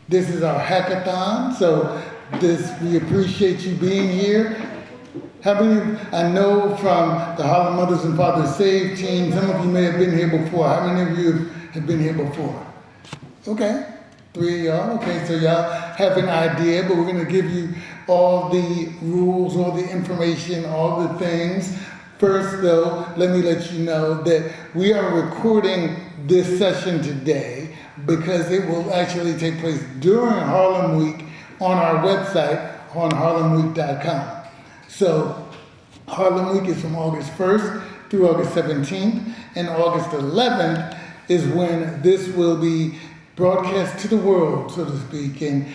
This is our hackathon, so we appreciate you being here. How many, I know from the Harlem Mothers and Fathers Save team, some of you may have been here before. How many of you have been here before? Okay, 3 of y'all. Okay, so y'all have an idea, but we're gonna give you all the rules, all the information, all the things. First though, let me let you know that we are recording this session today because it will actually take place during Harlem Week on our website on harlemweek.com. So Harlem Week is from August 1st through August 17th, and August 11th is when this will be broadcast to the world, so to speak, and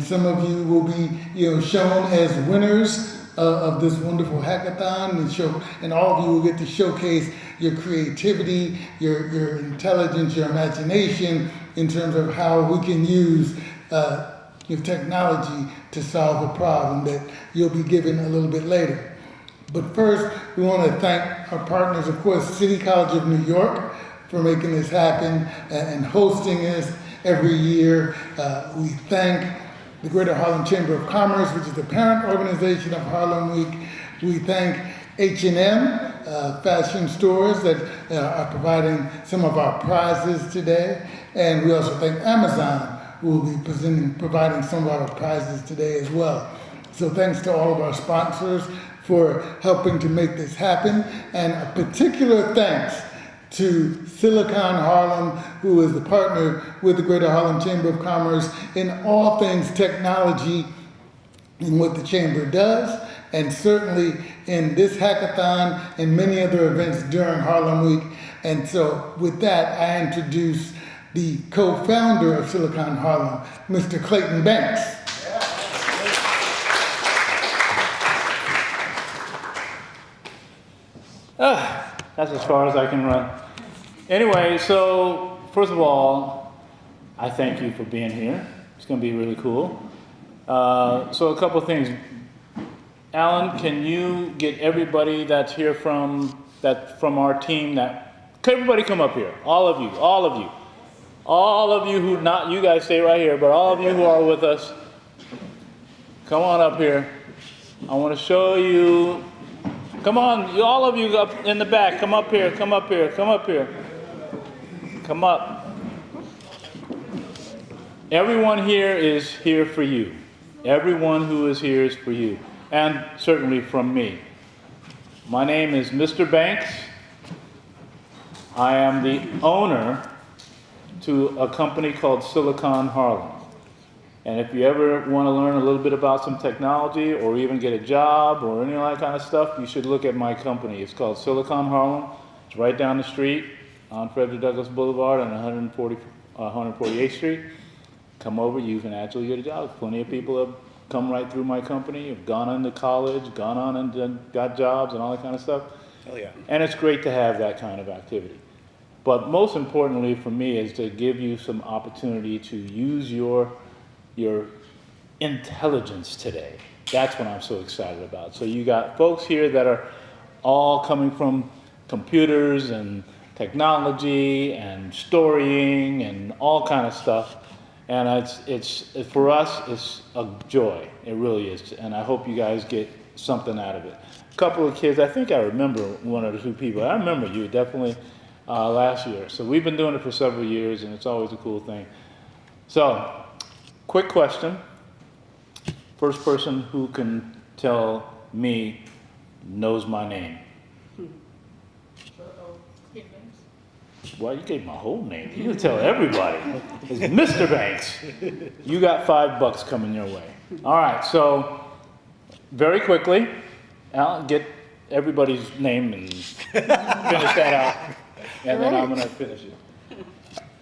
some of you will be, shown as winners of this wonderful hackathon, and all of you will get to showcase your creativity, your intelligence, your imagination in terms of how we can use your technology to solve a problem that you'll be given a little bit later. But first, we want to thank our partners, of course, City College of New York for making this happen and hosting this every year. We thank the Greater Harlem Chamber of Commerce, which is the parent organization of Harlem Week. We thank H&M, fashion stores that are providing some of our prizes today. And we also thank Amazon, who will be providing some of our prizes today as well. So thanks to all of our sponsors for helping to make this happen. And a particular thanks to Silicon Harlem, who is the partner with the Greater Harlem Chamber of Commerce in all things technology in what the Chamber does, and certainly in this hackathon and many other events during Harlem Week. And so with that, I introduce the co-founder of Silicon Harlem, Mr. Clayton Banks. That's as far as I can run. Anyway, so first of all, I thank you for being here. It's going to be really cool. So a couple of things. Alan, can you get everybody that's here from our team can everybody come up here? All of you who not, you guys stay right here, but all of you who are with us, come on up here. I want to show you, come on, all of you up in the back, come up here, come up here, come up here. Come up. Everyone here is here for you. Everyone who is here is for you, and certainly from me. My name is Mr. Banks. I am the owner to a company called Silicon Harlem. And if you ever want to learn a little bit about some technology or even get a job or any of that kind of stuff, you should look at my company. It's called Silicon Harlem. It's right down the street on Frederick Douglass Boulevard on 148th Street. Come over, you can actually get a job. Plenty of people have come right through my company, have gone on to college, gone on and got jobs and all that kind of stuff. Hell yeah. And it's great to have that kind of activity. But most importantly for me is to give you some opportunity to use your intelligence today. That's what I'm so excited about. So you got folks here that are all coming from computers and technology and storying and all kind of stuff. And it's for us, it's a joy. It really is. And I hope you guys get something out of it. A couple of kids, I think I remember one or two people. I remember you definitely last year. So we've been doing it for several years, and it's always a cool thing. So, quick question. First person who can tell me knows my name. Well, you gave my whole name. You can tell everybody. It's Mr. Banks. You got $5 coming your way. All right, so very quickly, Alan, get everybody's name and finish that out. And then I'm going to finish it.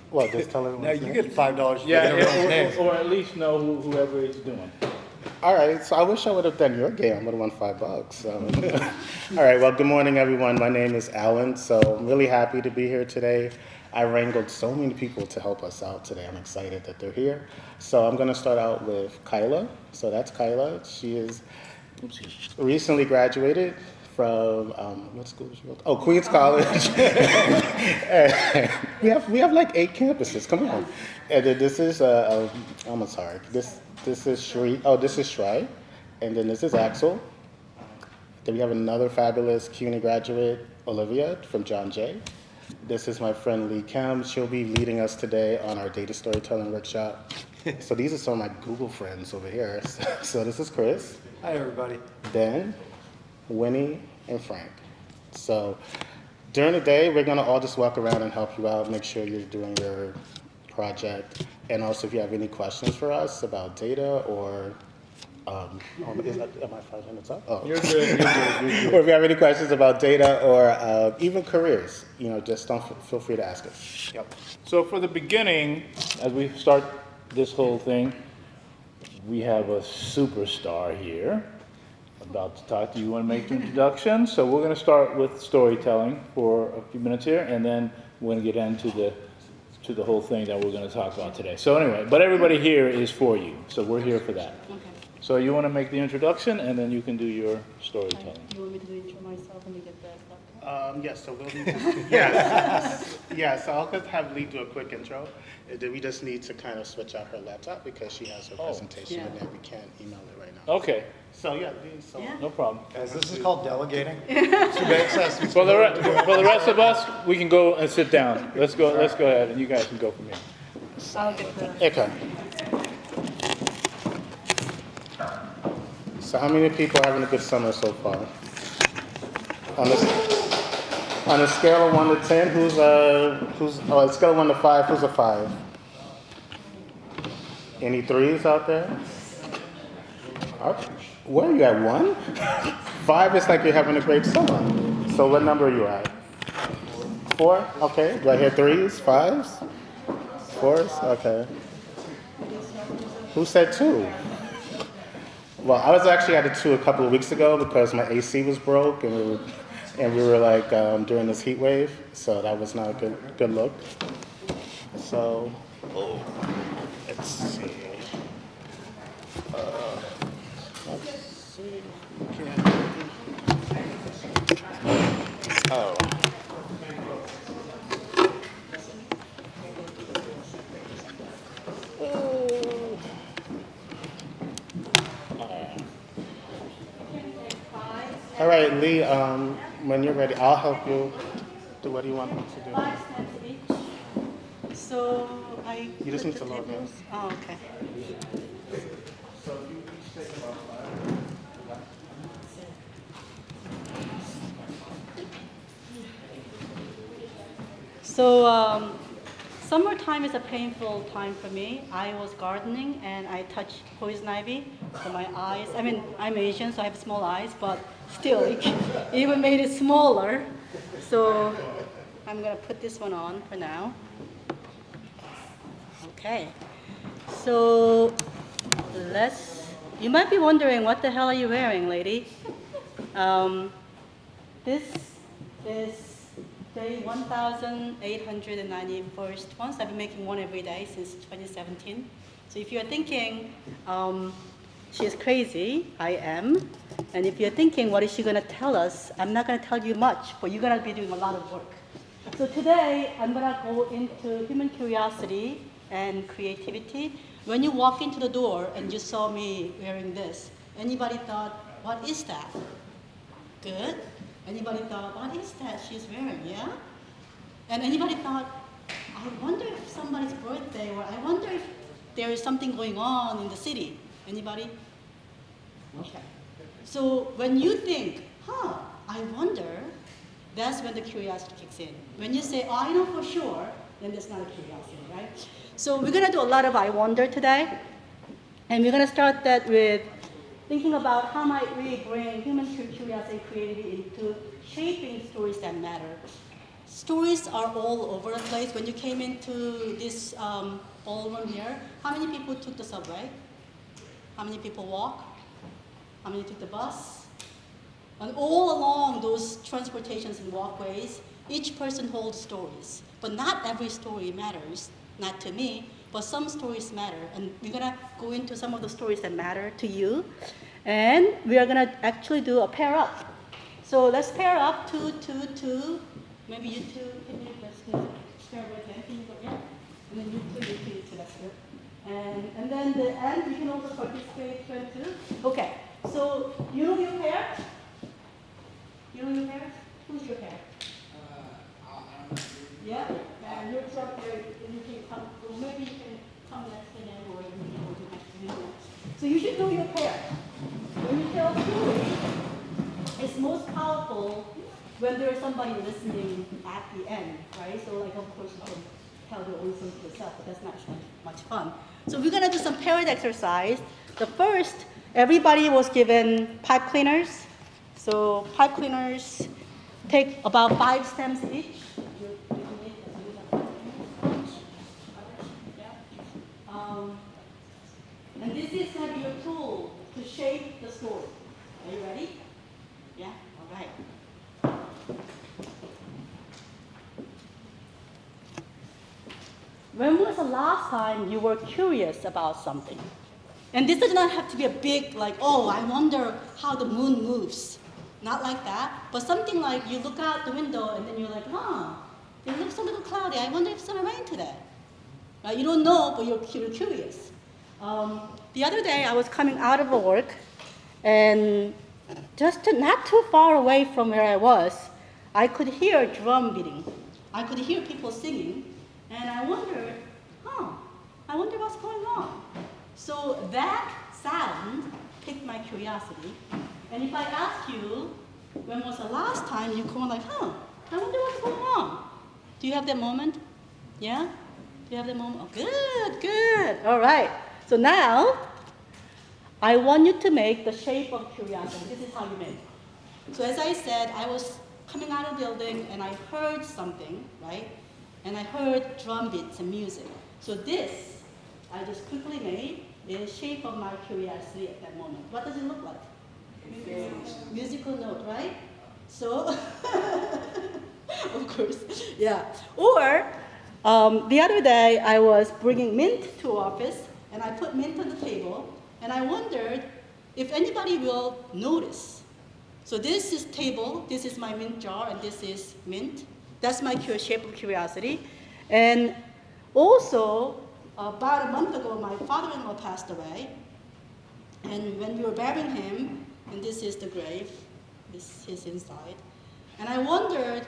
Well, just tell everyone. Now you get $5. Yeah, or at least know whoever is doing. All right, so I wish I would have done your game. I would have won $5. All right, well, good morning, everyone. My name is Alan, so I'm really happy to be here today. I wrangled so many people to help us out today. I'm excited that they're here. So I'm going to start out with Kyla. So that's Kyla. She is recently graduated from what school did you go to? Oh, Queens College. And we have like 8 campuses. Come on. And then this is I'm sorry. This is Shri. Oh, this is Shri, and then this is Axel. Then we have another fabulous CUNY graduate, Olivia from John Jay. This is my friend Lee Kim. She'll be leading us today on our data storytelling workshop. So these are some of my Google friends over here. So this is Chris. Hi, everybody. Ben, Winnie, and Frank. So during the day, we're gonna all just walk around and help you out, make sure you're doing your project. And also if you have any questions for us about data or, am I 5 minutes up? Oh. You're good, Or if you have any questions about data or even careers, just feel free to ask us. Yep. So for the beginning, as we start this whole thing, we have a superstar here about to talk to you. You want to make the introduction? So we're going to start with storytelling for a few minutes here, and then we're going to get into the whole thing that we're going to talk about today. So anyway, but everybody here is for you, so we're here for that. Okay. So you want to make the introduction, and then you can do your storytelling. You want me to intro myself and you get that stuff? Yes, so we'll yes, so I'll just have Lee do a quick intro. And then we just need to kind of switch out her laptop because she has her presentation Yeah. in there. We can't email it right now. Okay, So yeah, Lee, so Yeah. no problem. Guys, this is called delegating. So makes us For the rest of us, we can go and sit down. Let's go ahead, and you guys can go from here. I'll get the. okay. So how many people are having a good summer so far? On a scale of 1 to 10, who's a scale of 1 to 5, who's a 5? Any 3s out there? Where are you at, 1? 5 is like you're having a great summer. So what number are you at? 4? Okay. Do I hear 3s, 5s? 4s? Okay. Who said 2? Well, I was actually at a 2 a couple of weeks ago because my AC was broke and we were like during this heat wave, so that was not a good look. So, let's see. Oh. All right, Lee, when you're ready, I'll help you. What do you want me to do? 5 steps each. So I. You just put need the to log in. tables- Oh, okay. So summertime is a painful time for me. I was gardening and I touched poison ivy. So my eyes, I'm Asian, so I have small eyes, but still, it even made it smaller. So I'm gonna put this one on for now. Okay. So you might be wondering, what the hell are you wearing, lady? This is day 1,891st one. So I've been making one every day since 2017. So if you're thinking, she's crazy, I am. And if you're thinking, what is she gonna tell us? I'm not gonna tell you much, but you're gonna be doing a lot of work. So today, I'm gonna go into human curiosity and creativity. When you walk into the door and you saw me wearing this, anybody thought, what is that? Good. Anybody thought, what is that she's wearing, yeah? And anybody thought, I wonder if somebody's birthday, or I wonder if there is something going on in the city. Anybody? Okay. So when you think, I wonder, that's when the curiosity kicks in. When you say, I know for sure, then there's not a curiosity, right? So we're gonna do a lot of I wonder today. And we're gonna start that with thinking about how might we bring human curiosity and creativity into shaping stories that matter. Stories are all over the place. When you came into this ballroom here, how many people took the subway? How many people walk? How many took the bus? And all along those transportations and walkways, each person holds stories. But not every story matters, not to me, but some stories matter. And we're gonna go into some of the stories that matter to you. And we are gonna actually do a pair up. So let's pair up, two, two, two. Maybe you two, can you just pair with them? Can you go, yeah? And then you two, that's good. And then the end, you can also participate, turn two. Okay, so you know your pair? You know your pair? Who's your pair? Yeah, and you're up there, and you can come, or maybe you can come next to them, or you can go to next. So you should know your pair. When you tell a story, it's most powerful when there's somebody listening at the end, right? So like, of course, you can tell the own story to yourself, but that's not much fun. So we're gonna do some paired exercise. The first, everybody was given pipe cleaners. So pipe cleaners take about 5 stems each. And this is going to be your tool to shape the story. Are you ready? Yeah? All right. When was the last time you were curious about something? And this does not have to be a big, like, oh, I wonder how the moon moves. Not like that, but something like you look out the window and then you're like, it looks a little cloudy. I wonder if it's going to rain today. Right? You don't know, but you're curious. The other day, I was coming out of work, and not too far away from where I was, I could hear a drum beating. I could hear people singing, and I wondered, I wonder what's going on. So that sound piqued my curiosity. And if I ask you, when was the last time you go like, I wonder what's going on? Do you have that moment? Yeah? Do you have that moment? Oh, good. All right. So now, I want you to make the shape of curiosity. This is how you make it. So as I said, I was coming out of the building and I heard something, right? And I heard drum beats and music. So this, I just quickly made the shape of my curiosity at that moment. What does it look like? Musical note, right? So, of course, yeah. Or, the other day, I was bringing mint to office, and I put mint on the table, and I wondered if anybody will notice. So this is table, this is my mint jar, and this is mint. That's my shape of curiosity. And also, about a month ago, my father-in-law passed away, and when we were burying him, and this is the grave, this is inside, and I wondered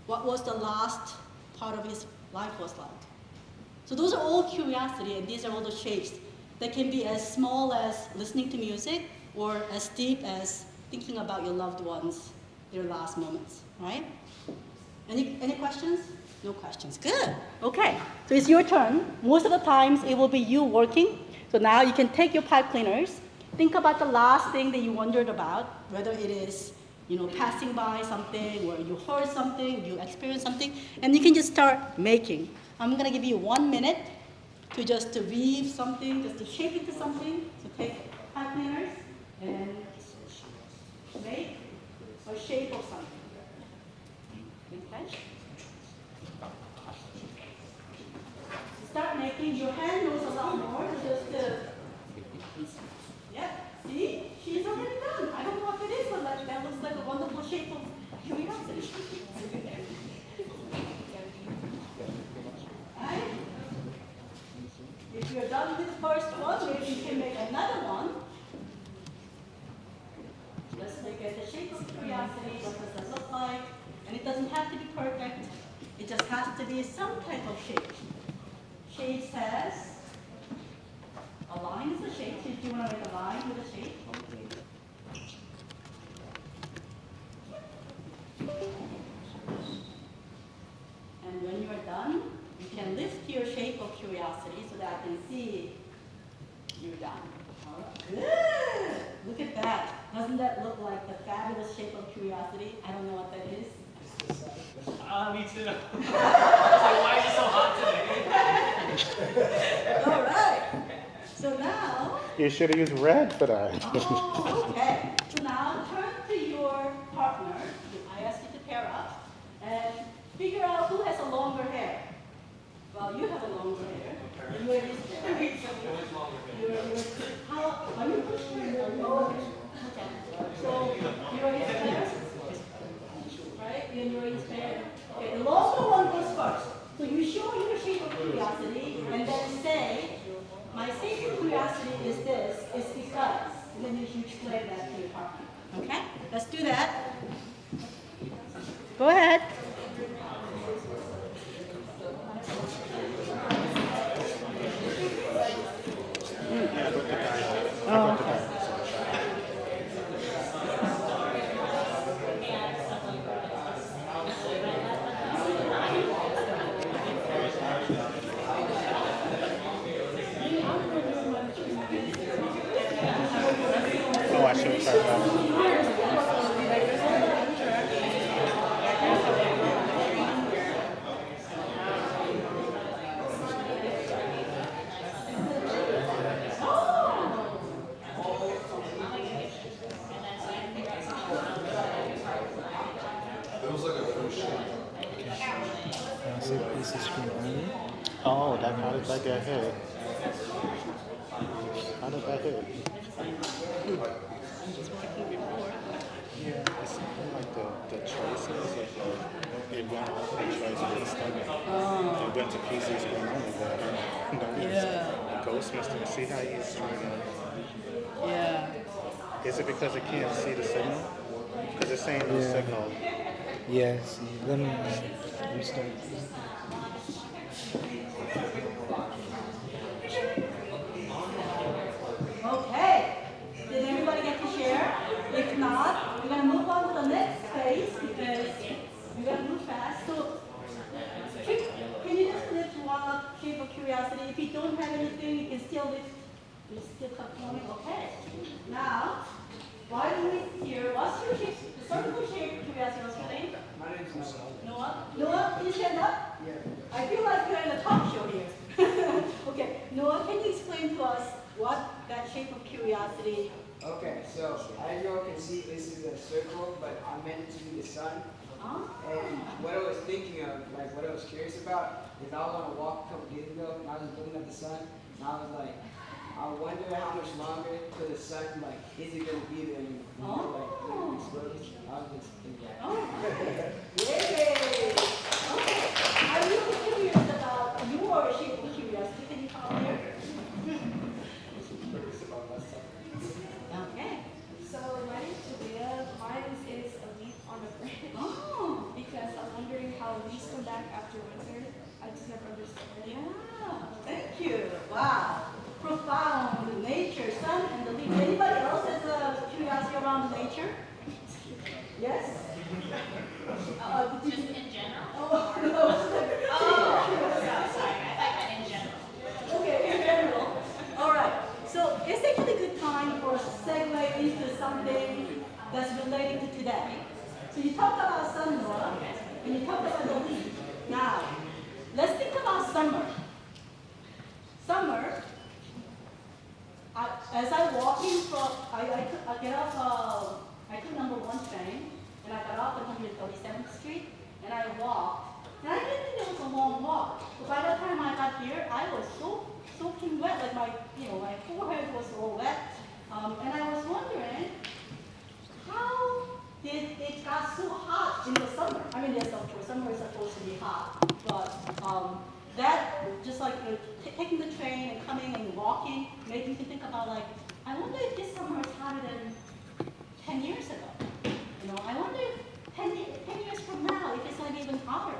what was the last part of his life was like. So those are all curiosity, and these are all the shapes that can be as small as listening to music or as deep as thinking about your loved ones, their last moments, right? Any questions? No questions. Good. Okay. So it's your turn. Most of the times it will be you working. So now you can take your pipe cleaners. Think about the last thing that you wondered about, whether it is passing by something, or you heard something, you experienced something, and you can just start making. I'm going to give you 1 minute to weave something, just to shape into something. So take pipe cleaners and make a shape of something. Okay? Start making. Your hand knows a lot more. See? She's already done. I don't know what it is, but that looks like a wonderful shape of curiosity. Right? If you're done with the first one, maybe you can make another one. Let's look at the shape of curiosity. What does that look like? And it doesn't have to be perfect. It just has to be some type of shape. Shape says, a line is a shape. So if you want to make a line with a shape, and when you are done, you can lift your shape of curiosity so that I can see you're done. All right. Good. Look at that. Doesn't that look like the fabulous shape of curiosity? I don't know what that is. Me too. So why is it so hot today? All right. So now. You should have used red for that. Oh, okay. So now turn to your partner. I ask you to pair up and figure out who has a longer hair. Well, you have a longer hair. You are his hair. How are you pushing? Okay. So you are his hair. let's do that. Go ahead. Oh, I should have started that. Oh, how did that get hit? How did that hit? Yeah, it's like the choices of it went off the choice of the stomach. It went to pieces for a moment, but I don't know. Yeah. The ghost must have see how he's trying to. Yeah. Is it because it can't see the signal? Because it's saying no signal. Yes, let me restart. Okay. Did everybody get to share? If not, we're gonna move on to the next phase because we're gonna move fast. So, can you just lift one up, shape of curiosity? If you don't have anything, you can still lift. You still keep going. Okay. Now, why do we here? What's your shape? Circle shape of curiosity. What's your name? My name's Noah. Noah. Noah, can you stand up? Yeah. I feel like you're in a talk show here. Okay, Noah, can you explain to us what that shape of curiosity? Okay, so as you all can see, this is a circle, but I'm meant to be the sun. And what I was thinking of, like what I was curious about, is I was on a walk a couple days ago, and I was looking at the sun, and I was like, I wonder how much longer till the sun, like, is it going to be there anymore? You know, like, when it explodes. I was just thinking that. Oh, yay! Okay, I'm really curious about your shape of curiosity. Can you come up here? Okay. So my name's Julia. Mine is a leaf on a branch. Oh, Because I'm wondering how leaves come back after winter. I just never understood it. yeah. Thank you. Wow. Profound. Nature, sun, and the leaf. Anybody else has a curiosity around nature? Yes? Just in general? Oh, no. Sorry, I thought in general. Okay, in general. All right. So it's actually a good time for a segue into something that's related to today. So you talked about sun, Noah, and you talked about the leaf. Now, let's think about summer. Summer, as I walk in from, I get off, I took number 1 train, and I got off at 137th Street, and I walked. And I didn't think it was a long walk. But by the time I got here, I was soaking wet, like my forehead was all wet. And I was wondering, how did it got so hot in the summer? I mean, yes, of course, summer is supposed to be hot, but that, just like taking the train and coming and walking, made me think about like, I wonder if this summer is hotter than 10 years ago. You know, I wonder if 10 years from now, if it's going to be even hotter.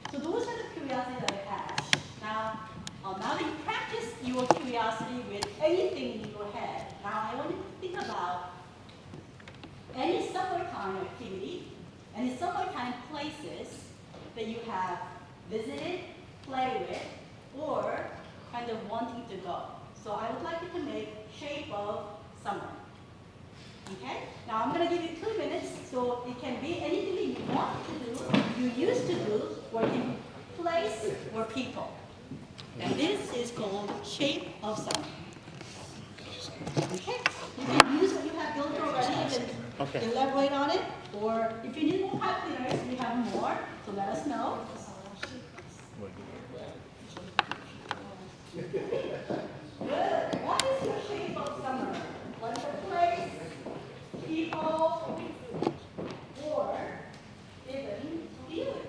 So those are the curiosities that I had. Now that you practice your curiosity with anything in your head, now I want you to think about any summertime activity, any summertime places that you have visited, play with, or kind of wanting to go. So I would like you to make shape of summer. Okay? Now I'm going to give you 2 minutes, so it can be anything that you want to do, you used to do, or it can be place or people. And this is called shape of summer. Okay? You can use what you have built already, you can elaborate on it, or if you need more calculators, we have more, so let us know. Good. What is your shape of summer? What is the place, people, or even feeling?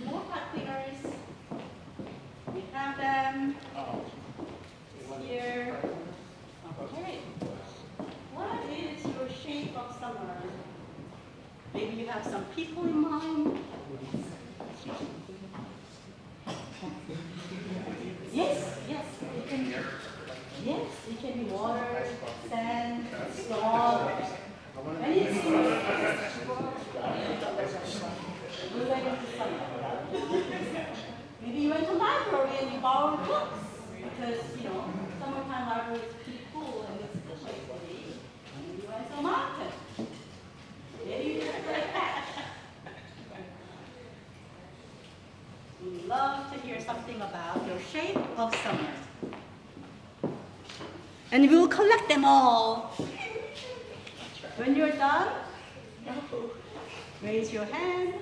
More calculators. We have them here. Okay. What is your shape Maybe you have some people in mind. Yes, yes, it can, yes, it can be water, sand, storm, anything related to summer. Maybe you went to library and you borrowed books because, summertime library is pretty cool and it's a good place to be. Maybe you went to a mountain. Maybe you just play catch. We'd love to hear something about your shape of summer. And we will collect them all. When you're done, raise your hand.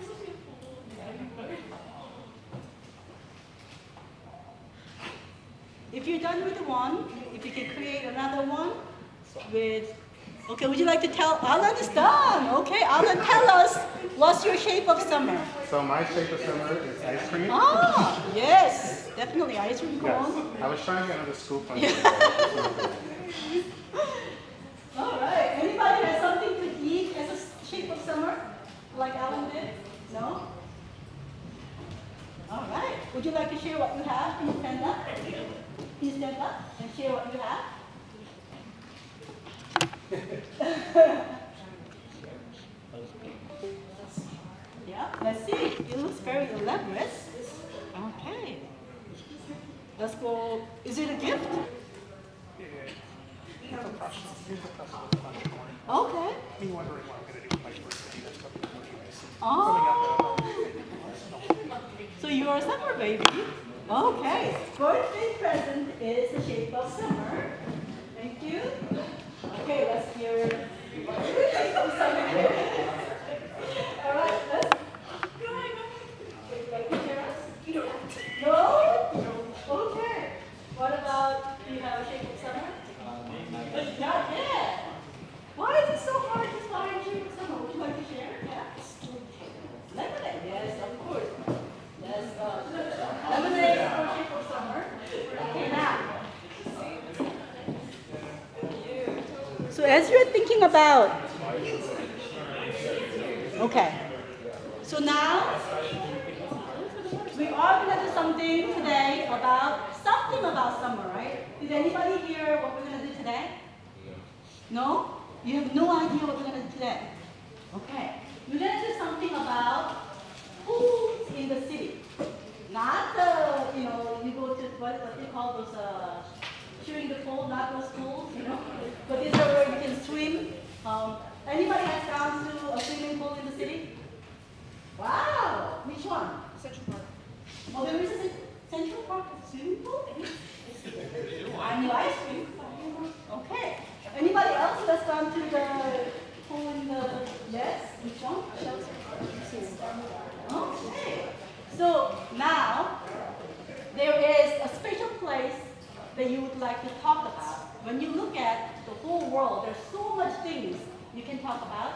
If you're done with one, if you can create another one with, okay, would you like to tell, Alan is done. Okay, Alan, tell us, what's your shape of summer? So my shape of summer is ice cream. Ah, yes, definitely ice cream Yes. cone. I was trying to get another scoop on you. All right, anybody has something to eat as a shape of summer, like Alan did? No? All right, would you like to share what you have? Can you stand up? Can you stand up and share what you have? Yeah, let's see. It looks very elaborate. Okay. Let's go. Is it a gift? Okay. Oh. So you're a summer baby. Okay. Birthday present is the shape of summer. Thank you. Okay, let's hear the shape of summer. All right, let's. Would you like to share us? No? Okay. What about, do you have a shape of summer? Not yet. Why is it so hard to find shape of summer? Would you like to share? Yes. Lemonade, yes, of course. Yes, lemonade is for shape of summer. Okay, now. So as you're thinking about, okay. So now, we are going to do something today something about summer, right? Did anybody hear what we're going to do today? No? You have no idea what we're going to do today? Okay. We're going to do something about pools in the city. Not, you go to, what they call those, shooting the pool, not those pools, But these are where you can swim. Anybody has gone to a swimming pool in the city? Wow! Which one? Central Park. Oh, there is a Central Park swimming pool? I knew ice cream. Okay. Anybody else who has gone to the pool in the, yes? Which one? Okay. So now, there is a special place that you would like to talk about. When you look at the whole world, there's so much things you can talk about.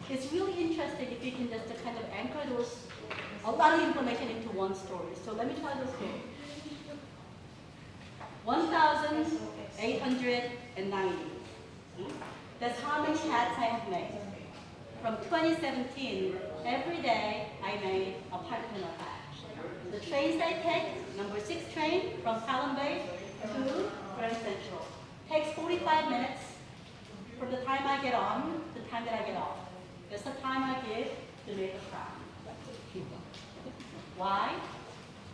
It's really interesting if you can just kind of anchor a lot of information into one story. So let me tell you the story. 1,890. That's how many hats I have made. From 2017, every day I made a particular hat. The trains I take, number 6 train from HARLEM Bay to Grand Central. Takes 45 minutes from the time I get on to the time that I get off. That's the time I give to make a crown. Why?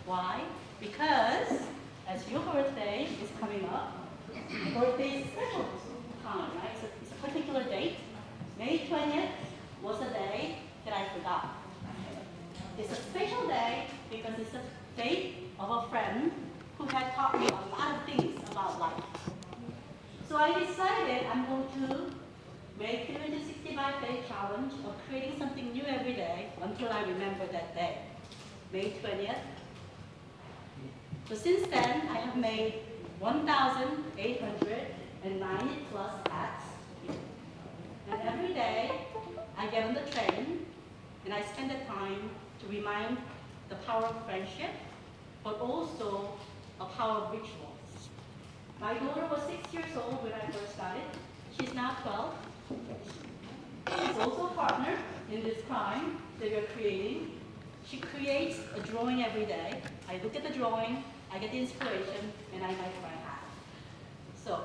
Why? Because as your birthday is coming up, birthday is special time, right? It's a particular date. May 20th was a day that I forgot. It's a special day because it's a date of a friend who had taught me a lot of things about life. So I decided I'm going to make 365-day challenge of creating something new every day until I remember that day, May 20th. So since then, I have made 1,890 plus hats. And every day, I get on the train and I spend the time to remind the power of friendship, but also a power of rituals. My daughter was 6 years old when I first started. She's now 12. She's also a partner in this crime that we're creating. She creates a drawing every day. I look at the drawing, I get the inspiration, and I make my hat. So,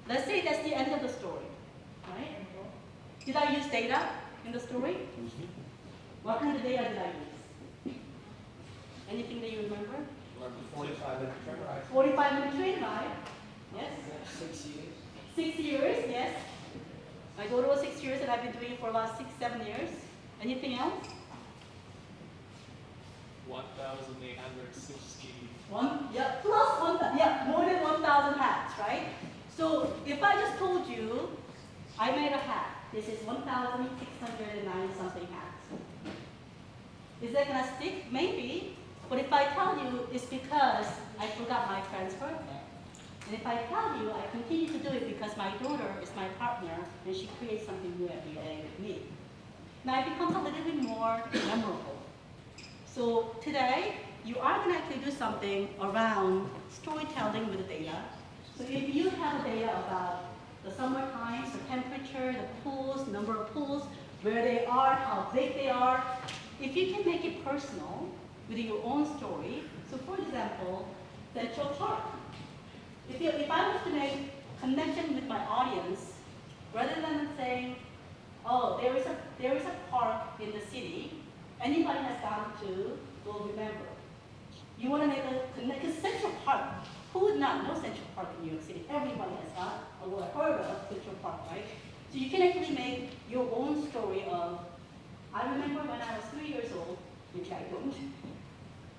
let's say that's the end of the story, right? Did I use data in the story? What kind of data did I use? Anything that you remember? 45-minute train ride. 45-minute train ride. Yes. 6 years. 6 years, yes. I go to 6 years and I've been doing it for about 6, 7 years. Anything else? 1,860. Plus 1,000, more than 1,000 hats, right? So if I just told you, I made a hat. This is 1,609 something hats. Is that gonna stick? Maybe. But if I tell you, it's because I forgot my friend's birthday. And if I tell you, I continue to do it because my daughter is my partner and she creates something new every day with me. Now it becomes a little bit more memorable. So today, you are going to actually do something around storytelling with the data. So if you have data about the summer times, the temperature, the pools, number of pools, where they are, how big they are, if you can make it personal with your own story. So for example, Central Park. If I was to make connection with my audience, rather than saying, oh, there is a park in the city, anybody has gone to will remember. You want to make a connection, because Central Park, who would not know Central Park in New York City? Everybody has gone or heard of Central Park, right? So you can actually make your own story of, I remember when I was 3 years old, which I don't,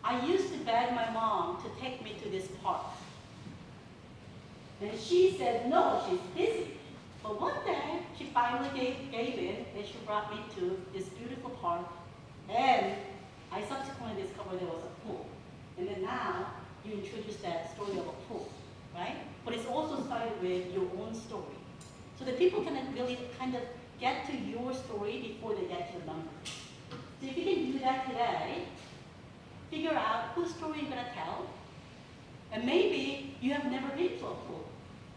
I used to beg my mom to take me to this park. And she said, no, she's busy. But one day, she finally gave in, and she brought me to this beautiful park. And I subsequently discovered there was a pool. And then now, you introduce that story of a pool, right? But it's also started with your own story. So that people can really kind of get to your story before they get to the numbers. So if you can do that today, figure out whose story you're gonna tell, and maybe you have never been to a pool.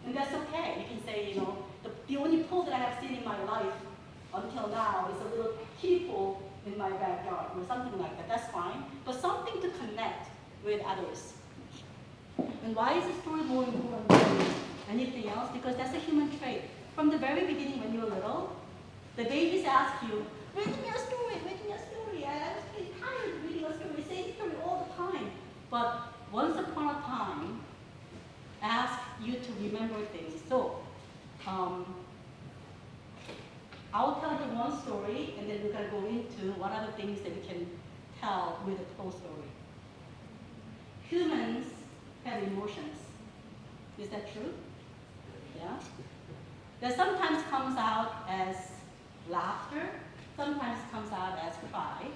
And that's okay. You can say, you know, the only pool that I have seen in my life until now is a little kiddie pool in my backyard, or something like that. That's fine. But something to connect with others. And why is the story more important than anything else? Because that's a human trait. From the very beginning, when you're little, the babies ask you, read me a story, read me a story. I was getting tired of reading a story, same story all the time. But once upon a time, ask you to remember things. So, I'll tell you one story, and then we're going to go into what are the things that we can tell with a full story. Humans have emotions. Is that true? Yeah? That sometimes comes out as laughter, sometimes comes out as cry,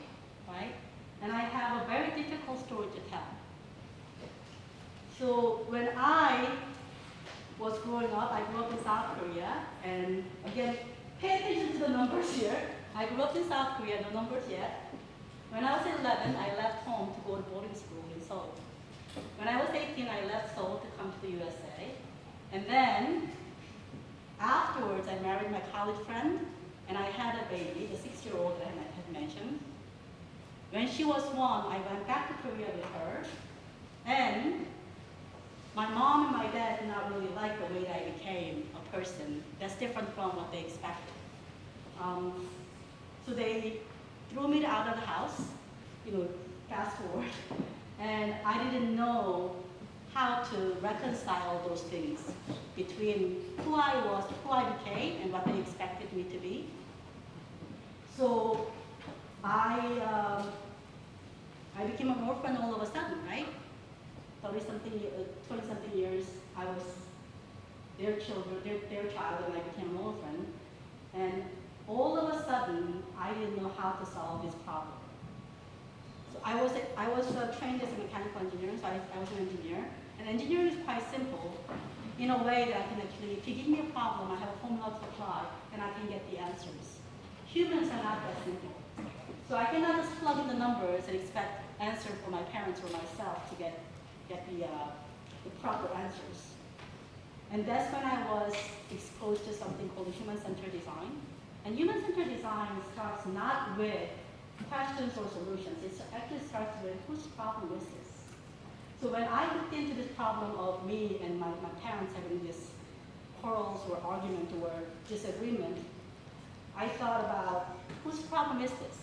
right? And I have a very difficult story to tell. So when I was growing up, I grew up in South Korea, and again, pay attention to the numbers here. I grew up in South Korea, no numbers yet. When I was 11, I left home to go to boarding school in Seoul. When I was 18, I left Seoul to come to the USA. And then, afterwards, I married my college friend, and I had a baby, the 6-year-old that I had mentioned. When she was 1, I went back to Korea with her, and my mom and my dad did not really like the way that I became a person that's different from what they expected. So they threw me out of the house, you know, fast forward, and I didn't know how to reconcile those things between who I was, who I became, and what they expected me to be. So I became an orphan all of a sudden, right? 20-something years, I was their child, and I became an orphan. And all of a sudden, I didn't know how to solve this problem. So I was trained as a mechanical engineer, so I was an engineer. And engineering is quite simple in a way that I can actually, if you give me a problem, I have a formula to apply, and I can get the answers. Humans are not that simple. So I cannot just plug in the numbers and expect answer for my parents or myself to get the proper answers. And that's when I was exposed to something called human-centered design. And human-centered design starts not with questions or solutions. It actually starts with whose problem is this? So when I looked into this problem of me and my parents having this quarrels or argument or disagreement, I thought about whose problem is this?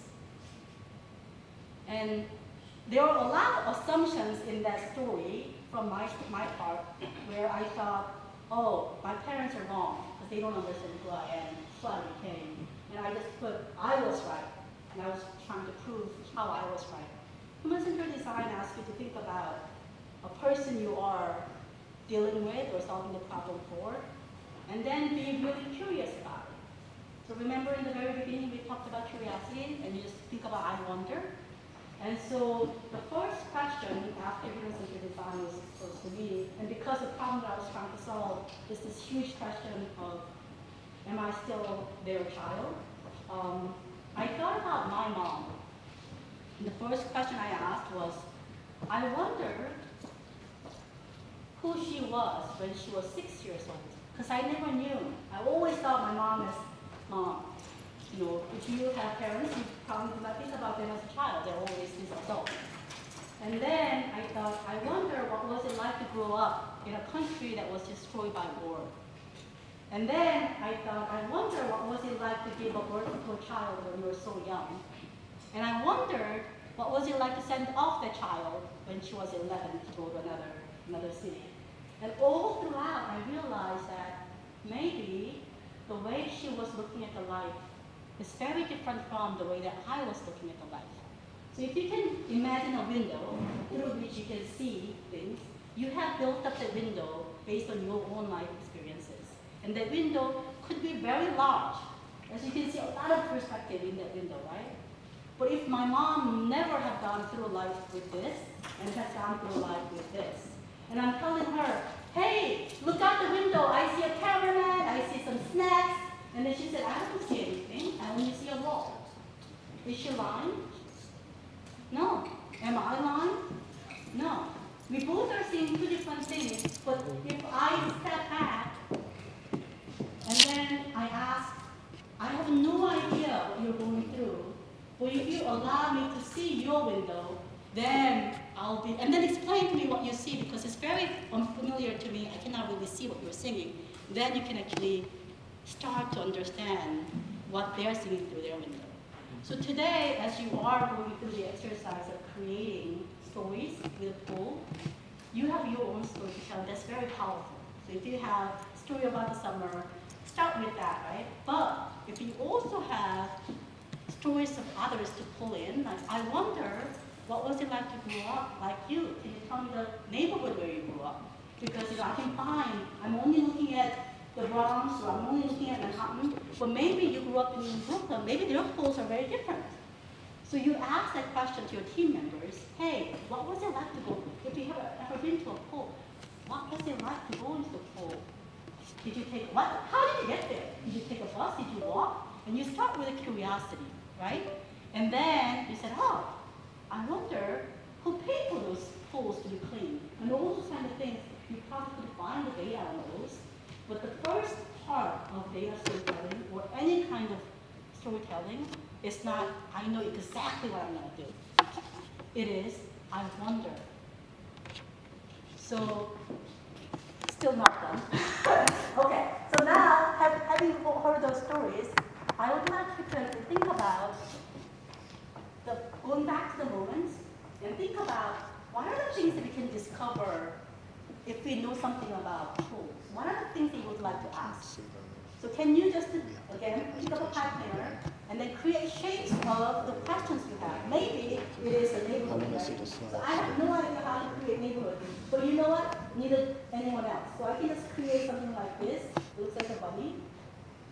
And there were a lot of assumptions in that story from my part where I thought, oh, my parents are wrong because they don't understand who I am, who I became. And I just put, I was right. And I was trying to prove how I was right. Human-centered design asks you to think about a person you are dealing with or solving the problem for, and then be really curious about it. So remember in the very beginning we talked about curiosity, and you just think about I wonder. And so the first question after human-centered design was to me, and because the problem that I was trying to solve is this huge question of, am I still their child? I thought about my mom. And the first question I asked was, I wonder who she was when she was 6 years old. Because I never knew. I always thought my mom is mom. You know, if you have parents, you probably do not think about them as a child. They're always this adult. And then I thought, I wonder what was it like to grow up in a country that was destroyed by war. And then I thought, I wonder what was it like to give a birth to a child when you were so young. And I wondered what was it like to send off the child when she was 11 to go to another city. And all throughout, I realized that maybe the way she was looking at the life is very different from the way that I was looking at the life. So if you can imagine a window through which you can see things, you have built up the window based on your own life experiences. And that window could be very large. As you can see, a lot of perspective in that window, right? But if my mom never had gone through life with this, and has gone through life with this, and I'm telling her, hey, look out the window, I see a cameraman, I see some snacks, and then she said, I don't see anything, I only see a wall. Is she lying? No. Am I lying? No. We both are seeing two different things, but if I step back, and then I ask, I have no idea what you're going through, but if you allow me to see your window, then I'll be, and then explain to me what you see, because it's very unfamiliar to me. I cannot really see what you're singing. Then you can actually start to understand what they're seeing through their window. So today, as you are going through the exercise of creating stories with a pool, you have your own story to tell. That's very powerful. So if you have a story about the summer, start with that, right? But if you also have stories of others to pull in, like I wonder, what was it like to grow up like you? Can you tell me the neighborhood where you grew up? Because I can find, I'm only looking at the Bronx, or I'm only looking at Manhattan, but maybe you grew up in Brooklyn, maybe their pools are very different. So you ask that question to your team members, hey, what was it like to go, if you have ever been to a pool, what was it like to go into the pool? Did you take, how did you get there? Did you take a bus, did you walk? And you start with a curiosity, right? And then you said, oh, I wonder who paid for those pools to be cleaned. And all those kind of things, you probably could find the data on those. But the first part of data storytelling, or any kind of storytelling, is not, I know exactly what I'm going to do. It is, I wonder. So, still not done. Okay, so now, having heard those stories, I would like you to think about going back to the moments and think about what are the things that we can discover if we know something about tools. What are the things that you would like to ask? So can you just, again, pick up a pie planer and then create shapes of the questions you have. Maybe it is a neighborhood, right? So I have no idea how to create neighborhood. But you know what? Neither anyone else. So I can just create something like this. It looks like a bunny.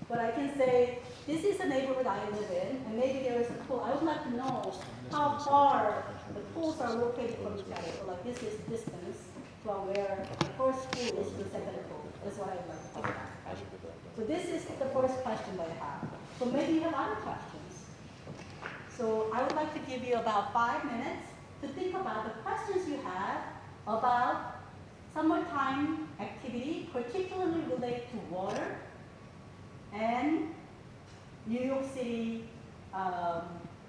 But I can say, this is the neighborhood I live in, and maybe there is a pool. I would like to know how far the pools are located from each other. So like this is distance from where the first pool is to the second pool. That's what I'd like to think about. Right? So this is the first question that I have. So maybe you have other questions. So I would like to give you about 5 minutes to think about the questions you have about summertime activity, particularly related to water and New York City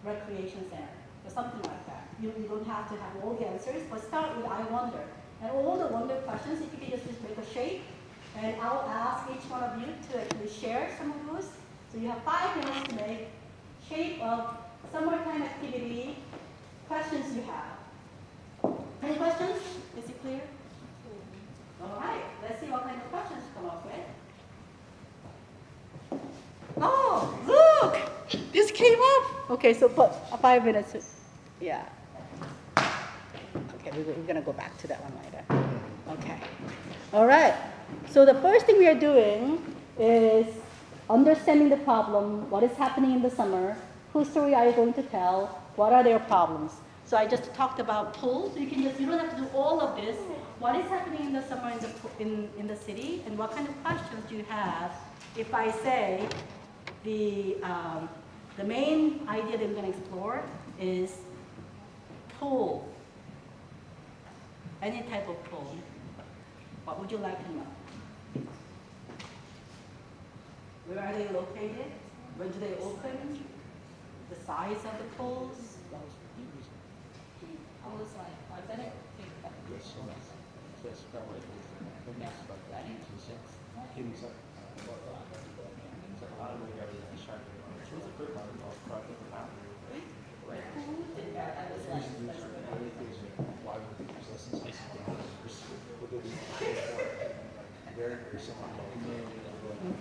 Recreation Center, or something like that. You don't have to have all the answers, but start with I wonder. And all the wonder questions, if you can just make a shape, and I'll ask each one of you to actually share some of those. So you have 5 minutes to make shape of summertime activity questions you have. Any questions? Is it clear? All right, let's see what kind of questions you come up with. Oh, look! This came up! Okay, so put 5 minutes. Yeah. Okay, we're gonna go back to that one later. Okay. All right. So the first thing we are doing is understanding the problem, what is happening in the summer, whose story are you going to tell, what are their problems. So I just talked about pools. You don't have to do all of this. What is happening in the summer in the city, and what kind of questions do you have if I say the main idea that we're going to explore is pool, any type of pool. What would you like to know? Where are they located? When do they open? The size of the pools?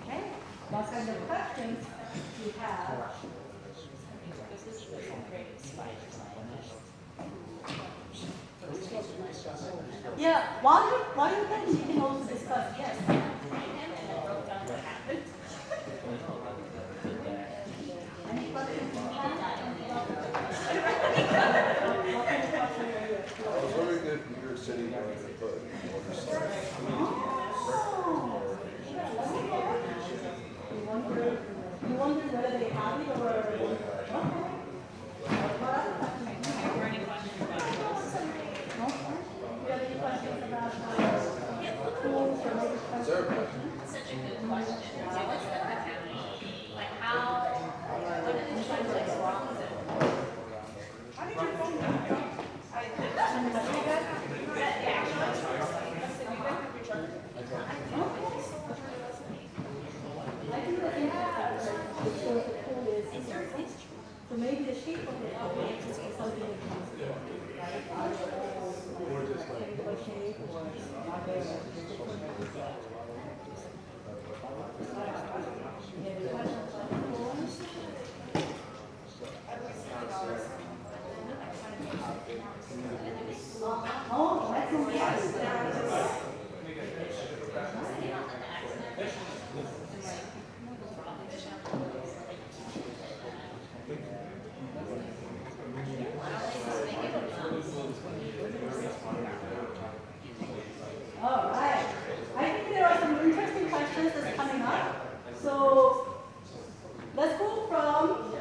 Okay. What kind of questions you have? Yeah, while you're done, you can also discuss, yes. Any questions you have? I was wondering if New York City wanted to put water slides. You wonder whether they have it or... Okay. What other questions? Do you have any questions about tools or maybe questions? Such a good question. So what's the accounting? Like how, what are the like wrong with it? I think that they have, so the pool is, so maybe the shape of the pool is something that comes in, right? Or just like rectangular shape or other. Any questions about the pools? Oh, that's yes. All right. I think there are some interesting questions that's coming up. So let's go from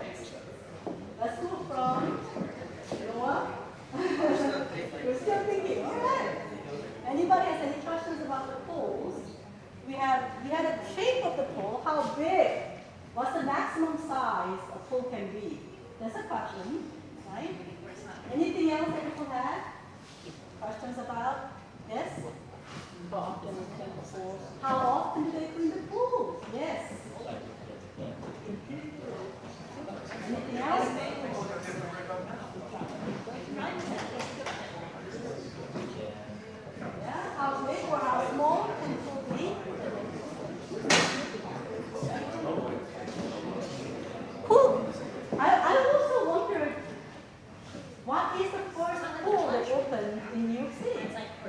Noah. We're still thinking. All right. Anybody has any questions about the pools? We had a shape of the pool. How big? What's the maximum size a pool can be? That's a question, right? Anything else that people had? Questions about this? How often do they clean the pool? Yes. Anything else? Yeah, how big or how small can the pool be? Cool. I also wondered, what is the first pool that opened in New York City?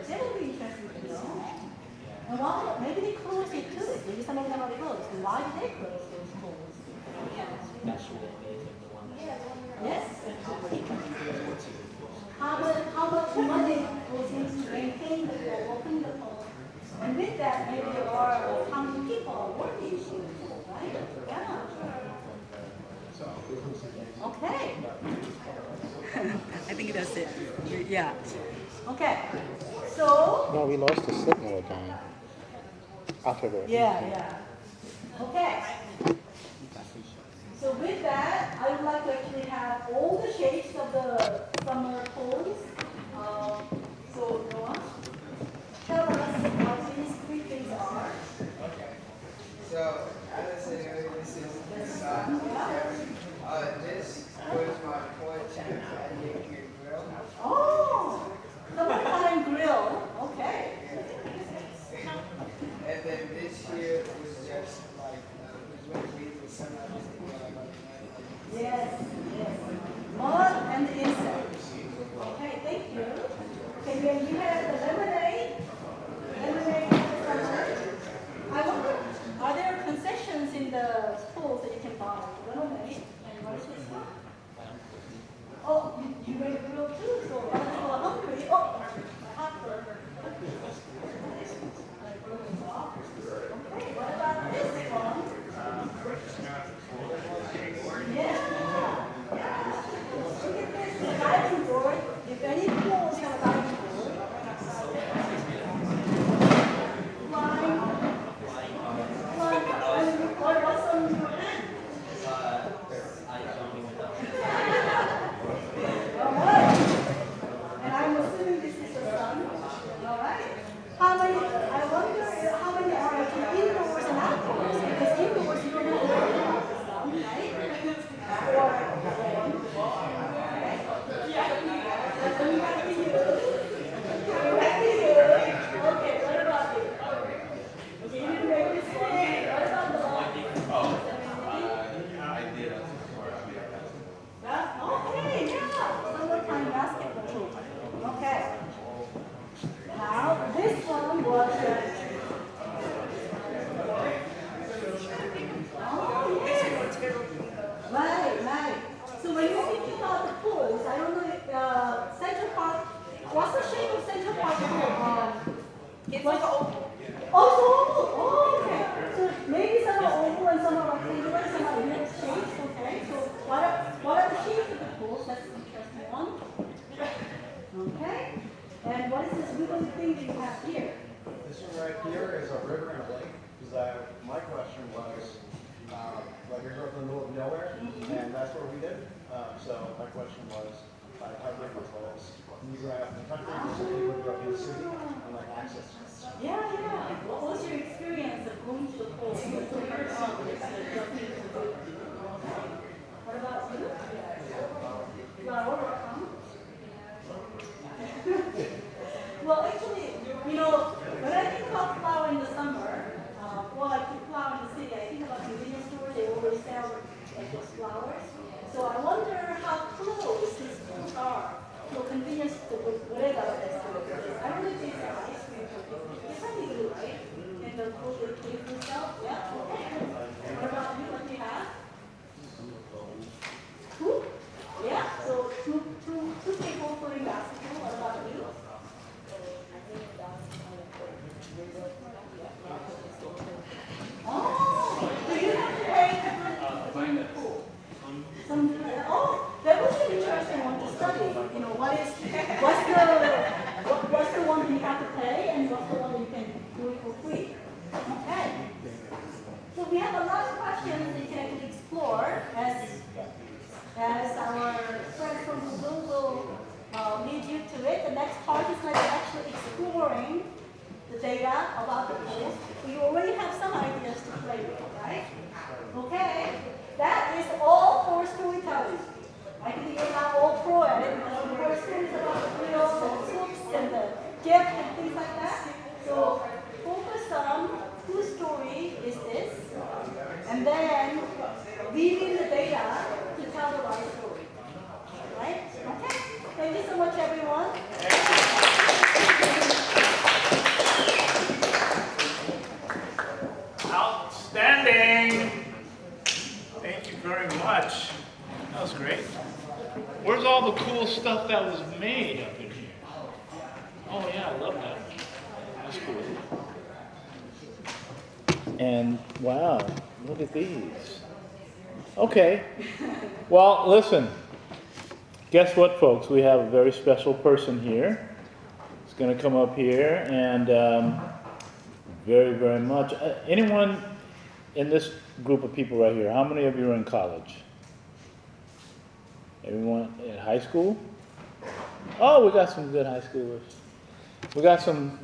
That would be interesting to know. And why, maybe they closed it too. Maybe some of them are closed. And why did they close those pools? Yes? How much money goes into maintaining the pool, opening the pool? And with that, maybe there are how many people are working in the pool, right? Yeah. Okay. I think that's it. Yeah. Okay. So. No, we lost the signal again. After the. Yeah. Okay. So with that, I would like to actually have all the shapes of the summer pools. So Noah, tell us what these three things are. Okay. So, as I said earlier, this is the sun. This was my porch and Canadian grill. Oh, summertime grill. Okay. And then this here was just like, was when we were sunlight was Yes, yes. Mud and insects. Okay, thank you. Okay, then you have the lemonade. Lemonade in the summer. I wonder, are there concessions in the schools that you can buy? Lemonade and what is this one? Oh, you made a grill too, so other people are hungry. Oh, a hot burger. Okay, what about this one? Yeah. Look at this, the diving board. If any pools have a diving board. Flying. What's on your hand? All right. And I'm assuming this is the sun. All right. How many, I wonder how many are actually indoors and outdoors? Because indoors you don't have to worry about the sun, right? Or back to you. Back to you. Okay, what about you? Okay, you didn't make this one. What about the one? Okay, yeah. Summertime basketball. Okay. Now, this one was oh, yes. Right, right. So when you're thinking about the pools, I don't know if Central Park, what's the shape of Central Park pool? It's like an oval. Oh, it's oval. Oh, okay. So maybe some are oval and some are rectangular, some are weird shapes. Okay. So what are the shapes of the pools? That's an interesting one. Okay. And what is this wiggly thing that you have here? This one right here is a river and a lake, because my question was, like we grew up in the middle of nowhere, and that's where we live. So my question was, like, how different was when you grew up in the country versus people who grew up in the city and like access? Yeah, yeah. What was your experience of going to the pool? What's the first time that you jumped into the pool? Okay. What about you? Flower, huh? Well, actually, you know, when I think about flower in the summer, well, I think flower in the city, I think about convenience stores, they always sell like those flowers. So I wonder how close these schools are to a convenience store, whatever it is. I don't know if it's ice cream or something. It's probably good, right? And the food they keep themselves, yeah, okay. What about you? What do you have? Two? Yeah, so two people playing basketball. What about you? Oh, do you have to pay in the pool? Oh, that was an interesting one to study. You know, what's the one that you have to pay and what's the one that you can do it for free? Okay. So we have a lot of questions that you can actually explore as our friend from Google will lead you to it. The next part is going to be actually exploring the data about the pools. You already have some ideas to play with, right? Okay, that is all for storytelling. I think you're not all pro at it because we heard stories about the wheels and the swoops and the gift and things like that. So focus on whose story is this, and then weave in the data to tell the right story. Right? Okay. Thank you so much, everyone. Outstanding. Thank you very much. That was great. Where's all the cool stuff that was made up in here? Oh yeah, I love that. That's cool. And wow, look at these. Okay. Well, listen. Guess what, folks? We have a very special person here. He's going to come up here and very, very much. Anyone in this group of people right here, how many of you are in college? Everyone in high school? Oh, we got some good high schoolers. We got some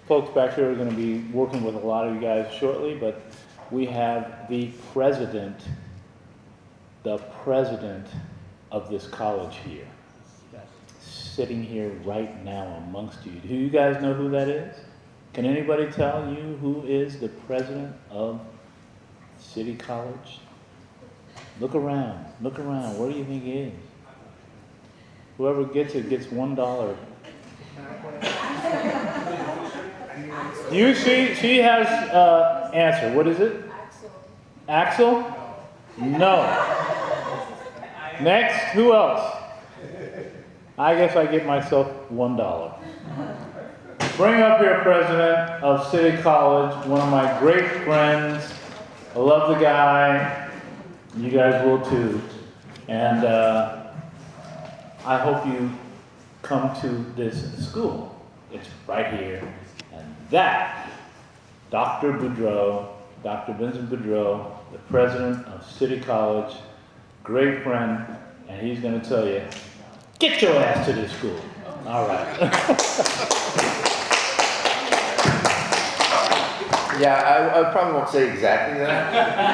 folks back here who are going to be working with a lot of you guys shortly, but we have the president of this college here, sitting here right now amongst you. Do you guys know who that is? Can anybody tell you who is the president of City College? Look around, where do you think he is? Whoever gets it gets $1. You see, she has answer. What is it? Axel. Axel? No. Next, who else? I guess I get myself $1. Bring up your president of City College, one of my great friends. I love the guy. You guys will too. And I hope you come to this school. It's right here. And that, Dr. Boudreau, Dr. Vincent Boudreau, the president of City College, great friend, and he's going to tell you, get your ass to this school. All right. Yeah, I probably won't say exactly that.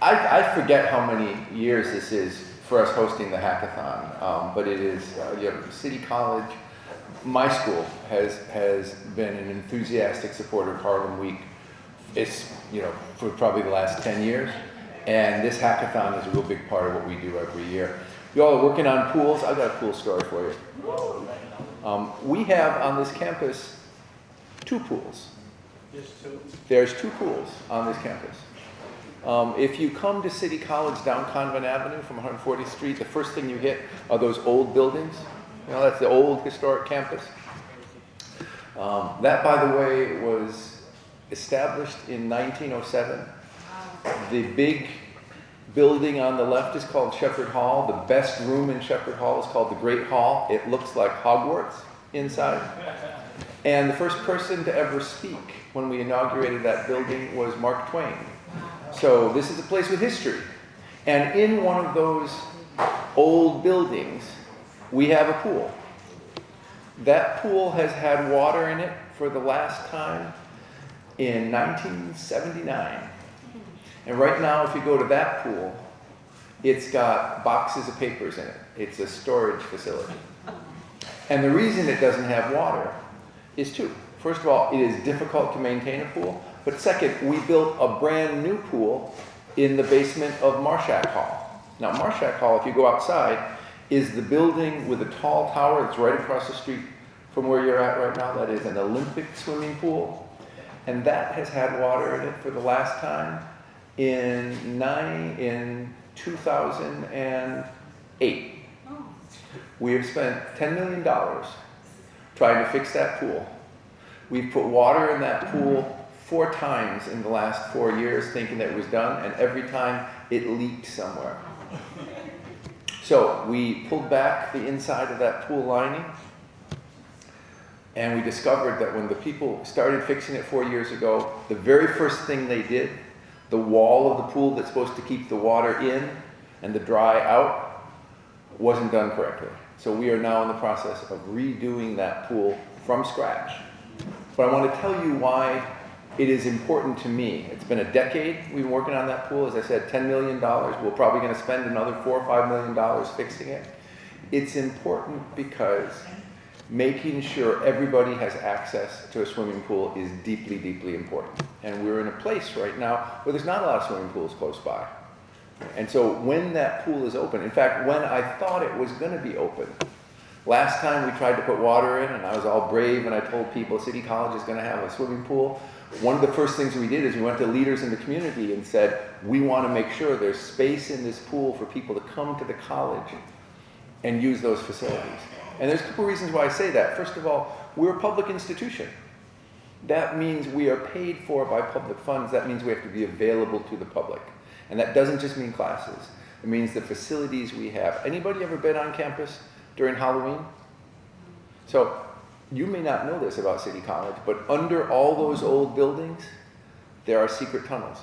I forget how many years this is for us hosting the hackathon, but it is, City College, my school has been an enthusiastic supporter of Harlem Week. It's, for probably the last 10 years. And this hackathon is a real big part of what we do every year. You all are working on pools. I've got a cool story for you. We have on this campus 2 pools. There's 2 pools on this campus. If you come to City College down Convent Avenue from 140th Street, the first thing you hit are those old buildings. That's the old historic campus. That, by the way, was established in 1907. The big building on the left is called Shepherd Hall. The best room in Shepherd Hall is called the Great Hall. It looks like Hogwarts inside. And the first person to ever speak when we inaugurated that building was Mark Twain. So this is a place with history. And in one of those old buildings, we have a pool. That pool has had water in it for the last time in 1979. And right now, if you go to that pool, it's got boxes of papers in it. It's a storage facility. And the reason it doesn't have water is 2. First of all, it is difficult to maintain a pool. But second, we built a brand new pool in the basement of Marshak Hall. Now, Marshak Hall, if you go outside, is the building with a tall tower that's right across the street from where you're at right now. That is an Olympic swimming pool. And that has had water in it for the last time in 2008. We have spent $10 million trying to fix that pool. We've put water in that pool 4 times in the last 4 years thinking that it was done, and every time it leaked somewhere. So we pulled back the inside of that pool lining, and we discovered that when the people started fixing it 4 years ago, the very first thing they did, the wall of the pool that's supposed to keep the water in and the dry out, wasn't done correctly. So we are now in the process of redoing that pool from scratch. But I want to tell you why it is important to me. It's been a decade we've been working on that pool. As I said, $10 million. We're probably going to spend another $4 or $5 million fixing it. It's important because making sure everybody has access to a swimming pool is deeply, deeply important. And we're in a place right now where there's not a lot of swimming pools close by. And so when that pool is open, in fact, when I thought it was going to be open, last time we tried to put water in, and I was all brave, and I told people City College is going to have a swimming pool. One of the first things we did is we went to leaders in the community and said, we want to make sure there's space in this pool for people to come to the college and use those facilities. And there's a couple reasons why I say that. First of all, we're a public institution. That means we are paid for by public funds. That means we have to be available to the public. And that doesn't just mean classes. It means the facilities we have. Anybody ever been on campus during Halloween? So you may not know this about City College, but under all those old buildings, there are secret tunnels.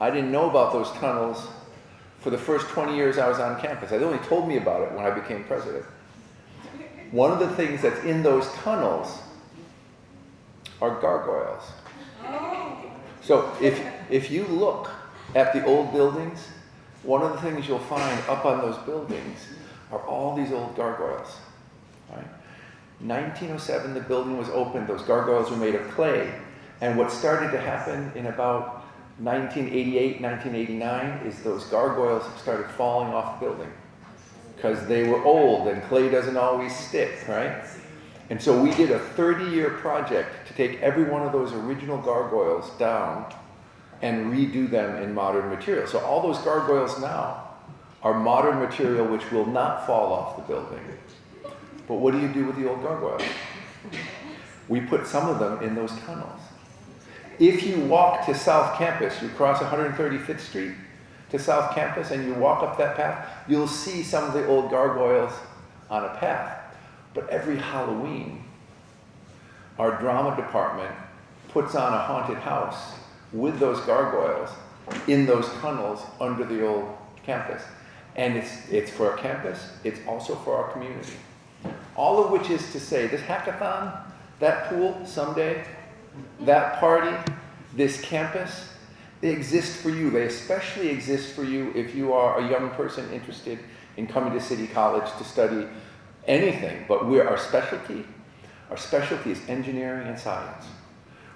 I didn't know about those tunnels for the first 20 years I was on campus. They only told me about it when I became president. One of the things that's in those tunnels are gargoyles. So if you look at the old buildings, one of the things you'll find up on those buildings are all these old gargoyles. Right? 1907, the building was opened. Those gargoyles were made of clay. And what started to happen in about 1988, 1989 is those gargoyles started falling off the building because they were old and clay doesn't always stick, right? And so we did a 30-year project to take every one of those original gargoyles down and redo them in modern material. So all those gargoyles now are modern material which will not fall off the building. But what do you do with the old gargoyles? We put some of them in those tunnels. If you walk to South Campus, you cross 135th Street to South Campus and you walk up that path, you'll see some of the old gargoyles on a path. But every Halloween, our drama department puts on a haunted house with those gargoyles in those tunnels under the old campus. And it's for our campus, it's also for our community. All of which is to say, this hackathon, that pool someday, that party, this campus, they exist for you. They especially exist for you if you are a young person interested in coming to City College to study anything. But our specialty is engineering and science.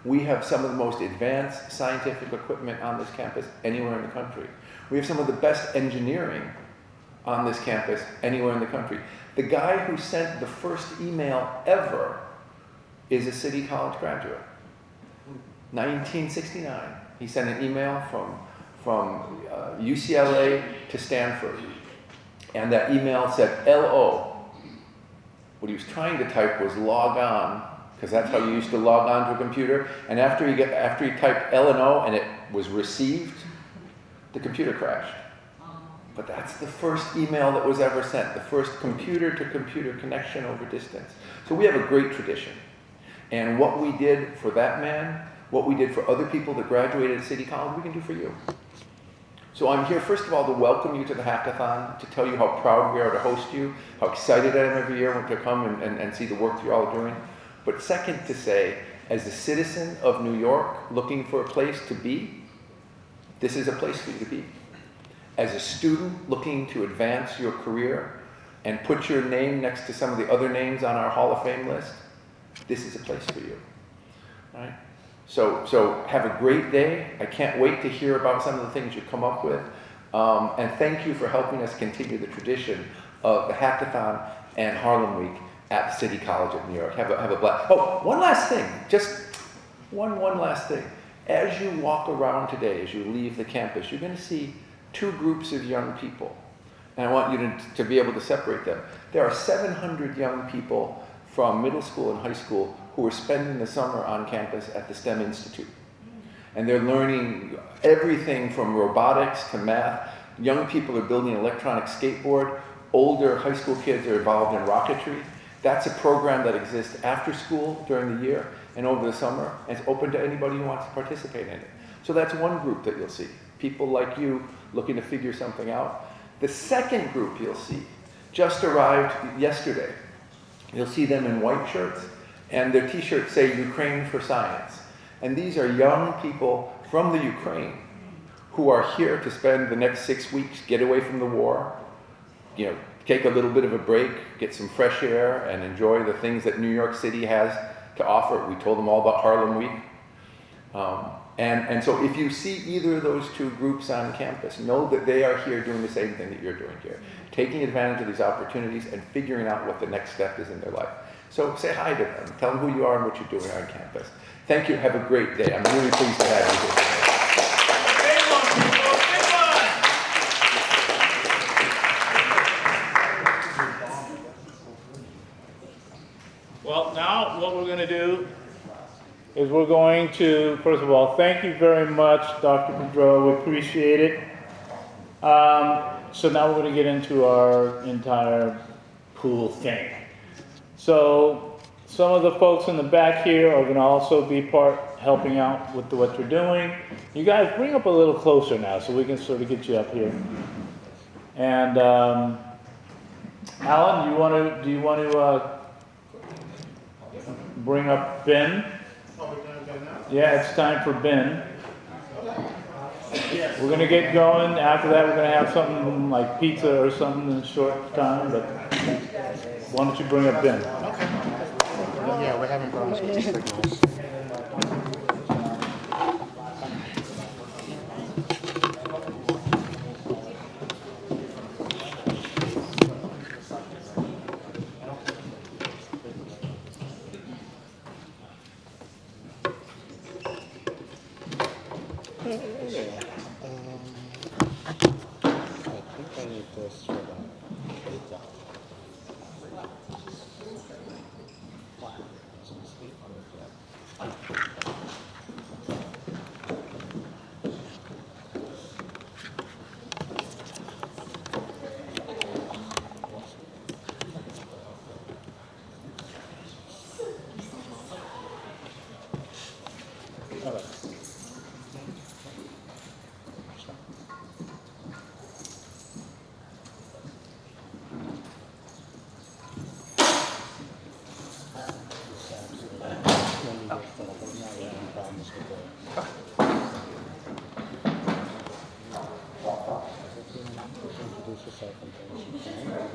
We have some of the most advanced scientific equipment on this campus anywhere in the country. We have some of the best engineering on this campus anywhere in the country. The guy who sent the first email ever is a City College graduate. 1969. He sent an email from UCLA to Stanford. And that email said LO. What he was trying to type was log on, because that's how you used to log on to a computer. And after he typed L and O and it was received, the computer crashed. But that's the first email that was ever sent, the first computer-to-computer connection over distance. So we have a great tradition. And what we did for that man, what we did for other people that graduated at City College, we can do for you. So I'm here, first of all, to welcome you to the hackathon, to tell you how proud we are to host you, how excited I am every year to come and see the work you all are doing. But second, to say, as a citizen of New York looking for a place to be, this is a place for you to be. As a student looking to advance your career and put your name next to some of the other names on our Hall of Fame list, this is a place for you. All right? So have a great day. I can't wait to hear about some of the things you come up with. And thank you for helping us continue the tradition of the hackathon and Harlem Week at City College of New York. Have a blast. Oh, one last thing. Just one last thing. As you walk around today, as you leave the campus, you're going to see two groups of young people. And I want you to be able to separate them. There are 700 young people from middle school and high school who are spending the summer on campus at the STEM Institute. And they're learning everything from robotics to math. Young people are building an electronic skateboard. Older high school kids are involved in rocketry. That's a program that exists after school during the year and over the summer, and it's open to anybody who wants to participate in it. So that's one group that you'll see. People like you looking to figure something out. The second group you'll see just arrived yesterday. You'll see them in white shirts, and their t-shirts say Ukraine for Science. And these are young people from the Ukraine who are here to spend the next 6 weeks, get away from the war, take a little bit of a break, get some fresh air, and enjoy the things that New York City has to offer. We told them all about Harlem Week. And so if you see either of those two groups on campus, know that they are here doing the same thing that you're doing here, taking advantage of these opportunities and figuring out what the next step is in their life. So say hi to them, tell them who you are and what you're doing on campus. Thank you, have a great day. I'm really pleased to have you here. Well, now what we're going to do is we're going to, first of all, thank you very much, Dr. Pedro. We appreciate it. So now we're going to get into our entire pool thing. So some of the folks in the back here are going to also be part helping out with what you're doing. You guys bring up a little closer now so we can sort of get you up here. And Alan, do you want to bring up Ben? Yeah, it's time for Ben. We're going to get going. After that, we're going to have something like pizza or something in a short time. But why don't you bring up Ben? Okay. Yeah, we're having problems with the signals.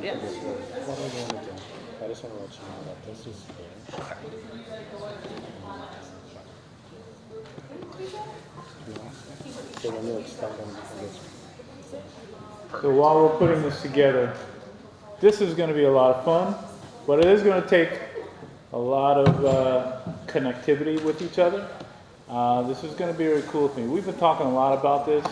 Yeah. I just want to let you know that this is So while we're putting this together, this is going to be a lot of fun, but it is going to take a lot of connectivity with each other. This is going to be a really cool thing. We've been talking a lot about this,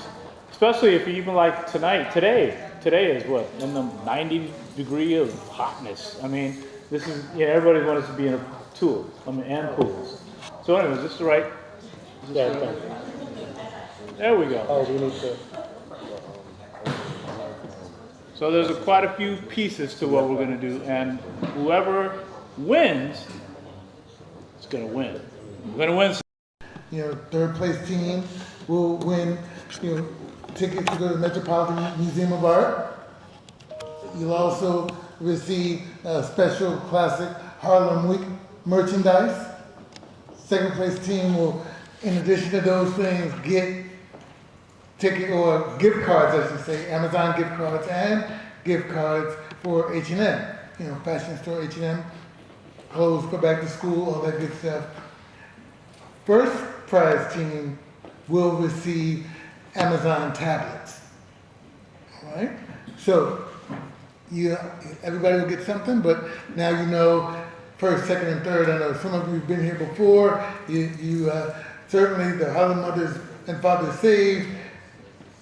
especially if you even like today is what, in the 90 degree of hotness. I mean, this is, yeah, everybody wants to be in a tool, and pools. So anyways, this is right. Yeah, there we go. oh, we need to. So there's quite a few pieces to what we're going to do, and whoever wins is going to win. We're going to win. You know, third place team will win, you know, tickets to go to the Metropolitan Museum of Art. You'll also receive a special classic Harlem Week merchandise. Second place team will, in addition to those things, get ticket or gift cards, I should say, Amazon gift cards and gift cards for H&M, you know, fashion store H&M, clothes for back to school, all that good stuff. First prize team will receive Amazon tablets. All right? So everybody will get something, but now you know first, second, and third. I know some of you have been here before. Certainly the Harlem Mothers and Fathers Saved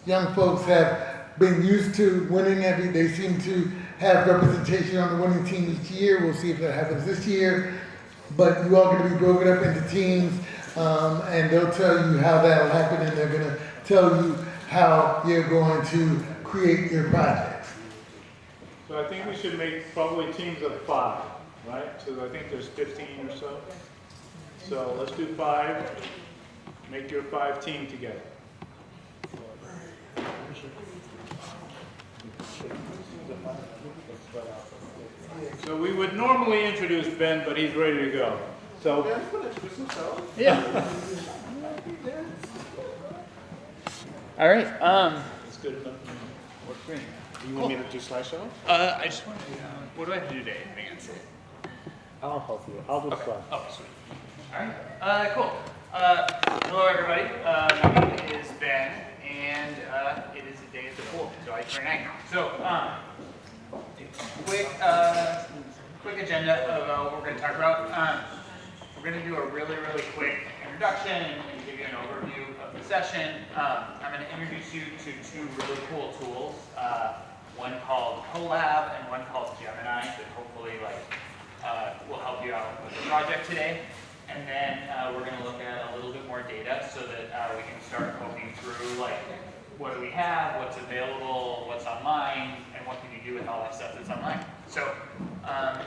young folks have been used to winning they seem to have representation on the winning team each year. We'll see if that happens this year. But you all going to be broken up into teams, and they'll tell you how that'll happen, and they're going to tell you how you're going to create your projects. So I think we should make probably teams of 5, right? So I think there's 15 or so. So let's do 5. Make your 5 team together. So we would normally introduce Ben, but he's ready to go. So Ben's going to introduce himself. Yeah. All right. It's good enough. Work for me. You want me to do slideshow? I just want to. What do I have to do today? I'll help you. I'll do slide. Oh, sweet. All right. Cool. Hello, everybody. My name is Ben, and it is a day at the pool, July 29th. So, quick agenda of what we're going to talk about. We're going to do a really quick introduction and give you an overview of the session. I'm going to introduce you to 2 really cool tools. One called Collab and one called Gemini that hopefully will help you out with the project today. And then we're going to look at a little bit more data so that we can start poking through what do we have, what's available, what's online, and what can you do with all that stuff that's online. So, Alan,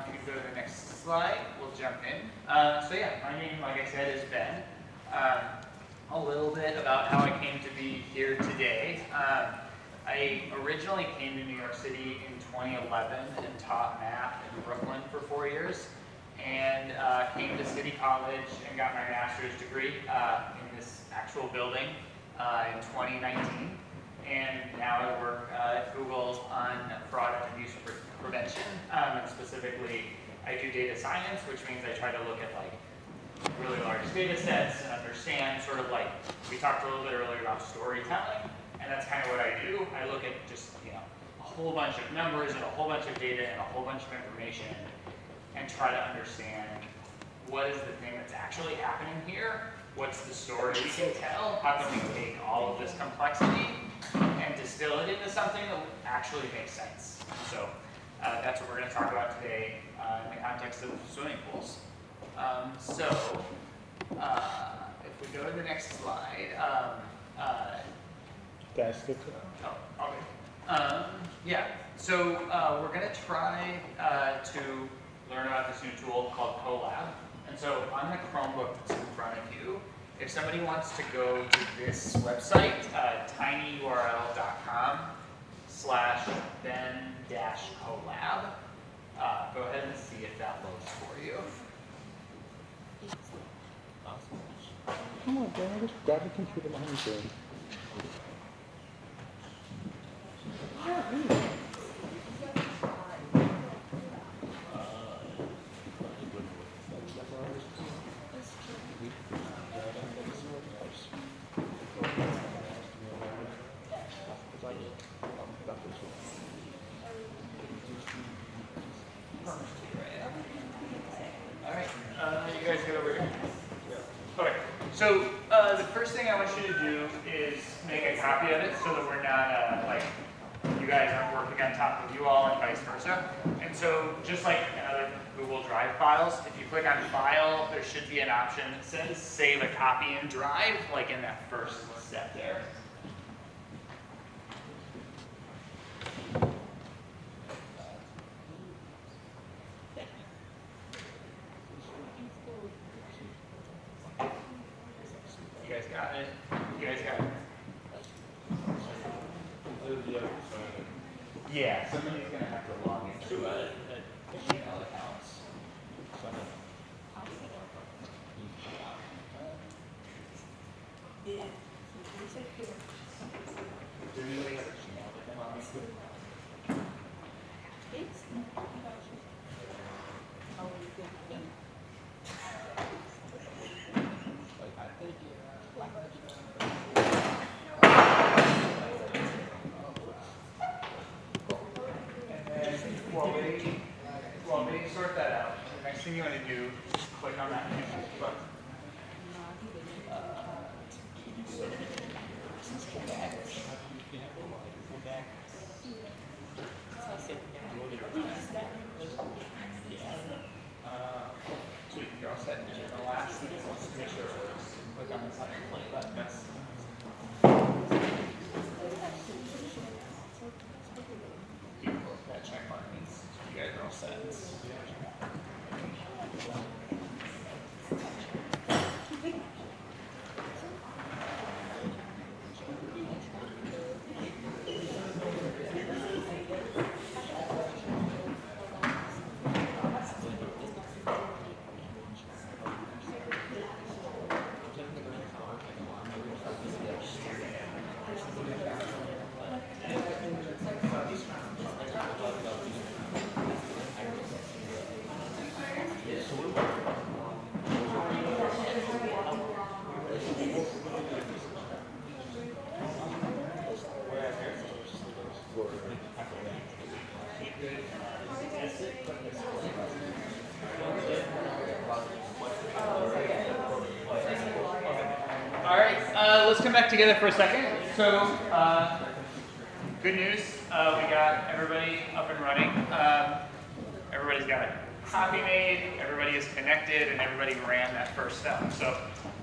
if you could go to the next slide, we'll jump in. So yeah, my name, like I said, is Ben. A little bit about how I came to be here today. I originally came to New York City in 2011 and taught math in Brooklyn for 4 years, and came to City College and got my master's degree in this actual building in 2019. And now I work at Google on fraud and abuse prevention, and specifically I do data science, which means I try to look at like really large data sets and understand sort of like, we talked a little bit earlier about storytelling, and that's kind of what I do. I look at just, a whole bunch of numbers and a whole bunch of data and a whole bunch of information and try to understand what is the thing that's actually happening here, what's the story we can tell, how can we take all of this complexity and distill it into something that actually makes sense. So that's what we're going to talk about today in the context of swimming pools. If we go to the next slide, yeah. So we're going to try to learn about this new tool called Colab. And so on the Chromebook that's in front of you, if somebody wants to go to this website, tinyurl.com/then-colab, go ahead and see if that loads for you. Come on, Dan, just grab the computer behind you. All right, you guys get over here. Okay, so the first thing I want you to do is make a copy of it so that we're not like you guys aren't working on top of you all and vice versa. And so just like in other Google Drive files, if you click on File, there should be an option that says Save a Copy in Drive, like in that first step there. You guys got it? You guys got it? Yeah, somebody's going to have to log into a Gmail account. Does anybody have a Gmail that they log into? While they sort that out, the next thing you want to do is click on that button. So you can go set and the last thing is to make sure it works. Click on the play button. That check mark means you guys are all set. All right, let's come back together for a second. So, good news, we got everybody up and running. Everybody's got a copy made, everybody is connected, and everybody ran that first step. So,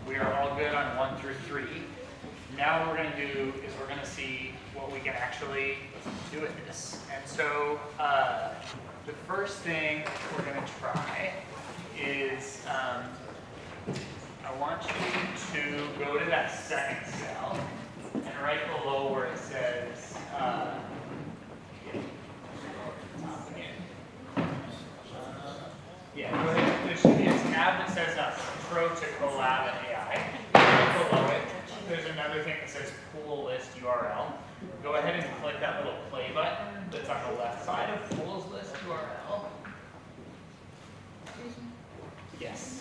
we are all good on 1 through 3. Now what we're going to do is we're going to see what we can actually do with this. And so, the first thing we're going to try is I want you to go to that second cell, and right below where it says, yeah, go ahead. There should be a tab that says Pro to Collab and AI. Right below it, there's another thing that says Pool List URL. Go ahead and click that little play button that's on the left side of Pools List URL. Yes.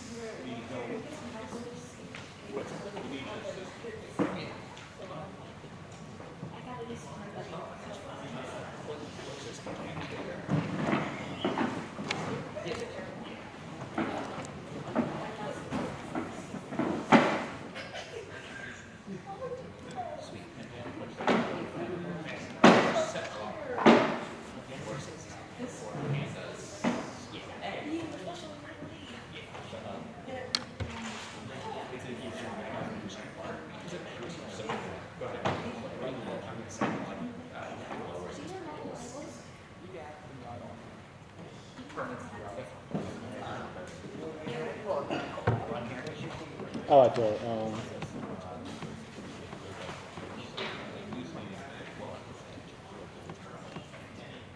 Oh, I do.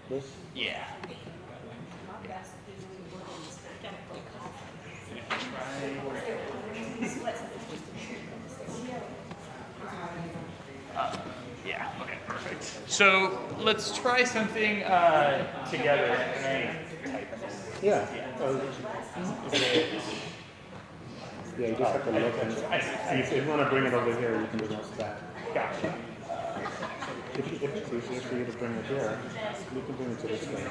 This? Yeah. Yeah, okay, perfect. So let's try something together. Yeah. Yeah, you just have to look and see if you want to bring it over here, you can bring it back. Gotcha. If it's easier for you to bring it here, you can bring it to this thing.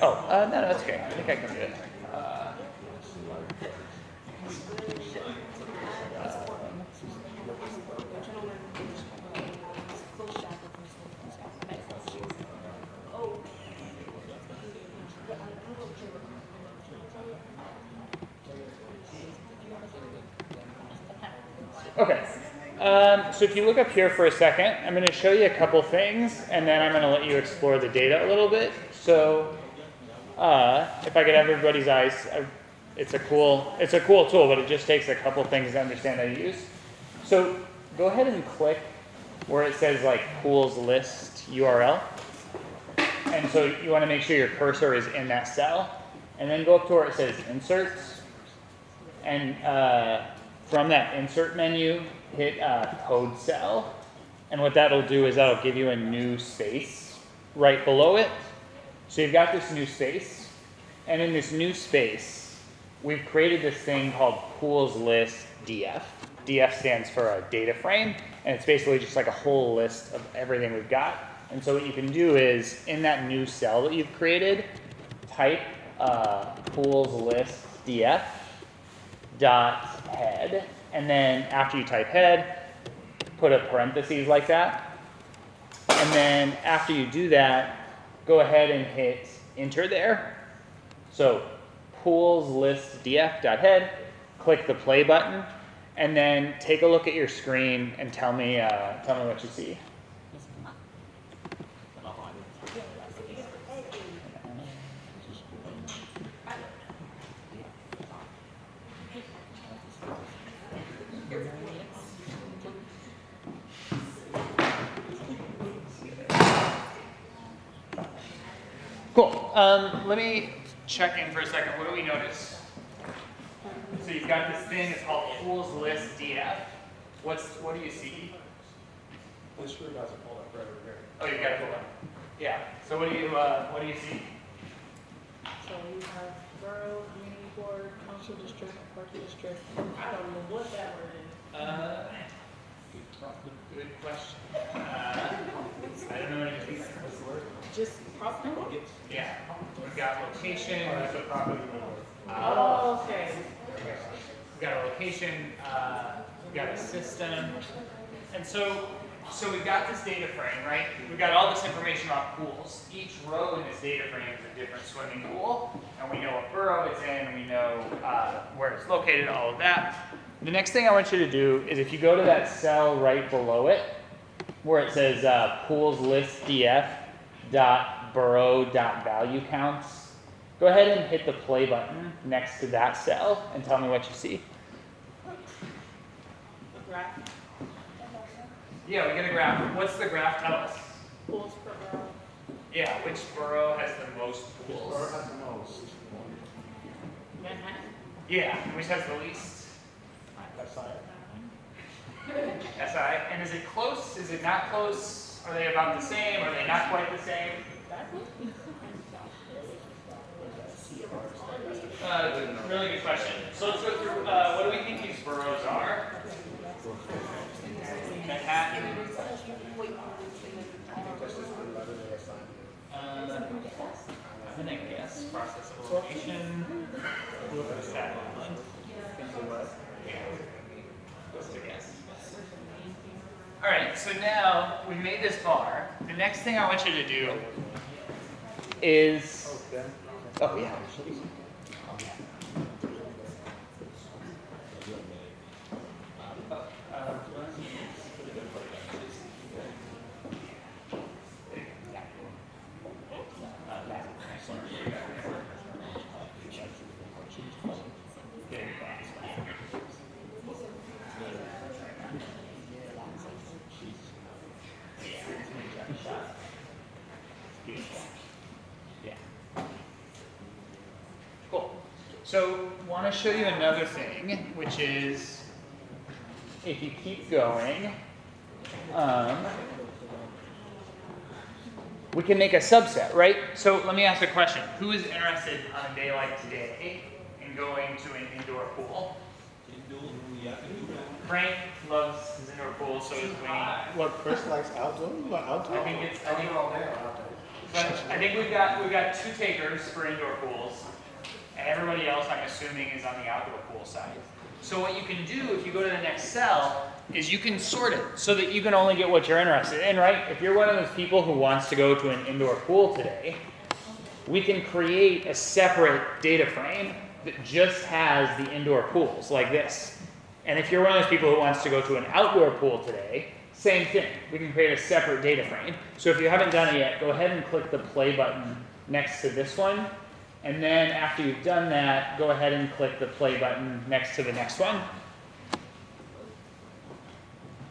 Oh, no, that's okay. I think I can do it. Okay. So if you look up here for a second, I'm going to show you a couple things, and then I'm going to let you explore the data a little bit. So if I could have everybody's eyes, it's a cool tool, but it just takes a couple things to understand how to use. So go ahead and click where it says like pools list URL. And so you want to make sure your cursor is in that cell, and then go up to where it says inserts, and from that insert menu, hit code cell, and what that'll do is that'll give you a new space right below it. So you've got this new space, and in this new space, we've created this thing called pools list DF. DF stands for a data frame, and it's basically just like a whole list of everything we've got. And so what you can do is, in that new cell that you've created, type pools list DF dot head, and then after you type head, put a parentheses like that, and then after you do that, go ahead and hit enter there. So pools list df dot head, click the play button, and then take a look at your screen and tell me what you see. Cool. Let me check in for a second. What do we notice? So you've got this thing. It's called pools list DF. What do you see? This screw doesn't pull up right over here. Oh, you got it pulled up. Yeah. So what do you see? So we have borough, community board, council district, park district. I don't know what that word is. Good question. I don't know anything. What's the word? Just property? Yeah. We've got location. That's a property number. Oh, okay. We've got a location. We've got a system. And so we've got this data frame, right? We've got all this information about pools. Each row in this data frame is a different swimming pool, and we know what borough it's in, and we know where it's located, all of that. The next thing I want you to do is if you go to that cell right below it, where it says pools list df dot borough dot value counts, go ahead and hit the play button next to that cell and tell me what you see. graph. Yeah, we get a graph. What's the graph tell us? Pools per borough. Yeah, which borough has the most pools? Borough has the most. Manhattan. Yeah, and which has the least? That's fine. SI. And is it close? Is it not close? Are they about the same? Are they not quite the same? Really good question. So let's go through, what do we think these boroughs are? Manhattan. I'm gonna guess process of elimination. Look at the stat line. Yeah. Just a guess. All right, so now we made this bar. The next thing I want you to do is, oh yeah. Cool. So, want to show you another thing, which is, if you keep going, we can make a subset, right? So let me ask a question. Who is interested on a day like today in going to an indoor pool? Frank loves his indoor pool, so does Wayne. What, Chris likes outdoor? You want outdoor? I think we've got 2 takers for indoor pools, and everybody else, I'm assuming, is on the outdoor pool side. So what you can do if you go to the next cell is you can sort it so that you can only get what you're interested in, right? If you're one of those people who wants to go to an indoor pool today, we can create a separate data frame that just has the indoor pools like this. And if you're one of those people who wants to go to an outdoor pool today, same thing. We can create a separate data frame. So if you haven't done it yet, go ahead and click the play button next to this one. And then after you've done that, go ahead and click the play button next to the next one.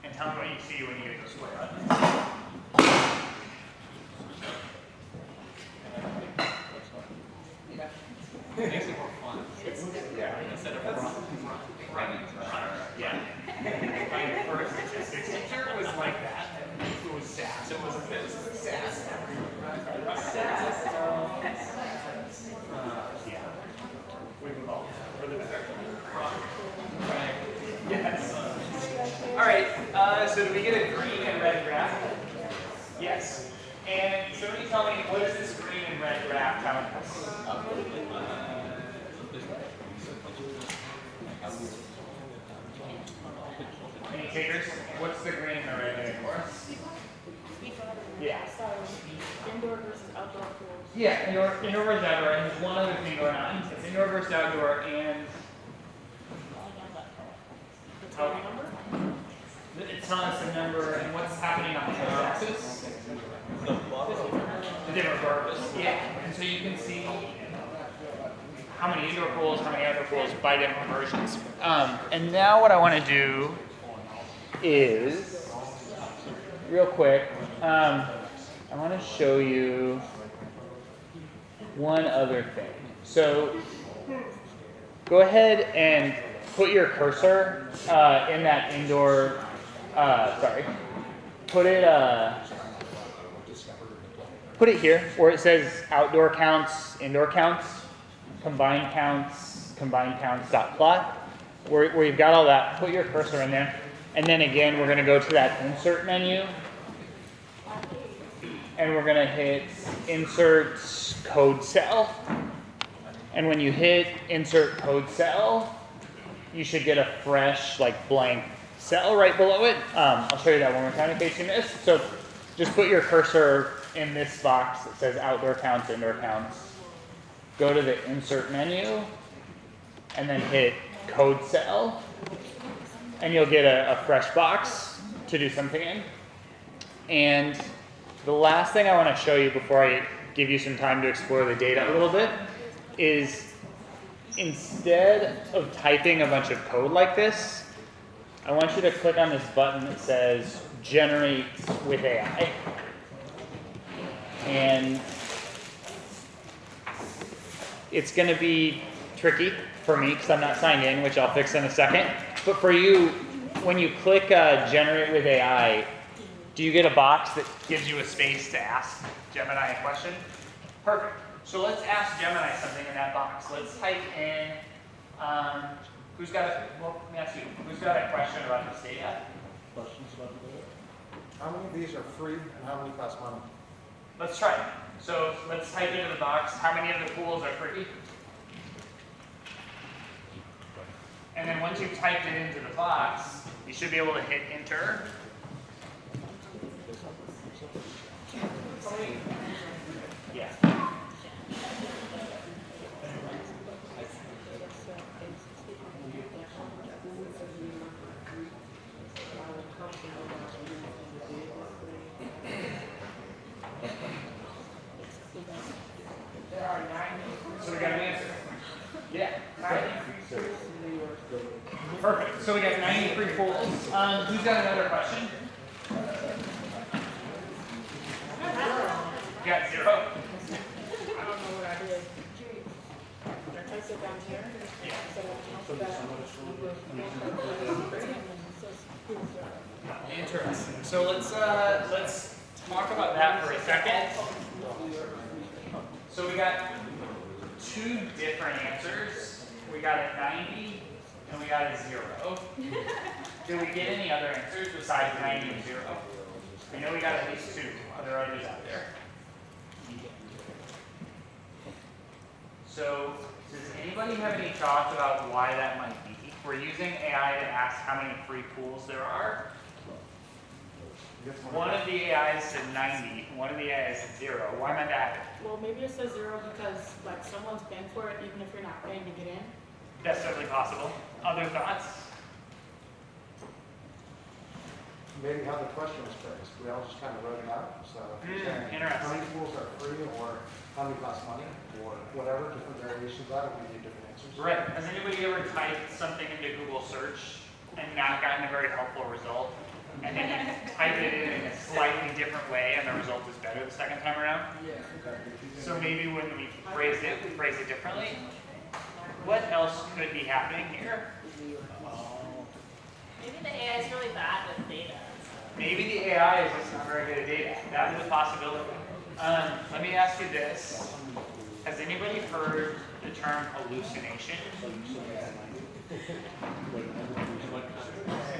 And tell me what you see when you get those play buttons. Makes it more fun. Instead of running. Yeah. My first statistics teacher was like that. It was sass. It wasn't this. It was sass. Yeah. We move on. For the better. Right. Yes. All right. So do we get a green and red graph? Yes. And somebody tell me, what is this green and red graph telling us? Any takers? What's the green and the red doing for us? Yeah. Indoor versus outdoor pools. Yeah, indoor versus outdoor, and there's one other thing going on. It's indoor versus outdoor, and it's telling us the number and what's happening on the x-axis. The different purpose. Yeah, and so you can see how many indoor pools, how many outdoor pools by different versions. And now what I want to do is, real quick, I want to show you one other thing. So go ahead and put your cursor in that indoor, put it here where it says outdoor counts, indoor counts, combined counts dot plot, where you've got all that. Put your cursor in there. And then again, we're going to go to that insert menu. And we're going to hit insert code cell. And when you hit insert code cell, you should get a fresh, like, blank cell right below it. I'll show you that one more time in case you missed. So just put your cursor in this box that says outdoor counts, indoor counts. Go to the insert menu and then hit code cell. And you'll get a fresh box to do something in. And the last thing I want to show you before I give you some time to explore the data a little bit is instead of typing a bunch of code like this, I want you to click on this button that says Generate with AI. And it's going to be tricky for me because I'm not signed in, which I'll fix in a second. But for you, when you click Generate with AI, do you get a box that gives you a space to ask Gemini a question? Perfect. So let's ask Gemini something in that box. Let's type in, who's got a, well, let me ask you, who's got a question about this data? Questions about the data? How many of these are free and how many cost money? Let's try it. So let's type into the box, how many of the pools are free? And then once you've typed it into the box, you should be able to hit enter. Yeah. There are 9. So we got an answer. Yeah. Perfect. So we got 93 pools. Who's got another question? You got 0? I don't know what I did. I typed it down here. Yeah. Interesting. So let's talk about that for a second. So we got 2 different answers. We got a 90 and we got a 0. Did we get any other answers besides 90 and 0? We know we got at least 2. Are there others out there? So does anybody have any thoughts about why that might be? We're using AI to ask how many free pools there are. One of the AIs said 90, one of the AIs said 0. Why might that happen? Well, maybe it says 0 because like someone's paying for it even if you're not paying to get in. That's certainly possible. Other thoughts? Maybe how the question was phrased. We all just kind of wrote it out. So if you're saying Interesting. how many pools are free or how many cost money or whatever, different variations of that will give you different answers. Right. Has anybody ever typed something into Google search and not gotten a very helpful result? And then you type it in a slightly different way and the result is better the second time around? Yeah. So maybe when we phrase it differently. What else could be happening here? Maybe the AI is really bad with data. Maybe the AI is just not very good at data. That is a possibility. Let me ask you this. Has anybody heard the term hallucination?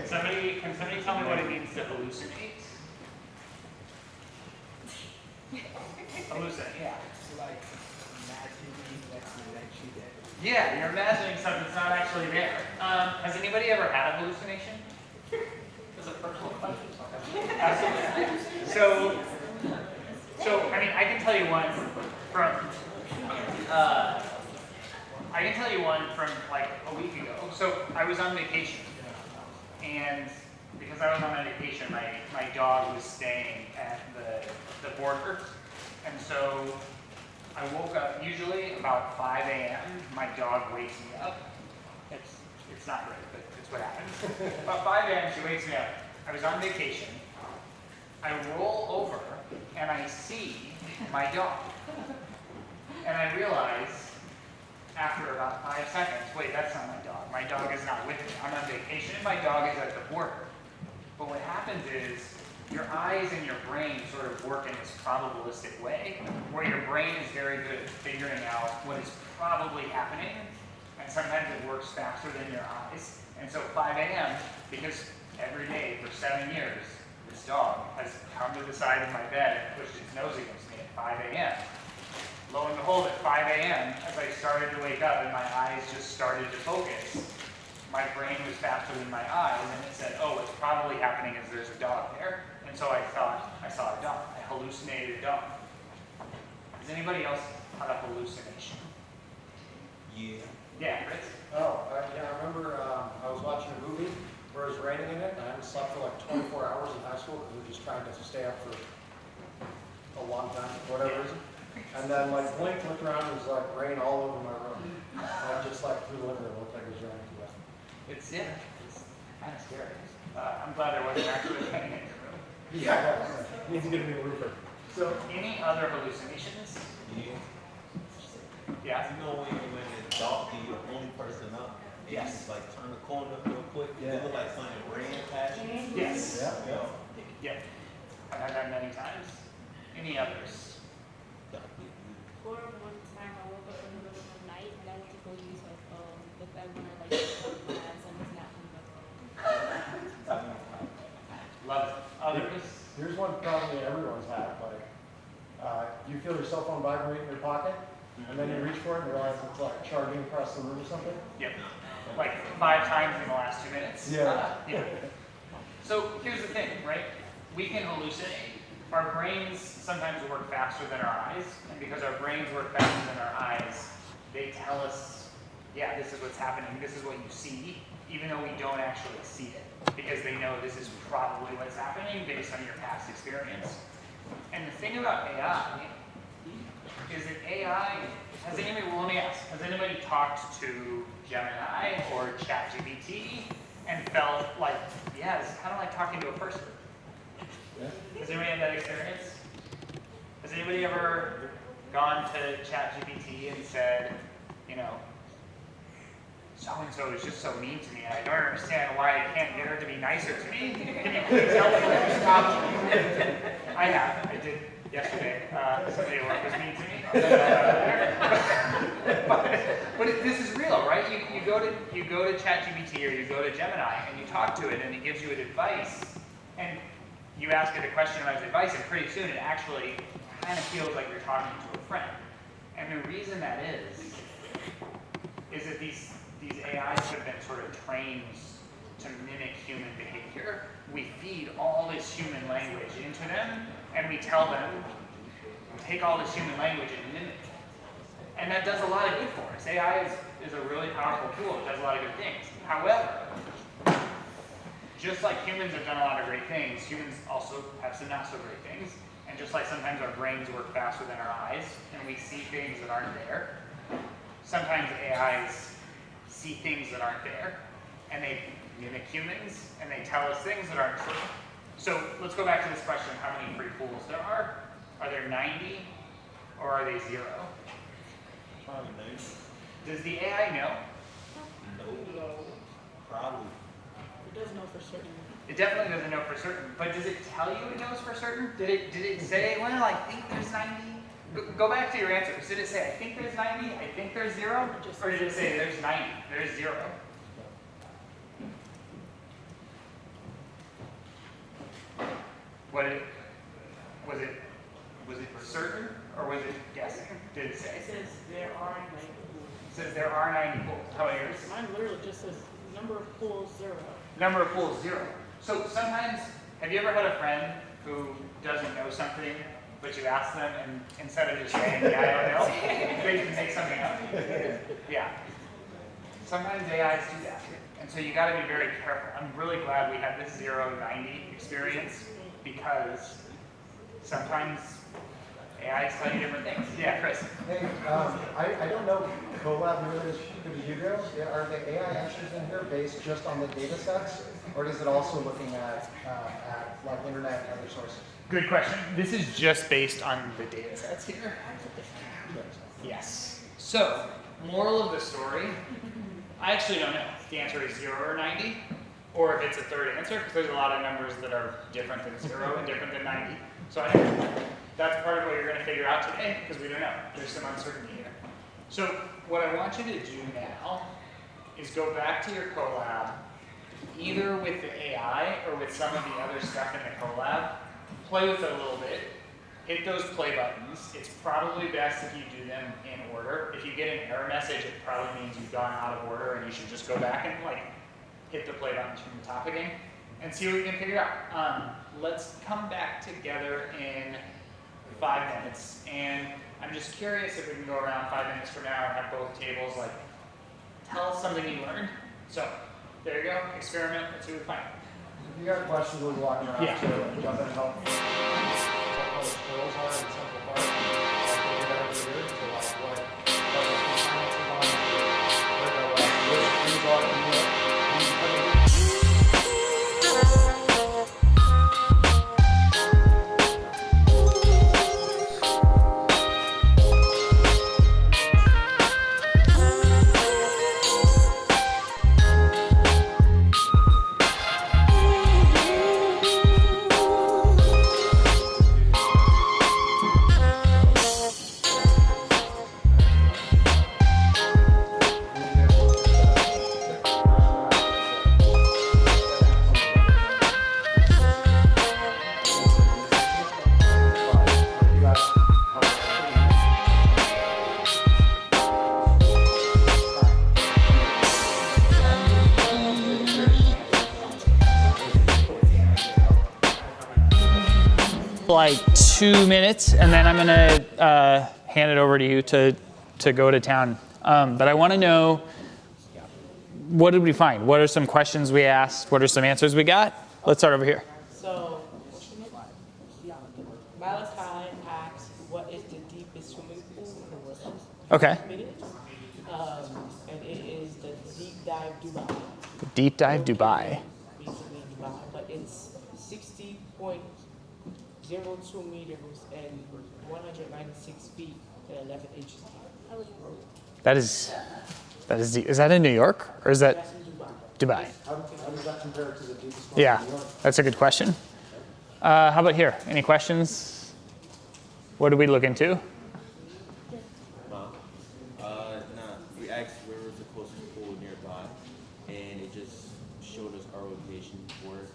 Can somebody tell me what it means to hallucinate? Hallucinate, yeah. Yeah, you're imagining something that's not actually there. Has anybody ever had a hallucination? As a personal question? Absolutely. So I mean, I can tell you one from like a week ago. So I was on vacation, and because I was on my vacation, my dog was staying at the border, and so I woke up usually about 5 a.m. My dog wakes me up. It's not great, but it's what happens. About 5 a.m. she wakes me up. I was on vacation. I roll over and I see my dog. And I realize after about 5 seconds, wait, that's not my dog. My dog is not with me. I'm on vacation and my dog is at the border. But what happens is your eyes and your brain sort of work in this probabilistic way, where your brain is very good at figuring out what is probably happening, and sometimes it works faster than your eyes. And so 5 a.m., because every day for 7 years, this dog has come to the side of my bed and pushed its nose against me at 5 a.m. Lo and behold, at 5 a.m., as I started to wake up and my eyes just started to focus, my brain was faster than my eyes, and it said, oh, what's probably happening is there's a dog there. And so I thought I saw a dog. I hallucinated a dog. Does anybody else have a hallucination? Yeah. Yeah, Chris? Oh, I remember I was watching a movie where it was raining in it, and I hadn't slept for like 24 hours in high school because we were just trying to stay up for a long time, for whatever reason. And then like blinked, looked around, and it was like rain all over my room. And I just like through the living room, looked like it was raining. It's, yeah. kind of scary. I'm glad there wasn't actually a painting in your room. Yeah, he's gonna be a roofer. So, any other hallucinations? Yeah. You know when it's dark and you're the only person up, and Yes. you like turn the corner real quick, it look like something ran past you. Yes. Yeah. Yeah. I've had that many times. Any others? Or one time I woke up in the middle of the night and I went to go use the bed when I like opened my eyes and was not in the room. Love it. Others? Here's one probably everyone's had, like, you feel your cell phone vibrate in your pocket, and then you reach for it and realize it's like charging across the room or something. Yep. Like 5 times in the last 2 minutes. Yeah. Yeah. So here's the thing, right? We can hallucinate. Our brains sometimes work faster than our eyes, and because our brains work faster than our eyes, they tell us, yeah, this is what's happening, this is what you see, even though we don't actually see it, because they know this is probably what's happening based on your past experience. And the thing about AI is that AI, has anybody, well, let me ask, has anybody talked to Gemini or ChatGPT and felt like, yeah, it's kind of like talking to a person? Has anybody had that experience? Has anybody ever gone to ChatGPT and said, you know, so-and-so is just so mean to me, and I don't understand why I can't get her to be nicer to me? Can you please help me? Stop. I have. I did yesterday. Somebody at work was mean to me. But this is real, right? You go to ChatGPT or you go to Gemini and you talk to it and it gives you advice, and you ask it a question about its advice, and pretty soon it actually kind of feels like you're talking to a friend. And the reason that is that these AIs have been sort of trained to mimic human behavior. We feed all this human language into them, and we tell them, take all this human language and mimic it. And that does a lot of good for us. AI is a really powerful tool. It does a lot of good things. However, just like humans have done a lot of great things, humans also have some not so great things. And just like sometimes our brains work faster than our eyes, and we see things that aren't there, sometimes AIs see things that aren't there, and they mimic humans, and they tell us things that aren't true. So let's go back to this question, how many free pools there are. Are there 90, or are they 0? Probably 90. Does the AI know? No. Probably. It does know for certain. It definitely doesn't know for certain, but does it tell you it knows for certain? Did it say, well, I think there's 90? Go back to your answers. Did it say, I think there's 90, I think there's 0? Or did it say, there's 90, there's 0? Was it certain, or was it guessing? Did it say? It says there are 90 pools. It says there are 90 pools. How about yours? Mine literally just says number of pools 0. Number of pools, 0. So sometimes, have you ever had a friend who doesn't know something, but you ask them, and instead of just saying, yeah, I don't know, they can make something up? Yeah. Sometimes AIs do that. And so you gotta be very careful. I'm really glad we had this 0-90 experience, because sometimes AIs tell you different things. Yeah, Chris. Hey, I don't know collab really as good as you do. Are the AI answers in here based just on the data sets, or is it also looking at like internet and other sources? Good question. This is just based on the data sets here. Yes. So, moral of the story, I actually don't know if the answer is 0 or 90, or if it's a third answer, because there's a lot of numbers that are different than 0 and different than 90. So I don't know. That's part of what you're going to figure out today, because we don't know. There's some uncertainty here. So what I want you to do now is go back to your collab, either with the AI or with some of the other stuff in the collab. Play with it a little bit. Hit those play buttons. It's probably best if you do them in order. If you get an error message, it probably means you've gone out of order, and you should just go back and hit the play buttons from the top again and see what you can figure out. Let's come back together in 5 minutes, and I'm just curious if we can go around 5 minutes from now and have both tables tell us something you learned. So there you go, experiment, let's see what we find. If you got questions, we'll be walking around Yeah. too, and jump in and help. What those goals are in Central Park. I'll figure that over here to what the finances on, where the things are in New York. like 2 minutes, and then I'm gonna hand it over to you to go to town. But I want to know, what did we find? What are some questions we asked? What are some answers we got? Let's start over here. So, Malachi asked, what is the deepest swimming pool in the world? Okay. And it is the Deep Dive Dubai. Deep Dive Dubai. Basically Dubai, but it's 60.02 meters and 196 feet and 11 inches deep. That is deep. Is that in New York or is that That's in Dubai? How does that compare to the deepest one Yeah, in New York? that's a good question. How about here? Any questions? What did we look into? We asked where was the closest pool nearby, and it just showed us our location for it,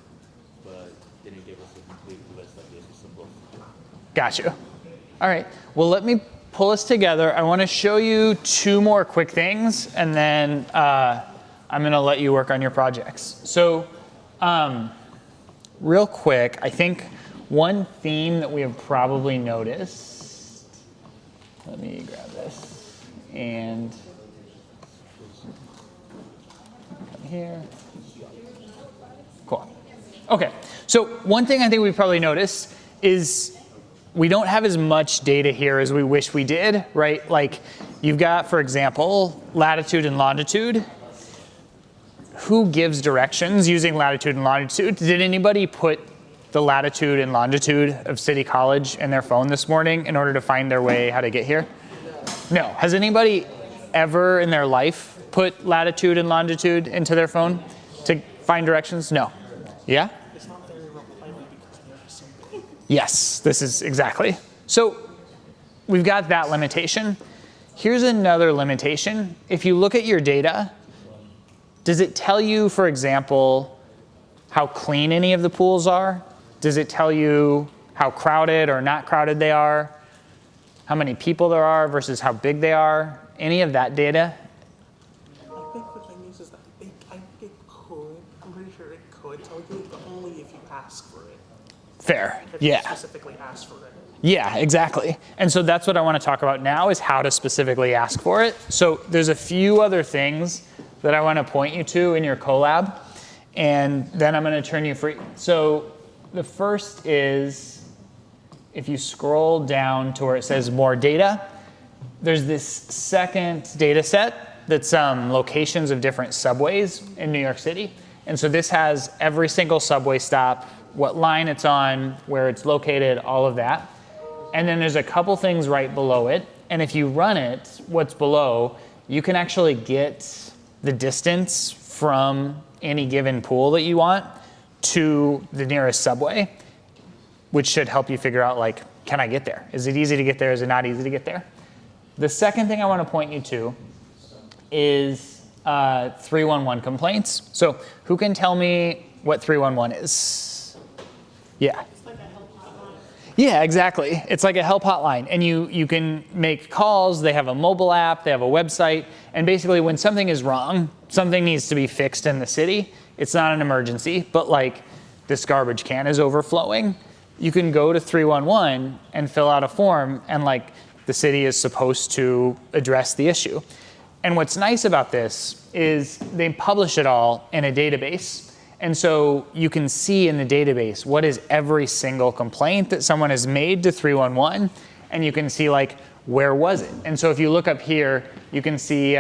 but didn't give us a complete list of this or some. Got you. All right. Well, let me pull us together. I want to show you 2 more quick things, and then I'm going to let you work on your projects. So real quick, I think one theme that we have probably noticed, let me grab this, and come here. Cool. Okay. So one thing I think we've probably noticed is we don't have as much data here as we wish we did, right? Like you've got, for example, latitude and longitude. Who gives directions using latitude and longitude? Did anybody put the latitude and longitude of City College in their phone this morning in order to find their way how to get here? No. Has anybody ever in their life put latitude and longitude into their phone to find directions? No. Yeah? It's not very reliable because they're so big. Yes, this is exactly. So we've got that limitation. Here's another limitation. If you look at your data, does it tell you, for example, how clean any of the pools are? Does it tell you how crowded or not crowded they are? How many people there are versus how big they are? Any of that data? I think the thing is that I think it could, I'm pretty sure it could tell you, but only if you ask for it. Fair, If you yeah. specifically ask for it. Yeah, exactly. And so that's what I want to talk about now is how to specifically ask for it. So there's a few other things that I want to point you to in your collab, and then I'm going to turn you free. So the first is, if you scroll down to where it says more data, there's this second data set that's locations of different subways in New York City. And so this has every single subway stop, what line it's on, where it's located, all of that. And then there's a couple things right below it. And if you run it, what's below, you can actually get the distance from any given pool that you want to the nearest subway, which should help you figure out, like, can I get there? Is it easy to get there? Is it not easy to get there? The second thing I want to point you to is 311 complaints. So who can tell me what 311 is? Yeah. Yeah, exactly. It's like a help hotline, and you can make calls. They have a mobile app, they have a website, and basically when something is wrong, something needs to be fixed in the city. It's not an emergency, but like this garbage can is overflowing. You can go to 311 and fill out a form, and like the city is supposed to address the issue. And what's nice about this is they publish it all in a database. And so you can see in the database what is every single complaint that someone has made to 311, and you can see like, where was it? And so if you look up here, you can see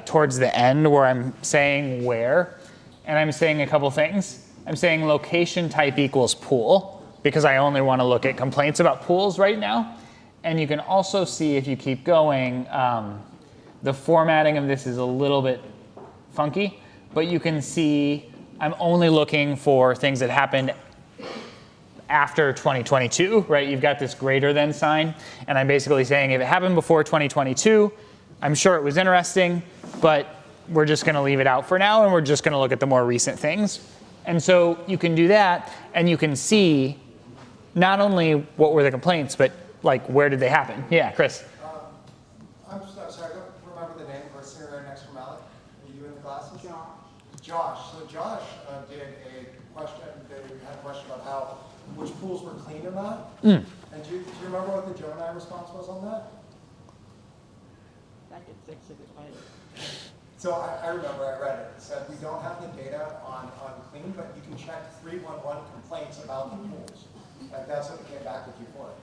towards the end where I'm saying where, and I'm saying a couple things. I'm saying location type equals pool, because I only want to look at complaints about pools right now. And you can also see, if you keep going, the formatting of this is a little bit funky, but you can see I'm only looking for things that happened after 2022, right? You've got this greater than sign, and I'm basically saying if it happened before 2022, I'm sure it was interesting, but we're just gonna leave it out for now, and we're just gonna look at the more recent things. And so you can do that, and you can see not only what were the complaints, but like where did they happen? Yeah, Chris. I'm sorry, I don't remember the name of the person right next from Alec. Are you in the classes? Josh. So Josh did a question, they had a question about how which pools were clean or not. Mm. And do you remember what the Gemini response was on that? Back in 6 it expired. So I remember I read it. It said we don't have the data on clean, but you can check 311 complaints about the pools. Like that's what it came back with you for.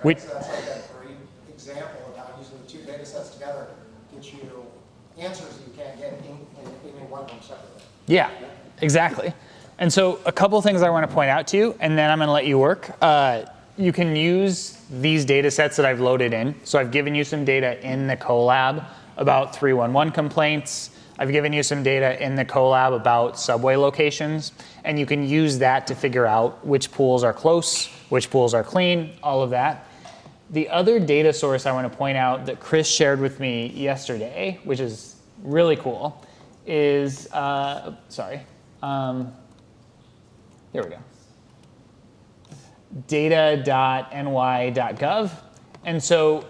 Right? So that's like a great example of how using the two data sets together gets you answers that you can't get in one of them separately. Yeah, exactly. And so a couple things I want to point out to you, and then I'm going to let you work. You can use these data sets that I've loaded in. So I've given you some data in the Colab about 311 complaints. I've given you some data in the Colab about subway locations. And you can use that to figure out which pools are close, which pools are clean, all of that. The other data source I want to point out that Chris shared with me yesterday, which is really cool, is, there we go. Data.ny.gov. And so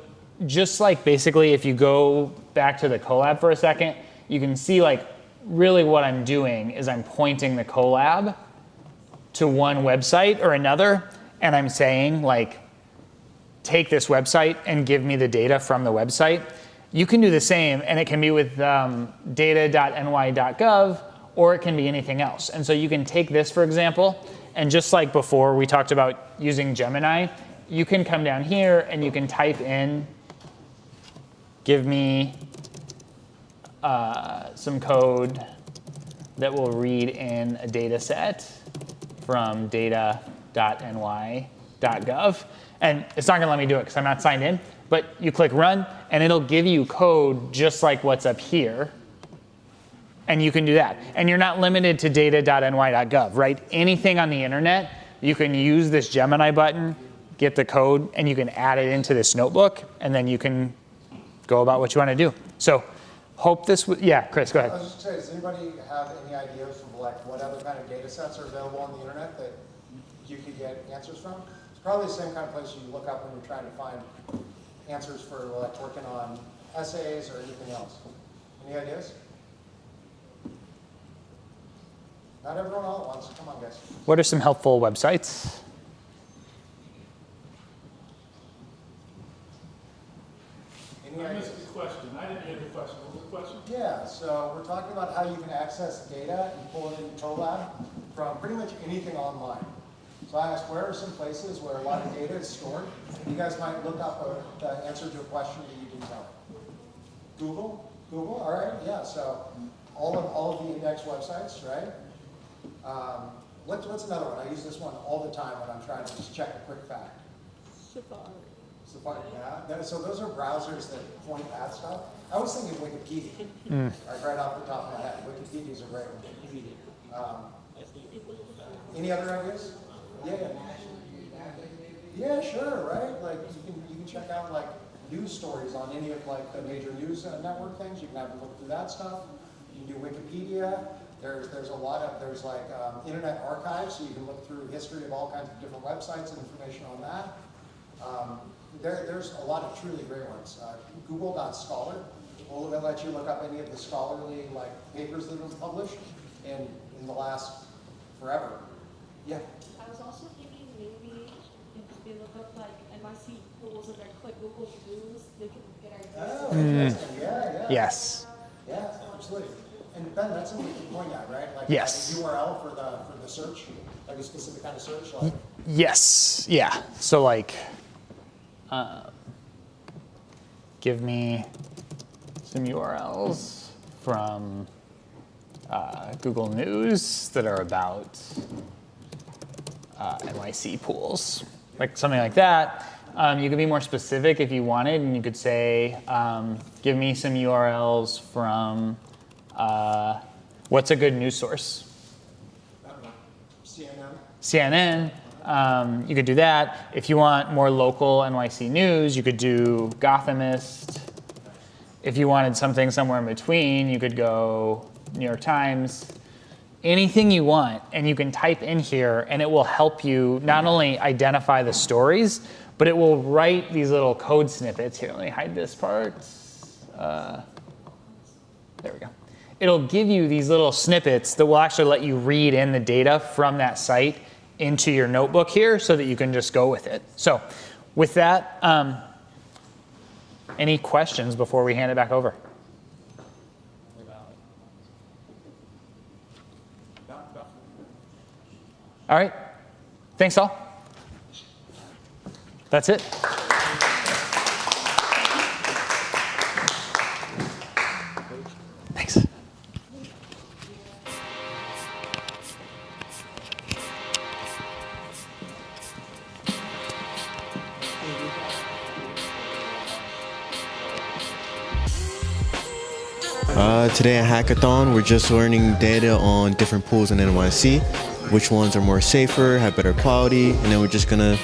just like basically if you go back to the Colab for a second, you can see like really what I'm doing is I'm pointing the Colab to one website or another, and I'm saying like, take this website and give me the data from the website. You can do the same, and it can be with data.ny.gov, or it can be anything else. And so you can take this, for example, and just like before we talked about using Gemini, you can come down here and you can type in, give me some code that will read in a data set from data.ny.gov. And it's not going to let me do it because I'm not signed in. But you click run, and it'll give you code just like what's up here. And you can do that. And you're not limited to data.ny.gov, right? Anything on the internet, you can use this Gemini button, get the code, and you can add it into this notebook. And then you can go about what you want to do. So hope this, yeah, Chris, go ahead. I was just saying, does anybody have any ideas of like what other kind of data sets are available on the internet that you could get answers from? It's probably the same kind of place you look up when you're trying to find answers for like working on essays or anything else. Any ideas? Not everyone all at once. Come on, guys. What are some helpful websites? Any I ideas? missed the question. I didn't hear the question. What was the question? Yeah, so we're talking about how you can access data and pull it in Colab from pretty much anything online. So I asked, where are some places where a lot of data is stored? You guys might look up the answer to a question that you didn't tell. Google? Google, all right, yeah, so all of the index websites, right? What's another one? I use this one all the time when I'm trying to just check a quick fact. Safari. Safari, yeah. So those are browsers that point at stuff. I was thinking Wikipedia, right off the top of my head. Wikipedia's a great one. Any other ideas? Yeah, sure, right? Like you can check out like news stories on any of like the major news network things. You can have a look through that stuff. You can do Wikipedia. There's a lot of like Internet Archive, so you can look through history of all kinds of different websites and information on that. There's a lot of truly great ones. Google.scholar will let you look up any of the scholarly like papers that have been published in the last forever. Yeah. I was also thinking maybe if they look up like NYC pools and then click Google News, they can get ideas. Oh, interesting. Yeah. Yes. Yeah, absolutely. And Ben, that's something you can point at, right? Like Yes. a URL for the search, like a specific kind of search. Like Yes, yeah. So like, give me some URLs from Google News that are about NYC pools, like something like that. You could be more specific if you wanted, and you could say, give me some URLs from, what's a good news source? I don't know, CNN. CNN. You could do that. If you want more local NYC news, you could do Gothamist. If you wanted something somewhere in between, you could go New York Times. Anything you want, and you can type in here, and it will help you not only identify the stories, but it will write these little code snippets. Here, let me hide this part. There we go. It'll give you these little snippets that will actually let you read in the data from that site into your notebook here so that you can just go with it. So with that, any questions before we hand it back over? All right. Thanks all. That's it. Thanks. Today at Hackathon, we're just learning data on different pools in NYC, which ones are more safer, have better quality, and then we're just gonna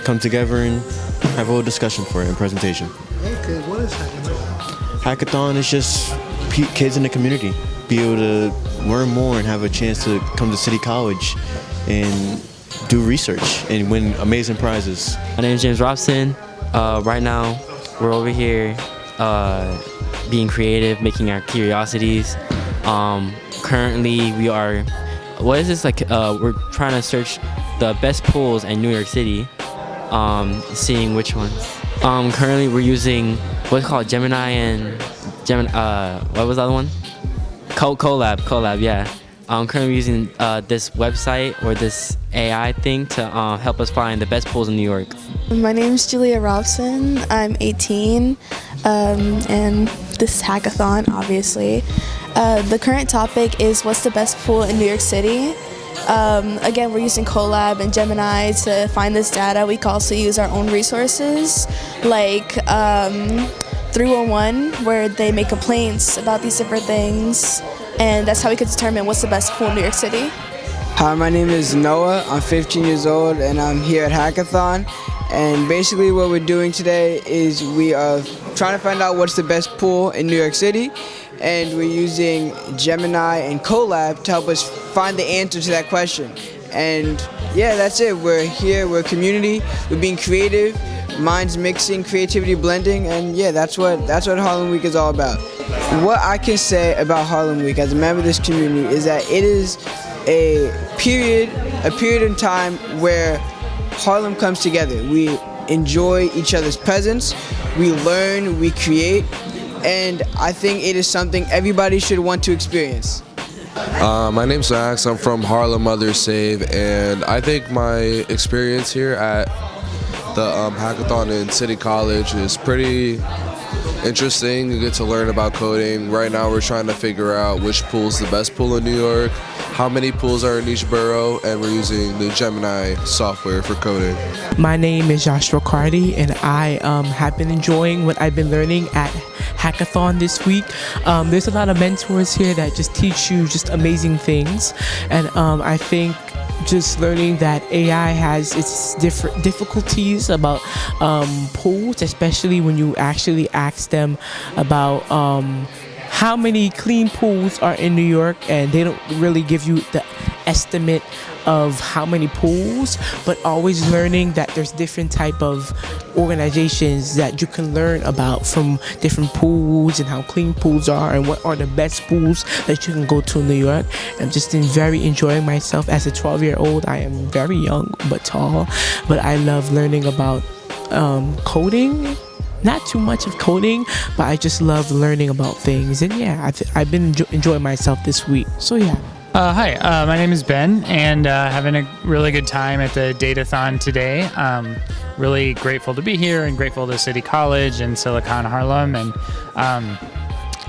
come together and have a little discussion for it and presentation. Okay, what is Hackathon? Hackathon is just kids in the community be able to learn more and have a chance to come to City College and do research and win amazing prizes. My name is James Robson. Right now, we're over here being creative, making our curiosities. Currently, we are, what is this like? We're trying to search the best pools in New York City, seeing which ones. Currently, we're using what's called Gemini and what was the other one? Colab, yeah. Currently using this website or this AI thing to help us find the best pools in New York. My name is Julia Robson. I'm 18, and this is Hackathon, obviously. The current topic is what's the best pool in New York City. Again, we're using Colab and Gemini to find this data. We can also use our own resources, like 311, where they make complaints about these different things, and that's how we could determine what's the best pool in New York City. Hi, my name is Noah. I'm 15 years old and I'm here at Hackathon. And basically what we're doing today is we are trying to find out what's the best pool in New York City. And we're using Gemini and Colab to help us find the answer to that question. And yeah, that's it. We're here, we're a community, we're being creative, minds mixing, creativity blending, and yeah, that's what Harlem Week is all about. What I can say about Harlem Week as a member of this community is that it is a period in time where Harlem comes together. We enjoy each other's presence, we learn, we create, and I think it is something everybody should want to experience. My name's Max. I'm from Harlem Mothers Save, and I think my experience here at the hackathon in City College is pretty interesting. You get to learn about coding. Right now we're trying to figure out which pool's the best pool in New York, how many pools are in each borough, and we're using the Gemini software for coding. My name is Joshua Cardi, and I have been enjoying what I've been learning at Hackathon this week. There's a lot of mentors here that just teach you just amazing things, and I think just learning that AI has its different difficulties about pools, especially when you actually ask them about how many clean pools are in New York, and they don't really give you the estimate of how many pools, but always learning that there's different type of organizations that you can learn about from different pools and how clean pools are and what are the best pools that you can go to in New York. I'm just very enjoying myself as a 12-year-old. I am very young but tall, but I love learning about coding. Not too much of coding, but I just love learning about things. And yeah, I've been enjoying myself this week. So yeah. Hi, my name is Ben, and having a really good time at the Datathon today. Really grateful to be here and grateful to City College and Silicon Harlem, and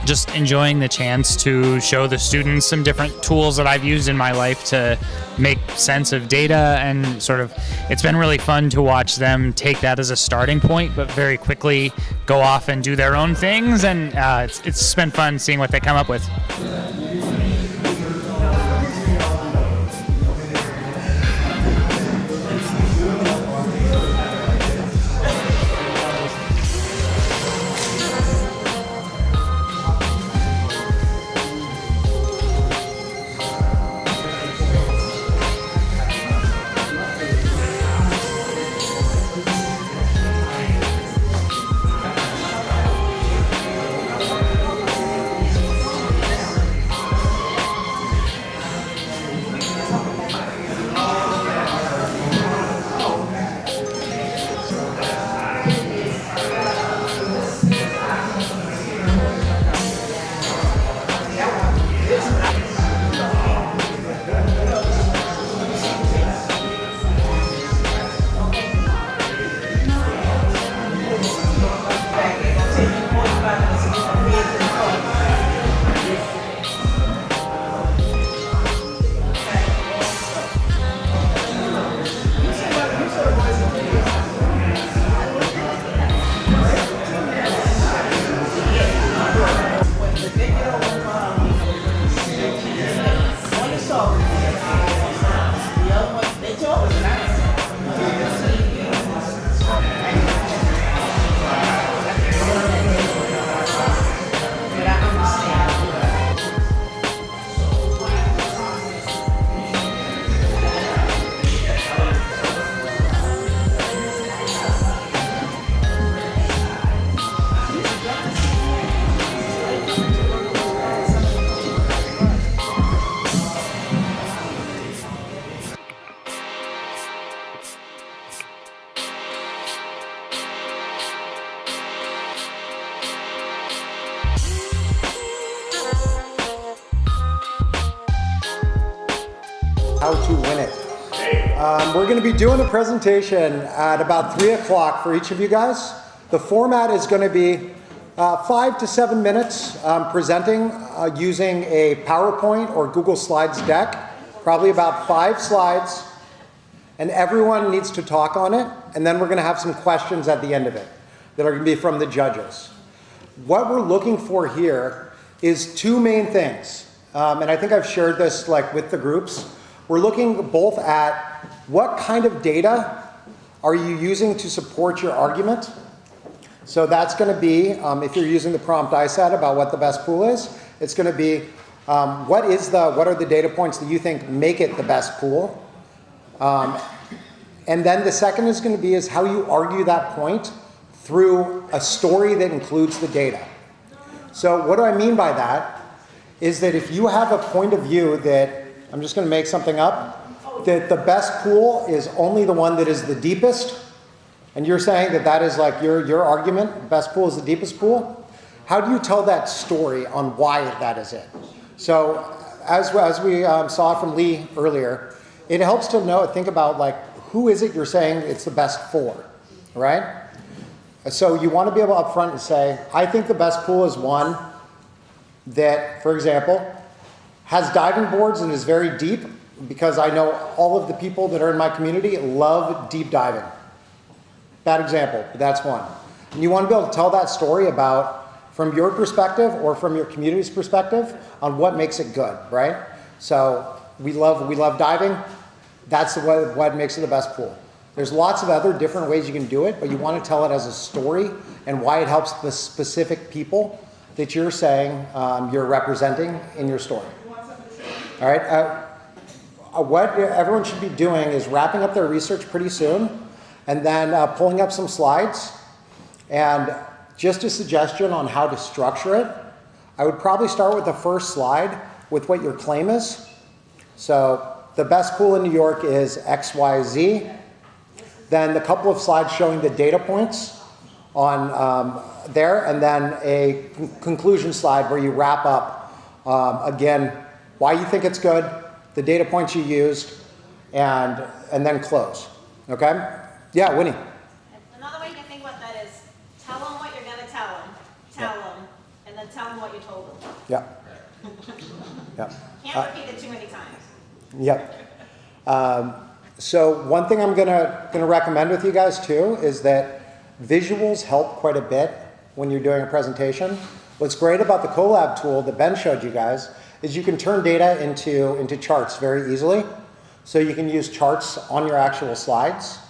just enjoying the chance to show the students some different tools that I've used in my life to make sense of data, and sort of it's been really fun to watch them take that as a starting point but very quickly go off and do their own things, and it's been fun seeing what they come up with. how to win it. We're going to be doing a presentation at about 3 o'clock for each of you guys. The format is going to be 5 to 7 minutes presenting using a PowerPoint or Google Slides deck, probably about 5 slides, and everyone needs to talk on it, and then we're going to have some questions at the end of it that are going to be from the judges. What we're looking for here is 2 main things, and I think I've shared this like with the groups. We're looking both at what kind of data are you using to support your argument. So that's going to be, if you're using the prompt I said about what the best pool is, it's going to be what are the data points that you think make it the best pool. And then the second is going to be is how you argue that point through a story that includes the data. So what do I mean by that is that if you have a point of view that, I'm just going to make something up, that the best pool is only the one that is the deepest, and you're saying that that is like your argument, the best pool is the deepest pool, how do you tell that story on why that is it? So as we saw from Lee earlier, it helps to think about like, who is it you're saying it's the best for, right? So you want to be able up front and say, I think the best pool is one that, for example, has diving boards and is very deep, because I know all of the people that are in my community love deep diving. Bad example, but that's one. And you want to be able to tell that story about, from your perspective or from your community's perspective, on what makes it good, right? So we love diving. That's what makes it the best pool. There's lots of other different ways you can do it, but you want to tell it as a story and why it helps the specific people that you're saying you're representing in your story. All right. What everyone should be doing is wrapping up their research pretty soon, and then pulling up some slides. And just a suggestion on how to structure it, I would probably start with the first slide with what your claim is. So the best pool in New York is XYZ. Then the couple of slides showing the data points on there, and then a conclusion slide where you wrap up, again, why you think it's good, the data points you used, and then close. Okay? Yeah, Winnie. Another way you can think about that is tell them what you're going to tell them, and then tell them what you told them. Yeah. Yeah. Can't repeat it too many times. Yep. So one thing I'm gonna recommend with you guys too is that visuals help quite a bit when you're doing a presentation. What's great about the Colab tool that Ben showed you guys is you can turn data into charts very easily. So you can use charts on your actual slides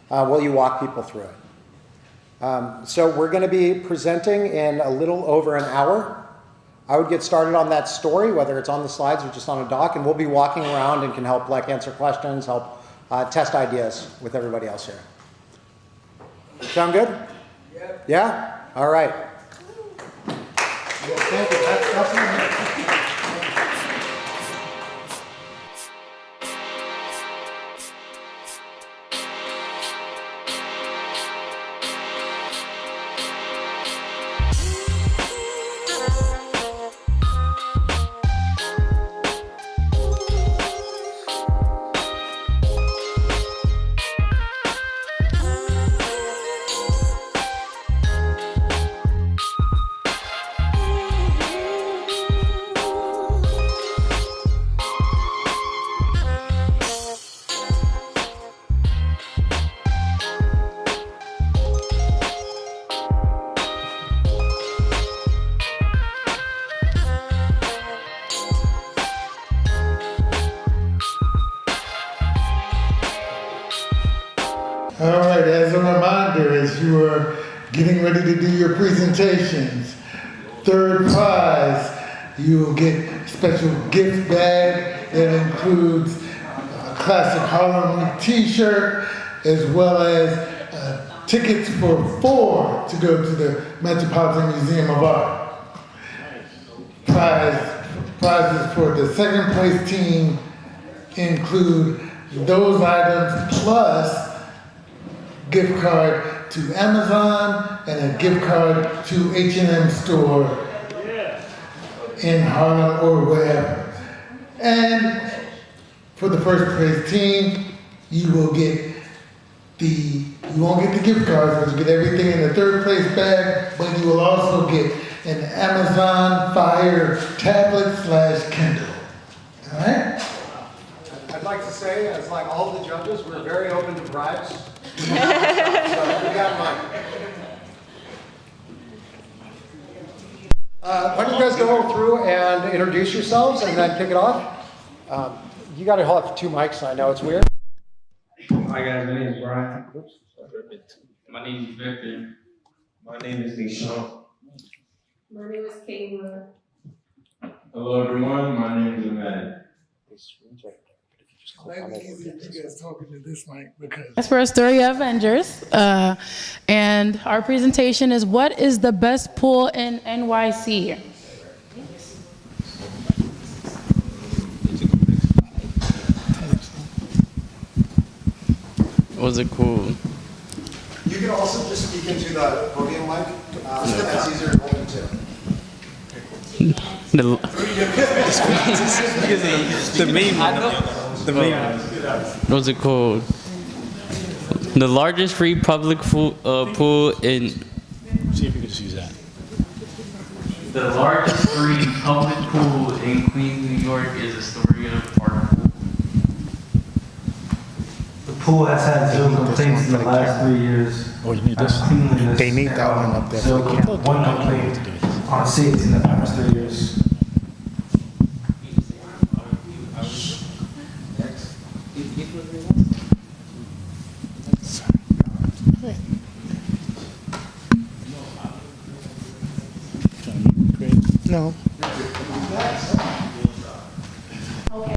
while you walk people through it. So we're going to be presenting in a little over an hour. I would get started on that story, whether it's on the slides or just on a doc, and we'll be walking around and can help answer questions, help test ideas with everybody else here. Sound good? Yep. Yeah? All right. Thank you. That's All right, as a reminder, as you are getting ready to do your presentations, third prize, you will get a special gift bag that includes a classic Harlem t-shirt, as well as tickets for 4 to go to the Metropolitan Museum of Art. Prizes for the second place team include those items plus gift card to Amazon and a gift card to H&M store in Harlem or wherever. And for the first place team, you will get you won't get the gift cards, but you get everything in the third place bag, but you will also get an Amazon Fire tablet/Kindle. All right? I'd like to say, as like all the judges, we're very open to bribes. So we got money. Why don't you guys go through and introduce yourselves and then kick it off? You got to hold up 2 mics. I know it's weird. Hi guys, my name is Brian. My name is Victor. My name is Nishan. My name is Kayla. Hello everyone, my name is Ahmed. You guys talking to this mic because That's for Astoria Avengers. And our presentation is what is the best pool in NYC? Was it cool? You can also just speak into the podium mic. That's easier to hold into. What's it called? The largest free public pool in. See if you can just use that. The largest free public pool in Queens, New York is Astoria Park Pool. The pool has had zero complaints in the last 3 years. Oh, you need this? They need that one up there. Zero one complaint on safety in the past 3 years. No. Okay.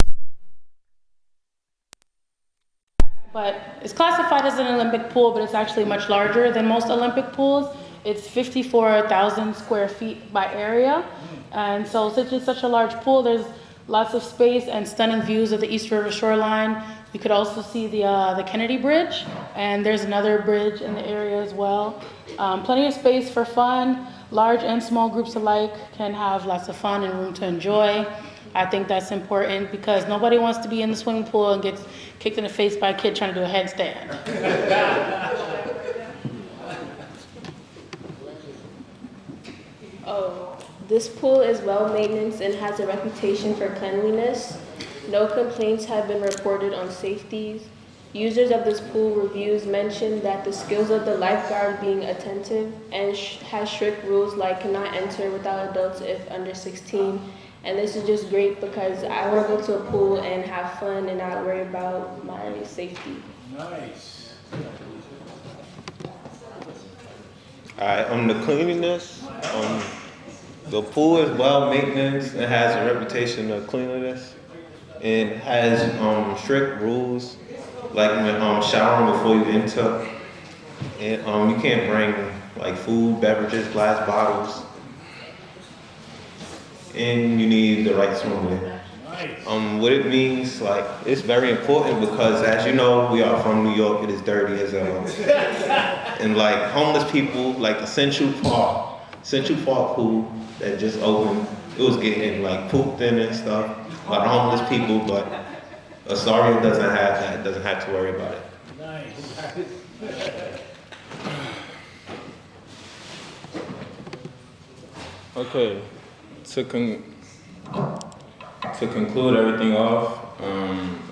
But it's classified as an Olympic pool, but it's actually much larger than most Olympic pools. It's 54,000 square feet by area. And so since it's such a large pool, there's lots of space and stunning views of the East River shoreline. You could also see the Kennedy Bridge, and there's another bridge in the area as well. Plenty of space for fun. Large and small groups alike can have lots of fun and room to enjoy. I think that's important because nobody wants to be in the swimming pool and gets kicked in the face by a kid trying to do a headstand. Oh, this pool is well maintenance and has a reputation for cleanliness. No complaints have been reported on safeties. Users of this pool reviews mention that the skills of the lifeguard being attentive and has strict rules like cannot enter without adults if under 16. And this is just great because I want to go to a pool and have fun and not worry about my safety. Nice. Alright, the cleanliness, the pool is well maintenance. It has a reputation of cleanliness. It has strict rules, like when showering before you enter. And you can't bring like food, beverages, glass bottles. And you need the right swimwear. What it means, like, it's very important because, as you know, we are from New York. It is dirty as hell. And like homeless people, like the Central Park pool that just opened, it was getting like pooped in and stuff by the homeless people. But Astoria doesn't have that. Doesn't have to worry about it. Nice. Okay, to conclude everything off,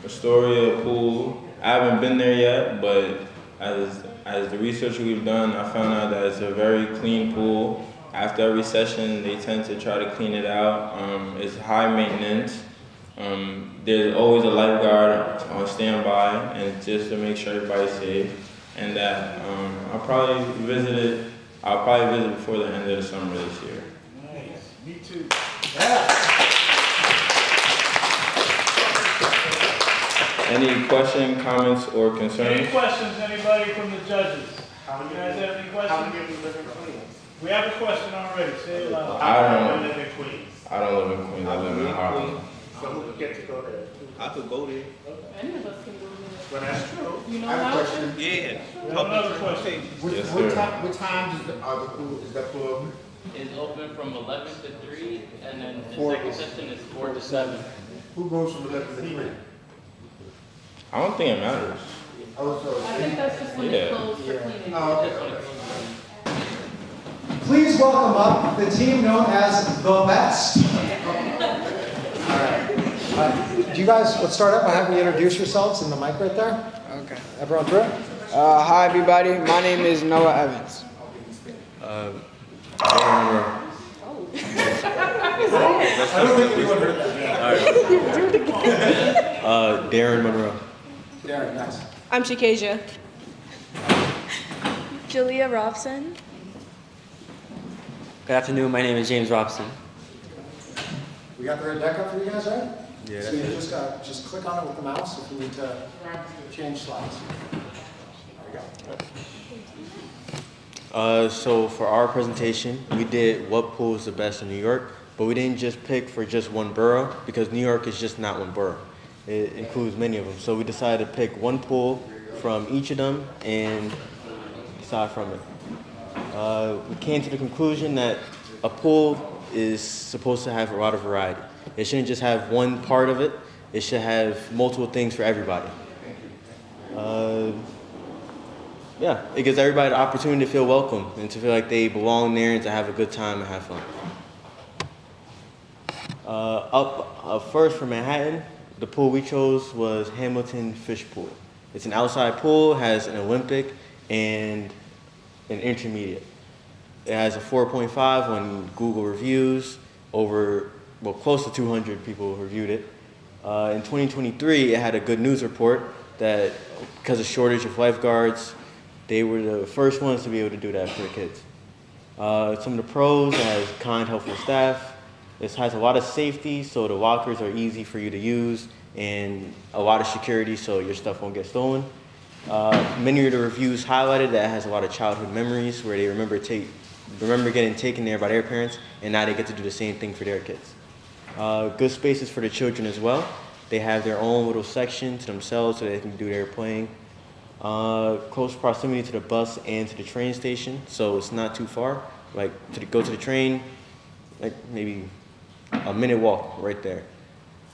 Astoria pool, I haven't been there yet, but as the research we've done, I found out that it's a very clean pool. After every session, they tend to try to clean it out. It's high maintenance. There's always a lifeguard on standby, and just to make sure everybody's safe. And that I'll probably visit before the end of the summer this year. Nice. Me too. Any questions, comments, or concerns? Any questions, anybody from the judges? You guys have any questions? We have a question already. Say it loud. I live in Queens. I don't live in Queens. I live in Harlem. So who get to go there? I could go there. Any of us can go there. Well, that's true. You know I have a how question. to? Yeah. We have another question. Yes, sir. What time is the pool? Is that pool open? It's open from 11 to 3, and then the Four. second session is 4 to 7. Who goes from 11 to 3? I don't think it matters. I think that's just when Yeah. they close for cleaning. Please welcome up the team known as the Best. All right. Do you guys, let's start out by having you introduce yourselves in the mic right there. Okay. Everyone through? Hi, everybody. My name is Noah Evans. I don't think anyone heard that. Darren Monroe. Darren, nice. I'm Shikasia. Julia Robson. Good afternoon. My name is James Robson. We got the right deck up for you guys, right? Yeah, So you just click on it with the mouse if you need to change slides. There we go. So for our presentation, we did what pool is the best in New York, but we didn't just pick for just one borough because New York is just not one borough. It includes many of them. So we decided to pick one pool from each of them and decide from it. We came to the conclusion that a pool is supposed to have a lot of variety. It shouldn't just have one part of it. It should have multiple things for everybody. Yeah, it gives everybody the opportunity to feel welcome and to feel like they belong there and to have a good time and have fun. Up first for Manhattan, the pool we chose was Hamilton Fish Pool. It's an outside pool, has an Olympic and an intermediate. It has a 4.5 on Google reviews, close to 200 people reviewed it. In 2023, it had a good news report that because of shortage of lifeguards, they were the first ones to be able to do that for the kids. Some of the pros, it has kind, helpful staff. This has a lot of safety, so the lockers are easy for you to use, and a lot of security, so your stuff won't get stolen. Many of the reviews highlighted that it has a lot of childhood memories where they remember getting taken there by their parents, and now they get to do the same thing for their kids. Good spaces for the children as well. They have their own little section to themselves so they can do their playing. Close proximity to the bus and to the train station, so it's not too far. Like go to the train, like maybe a minute walk right there.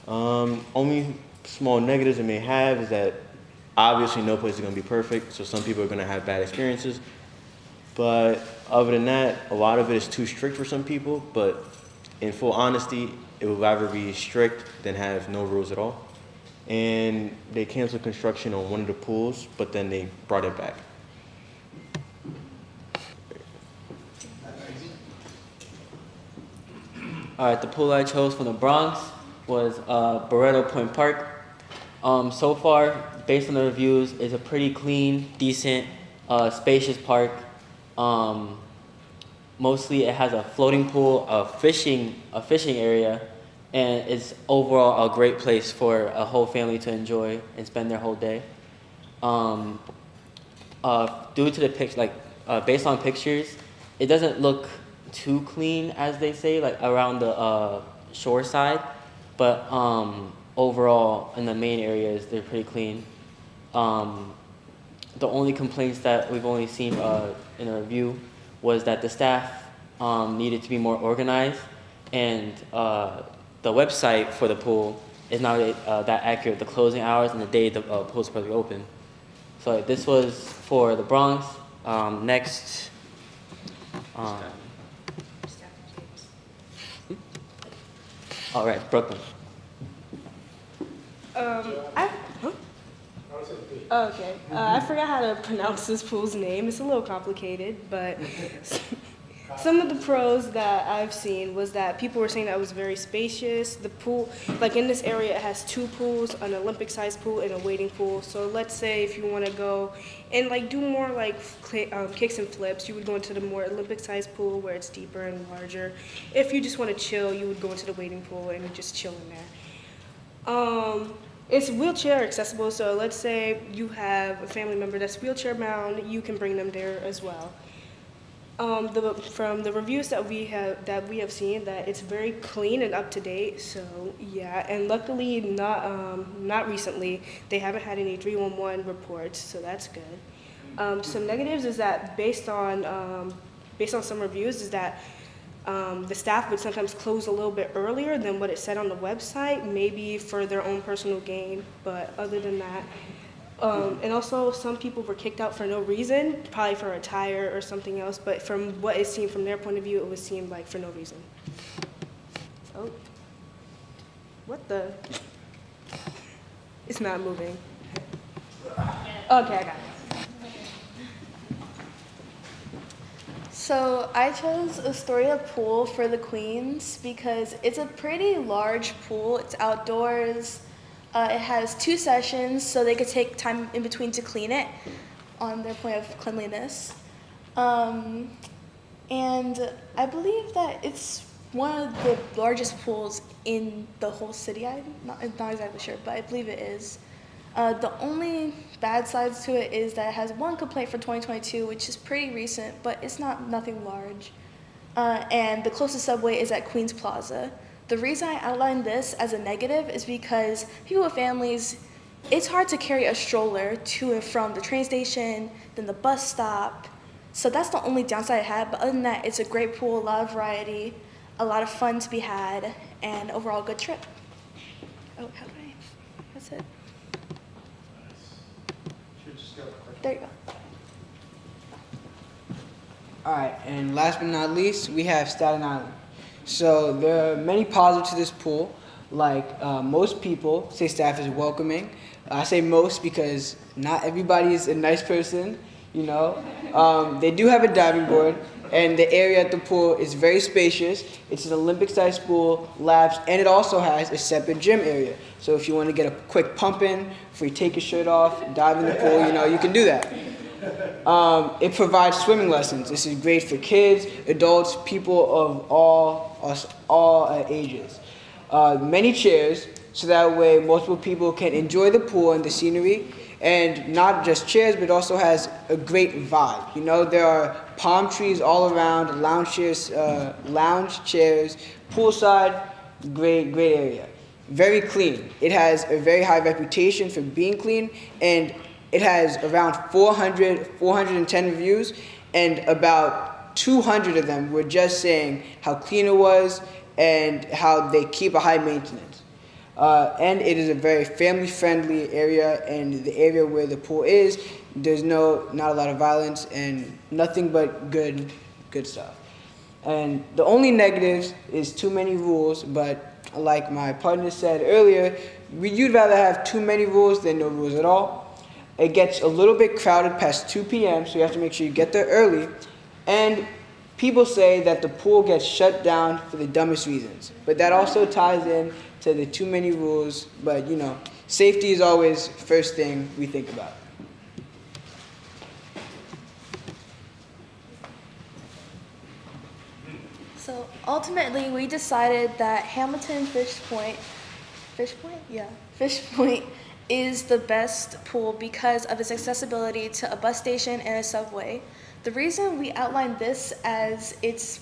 Only small negatives it may have is that obviously no place is going to be perfect, so some people are going to have bad experiences. But other than that, a lot of it is too strict for some people, but in full honesty, it would rather be strict than have no rules at all. And they canceled construction on one of the pools, but then they brought it back. All right, the pool I chose from the Bronx was Barretto Point Park. So far, based on the reviews, it's a pretty clean, decent, spacious park. Mostly it has a floating pool, a fishing area, and it's overall a great place for a whole family to enjoy and spend their whole day. Due to the based on pictures, it doesn't look too clean, as they say, like around the shore side, but overall in the main areas they're pretty clean. The only complaints that we've only seen in a review was that the staff needed to be more organized, and the website for the pool is not that accurate, the closing hours and the day the pool is supposed to be open. So this was for the Bronx. Next, all right, Brooklyn. Okay. I forgot how to pronounce this pool's name. It's a little complicated, but some of the pros that I've seen was that people were saying that it was very spacious. The pool, like in this area, it has two pools, an Olympic-sized pool and a wading pool. So let's say if you want to go and like do more like kicks and flips, you would go into the more Olympic-sized pool where it's deeper and larger. If you just want to chill, you would go into the wading pool and just chill in there. It's wheelchair accessible, so let's say you have a family member that's wheelchair bound, you can bring them there as well. From the reviews that we have seen, that it's very clean and up to date. So yeah, and luckily not recently they haven't had any 311 reports, so that's good. Some negatives is that based on some reviews is that The staff would sometimes close a little bit earlier than what it said on the website, maybe for their own personal gain, but other than that. And also, some people were kicked out for no reason, probably for a tire or something else, but from what it seemed from their point of view, it was seemed like for no reason. Oh. What the? It's not moving. Okay, I got it. So I chose Astoria Pool for the Queens because it's a pretty large pool. It's outdoors. It has 2 sessions, so they could take time in between to clean it on their point of cleanliness. And I believe that it's one of the largest pools in the whole city. I'm not exactly sure, but I believe it is. The only bad sides to it is that it has 1 complaint for 2022, which is pretty recent, but it's nothing large. And the closest subway is at Queens Plaza. The reason I outlined this as a negative is because people with families, it's hard to carry a stroller to and from the train station, then the bus stop. So that's the only downside I had, but other than that, it's a great pool, a lot of variety, a lot of fun to be had, and overall good trip. Oh, how do I? That's it. There you go. All right, and last but not least, we have Staten Island. So there are many positives to this pool. Like most people say staff is welcoming. I say most because not everybody is a nice person, you know. They do have a diving board, and the area at the pool is very spacious. It's an Olympic-sized pool, labs, and it also has a separate gym area. So if you want to get a quick pump in, before you take your shirt off, dive in the pool, you know, you can do that. It provides swimming lessons. This is great for kids, adults, people of all ages. Many chairs, so that way multiple people can enjoy the pool and the scenery, and not just chairs, but also has a great vibe. You know, there are palm trees all around, lounge chairs, poolside, great area. Very clean. It has a very high reputation for being clean, and it has around 410 reviews, and about 200 of them were just saying how clean it was and how they keep a high maintenance. And it is a very family-friendly area, and the area where the pool is, there's not a lot of violence and nothing but good stuff. And the only negatives is too many rules, but like my partner said earlier, you'd rather have too many rules than no rules at all. It gets a little bit crowded past 2 p.m., so you have to make sure you get there early. And people say that the pool gets shut down for the dumbest reasons. But that also ties in to the too many rules. But, you know, safety is always first thing we think about. So ultimately, we decided that Hamilton Fish Point is the best pool because of its accessibility to a bus station and a subway. The reason we outlined this as its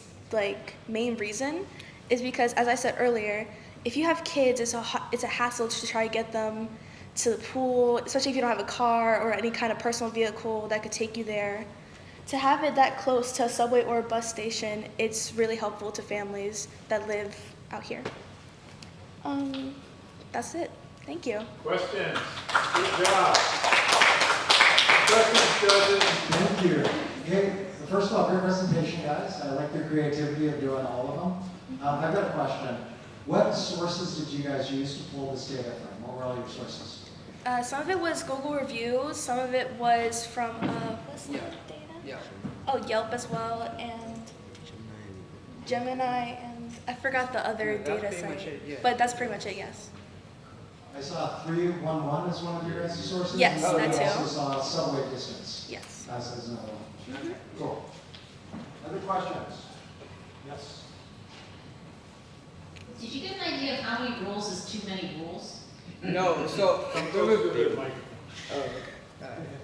main reason is because, as I said earlier, if you have kids, it's a hassle to try to get them to the pool, especially if you don't have a car or any kind of personal vehicle that could take you there. To have it that close to a subway or a bus station, it's really helpful to families that live out here. That's it. Thank you. Questions? Good job. Questions, judges? Thank you. Okay, so first of all, great presentation, guys. I like the creativity of doing all of them. I've got a question. What sources did you guys use to pull this data from? What were all your sources? Some of it was Google reviews. Some of it was from what's the data? Yeah. Oh, Yelp as well, and Gemini, and I forgot the other data site. But that's pretty much it. Yes. I saw 311 as one of your guys' sources. Yes, and that you too. also saw subway distance. Yes. As another one. Okay, cool. Other questions? Yes. Did you get an idea of how many rules is too many rules? No, so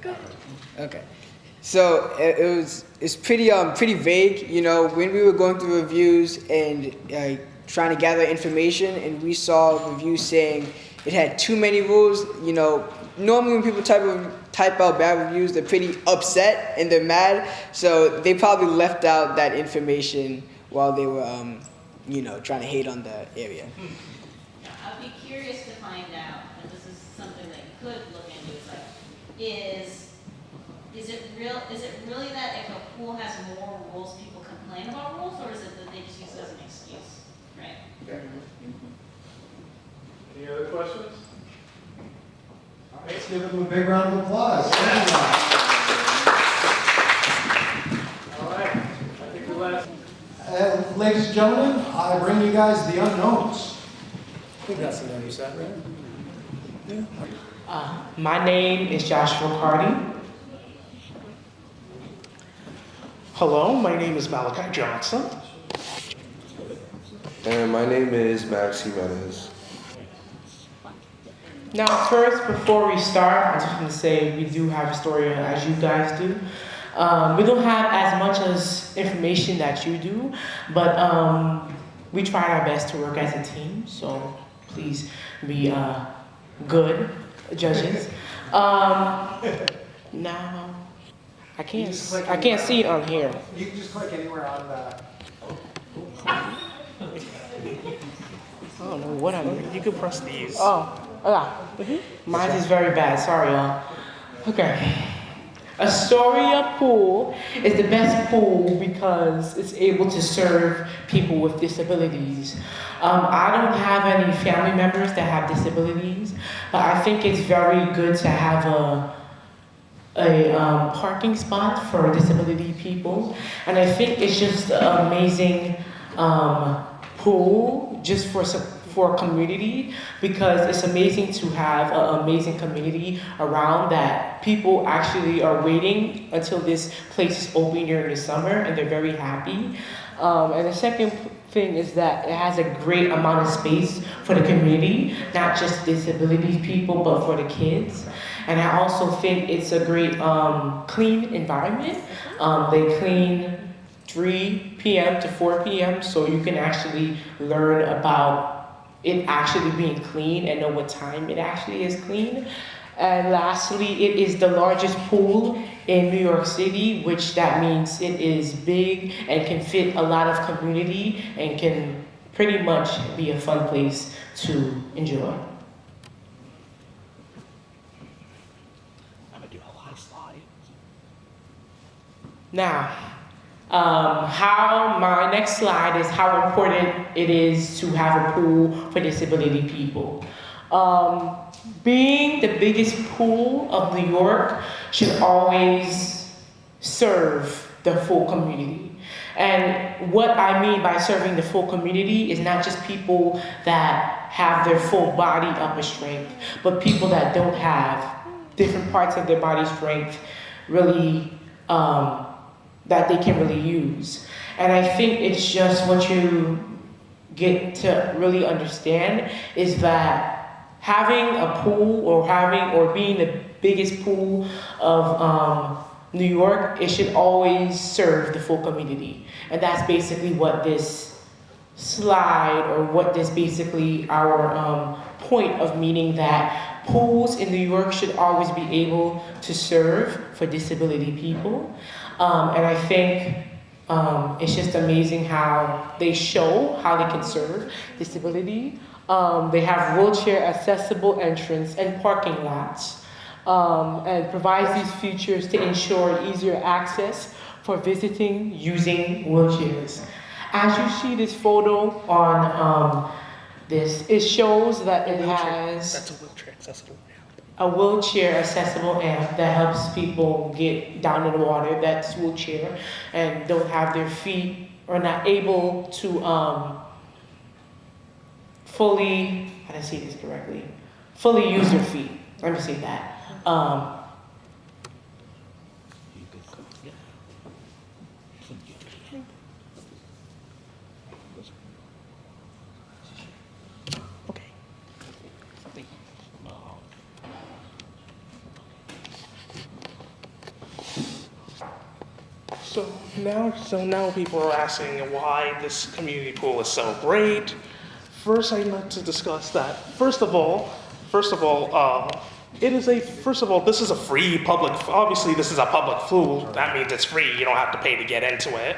Good. Okay. So it's pretty vague, you know. When we were going through reviews and trying to gather information, and we saw reviews saying it had too many rules, you know. Normally when people type out bad reviews, they're pretty upset and they're mad. So they probably left out that information while they were, trying to hate on the area. I'd be curious to find out, and this is something that you could look into, is it really that if a pool has more rules, people complain about rules, or is it that they just use it as an excuse, right? Any other questions? Let's give them a big round of applause. All right, I think the last. Ladies and gentlemen, I bring you guys the unknowns. I think that's the name you said, right? My name is Joshua Cardi. Hello, my name is Malachi Johnson. And my name is Max Jimenez. Now, first, before we start, I just want to say we do have a story as you guys do. We don't have as much as information that you do, but we try our best to work as a team, so please be good judges. Now, I can't see it on here. You can just click anywhere on the. I don't know what I'm doing. You can press these. Mine is very bad. Sorry, y'all. Okay. Astoria Pool is the best pool because it's able to serve people with disabilities. I don't have any family members that have disabilities, but I think it's very good to have a parking spot for disability people. And I think it's just an amazing pool just for a community, because it's amazing to have an amazing community around that people actually are waiting until this place is open during the summer, and they're very happy. And the second thing is that it has a great amount of space for the community, not just disability people, but for the kids. And I also think it's a great clean environment. They clean 3 p.m. to 4 p.m. so you can actually learn about it actually being clean and know what time it actually is clean. And lastly, it is the largest pool in New York City, which that means it is big and can fit a lot of community and can pretty much be a fun place to enjoy. I'm gonna do a live slide. Now, my next slide is how important it is to have a pool for disability people. Being the biggest pool of New York should always serve the full community. And what I mean by serving the full community is not just people that have their full body upper strength, but people that don't have different parts of their body strength really that they can really use. And I think it's just what you get to really understand is that having a pool or being the biggest pool of New York, it should always serve the full community. And that's basically what this slide, or what this basically our point of meaning that pools in New York should always be able to serve for disability people. And I think it's just amazing how they show how they can serve disability. They have wheelchair accessible entrance and parking lots, and provides these features to ensure easier access for visiting using wheelchairs. As you see this photo on this, it shows that it has That's a wheelchair accessible. a wheelchair accessible amp that helps people get down in the water that's wheelchair and don't have their feet or not able to fully, how do I say this correctly? Fully use their feet. Let me say that. So now people are asking why this community pool is so great. First, I'd like to discuss that. First of all, this is a free public. Obviously, this is a public pool. That means it's free. You don't have to pay to get into it.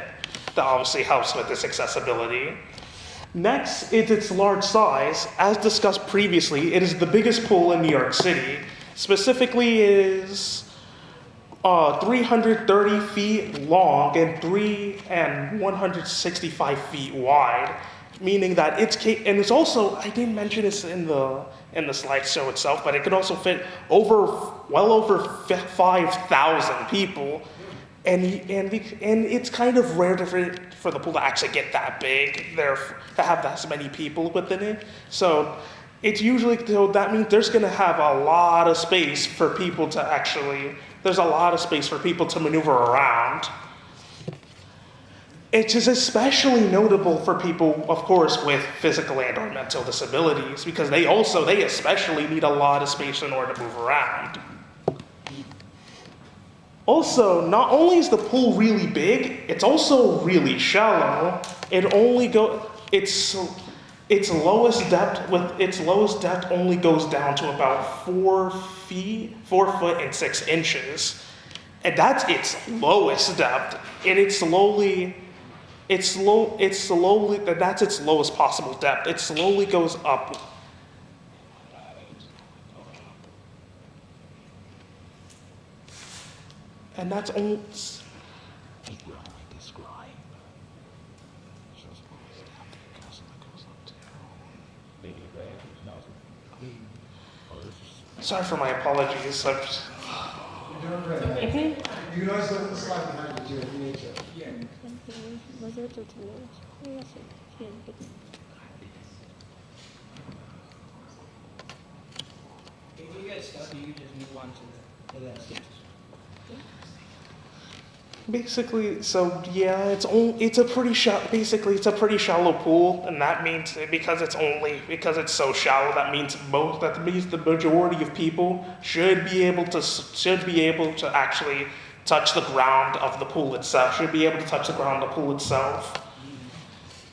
that obviously helps with this accessibility. Next is its large size. As discussed previously, it is the biggest pool in New York City. Specifically, it is 330 feet long and 165 feet wide, meaning that and it's also, I didn't mention this in the slideshow itself, but it could also fit well over 5,000 people. And it's kind of rare for the pool to actually get that big, to have that many people within it. So it's usually, so that means there's gonna have a lot of space for people to maneuver around. It is especially notable for people, of course, with physical and or mental disabilities, because they especially need a lot of space in order to move around. Also, not only is the pool really big, it's also really shallow. Its lowest depth only goes down to about 4 foot and 6 inches. And that's its lowest depth. And that's its lowest possible depth. It slowly goes up. And that's only. Sorry for my apologies. You're doing great. You can always look at the slide behind you too if you need to. Yeah. If you get stuck, you can just move on to the next stage. Basically, so yeah, it's a pretty shallow pool, and that means because it's so shallow, that means the majority of people should be able to actually touch the ground of the pool itself.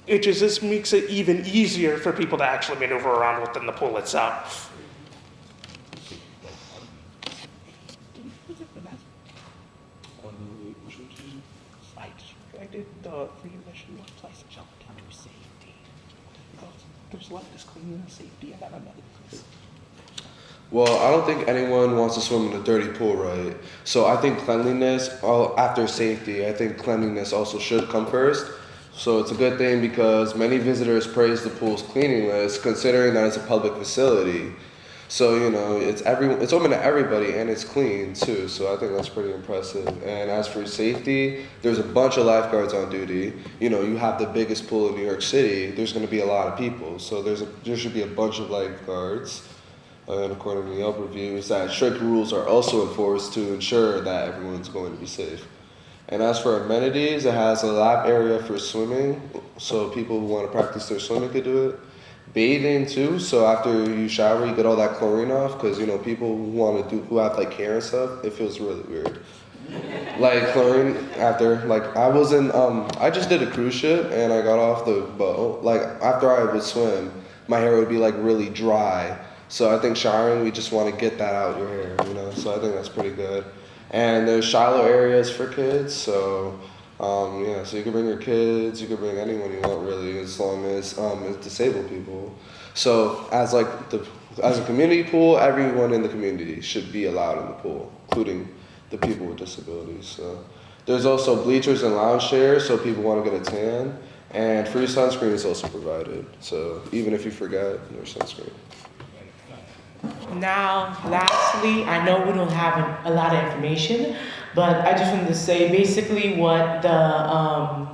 This makes it even easier for people to actually maneuver around within the pool itself. There's a lot of cleanliness, safety, and amenities. Well, I don't think anyone wants to swim in a dirty pool, right? So I think after safety, I think cleanliness also should come first. So it's a good thing because many visitors praise the pool's cleanliness, considering that it's a public facility. So, it's open to everybody and it's clean too. So I think that's pretty impressive. And as for safety, there's a bunch of lifeguards on duty. You have the biggest pool in New York City. There's going to be a lot of people. So there should be a bunch of lifeguards. And according to the Yelp reviews, that strict rules are also enforced to ensure that everyone's going to be safe. And as for amenities, it has a lap area for swimming. So people who want to practice their swimming could do it. Bathing too, so after you shower, you get all that chlorine off, because people who have like hair and stuff, it feels really weird. Like chlorine after, I just did a cruise ship and I got off the boat. Like after I would swim, my hair would be like really dry. So I think showering, we just want to get that out your hair, So I think that's pretty good. And there's shallow areas for kids, so. So you can bring your kids, you can bring anyone you want really, as long as it's disabled people. So as a community pool, everyone in the community should be allowed in the pool, including the people with disabilities. So there's also bleachers and lounge chairs, so people want to get a tan, and free sunscreen is also provided. So even if you forget, there's sunscreen. Now, lastly, I know we don't have a lot of information, but I just wanted to say basically what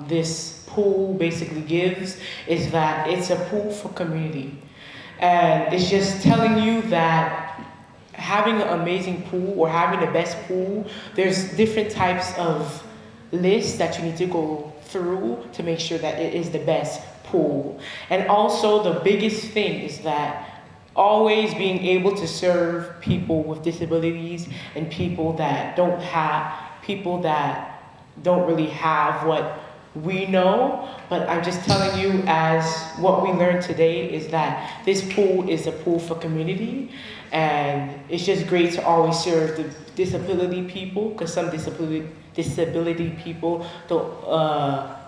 this pool basically gives is that it's a pool for community. And it's just telling you that having an amazing pool or having the best pool, there's different types of lists that you need to go through to make sure that it is the best pool. And also the biggest thing is that always being able to serve people with disabilities and people that don't really have what we know. But I'm just telling you, as what we learned today is that this pool is a pool for community, and it's just great to always serve the disability people, because some disability people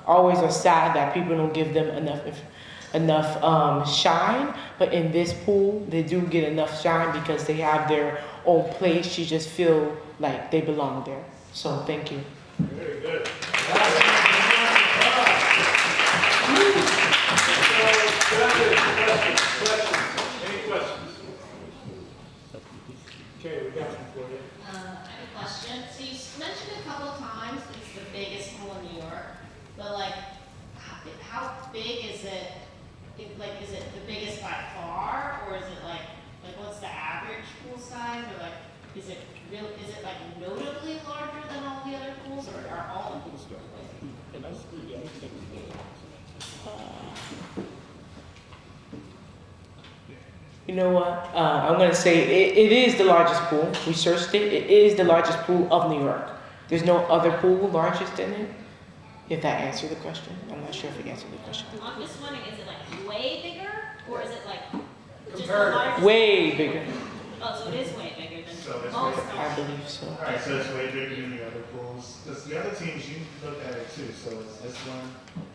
always are sad that people don't give them enough shine. But in this pool, they do get enough shine because they have their own place. You just feel like they belong there. So thank you. Very good. Any questions? Okay, we got one for you. I have a question. So you mentioned a couple of times it's the biggest pool in New York, but like, how big is it? Is it the biggest by far, or is it like what's the average pool size, or like, is it like notably larger than all the other pools, or are all the pools big? You know what? I'm going to say it is the largest pool. We searched it. It is the largest pool of New York. There's no other pool larger than it. If that answered the question. I'm not sure if it answered the question. I'm just wondering, is it like way bigger, or is it like just the largest? Way bigger. Oh, so it is way bigger than So it's most. I believe so. All right, so it's way bigger than the other pools. Because the other teams, you looked at it too. So is this one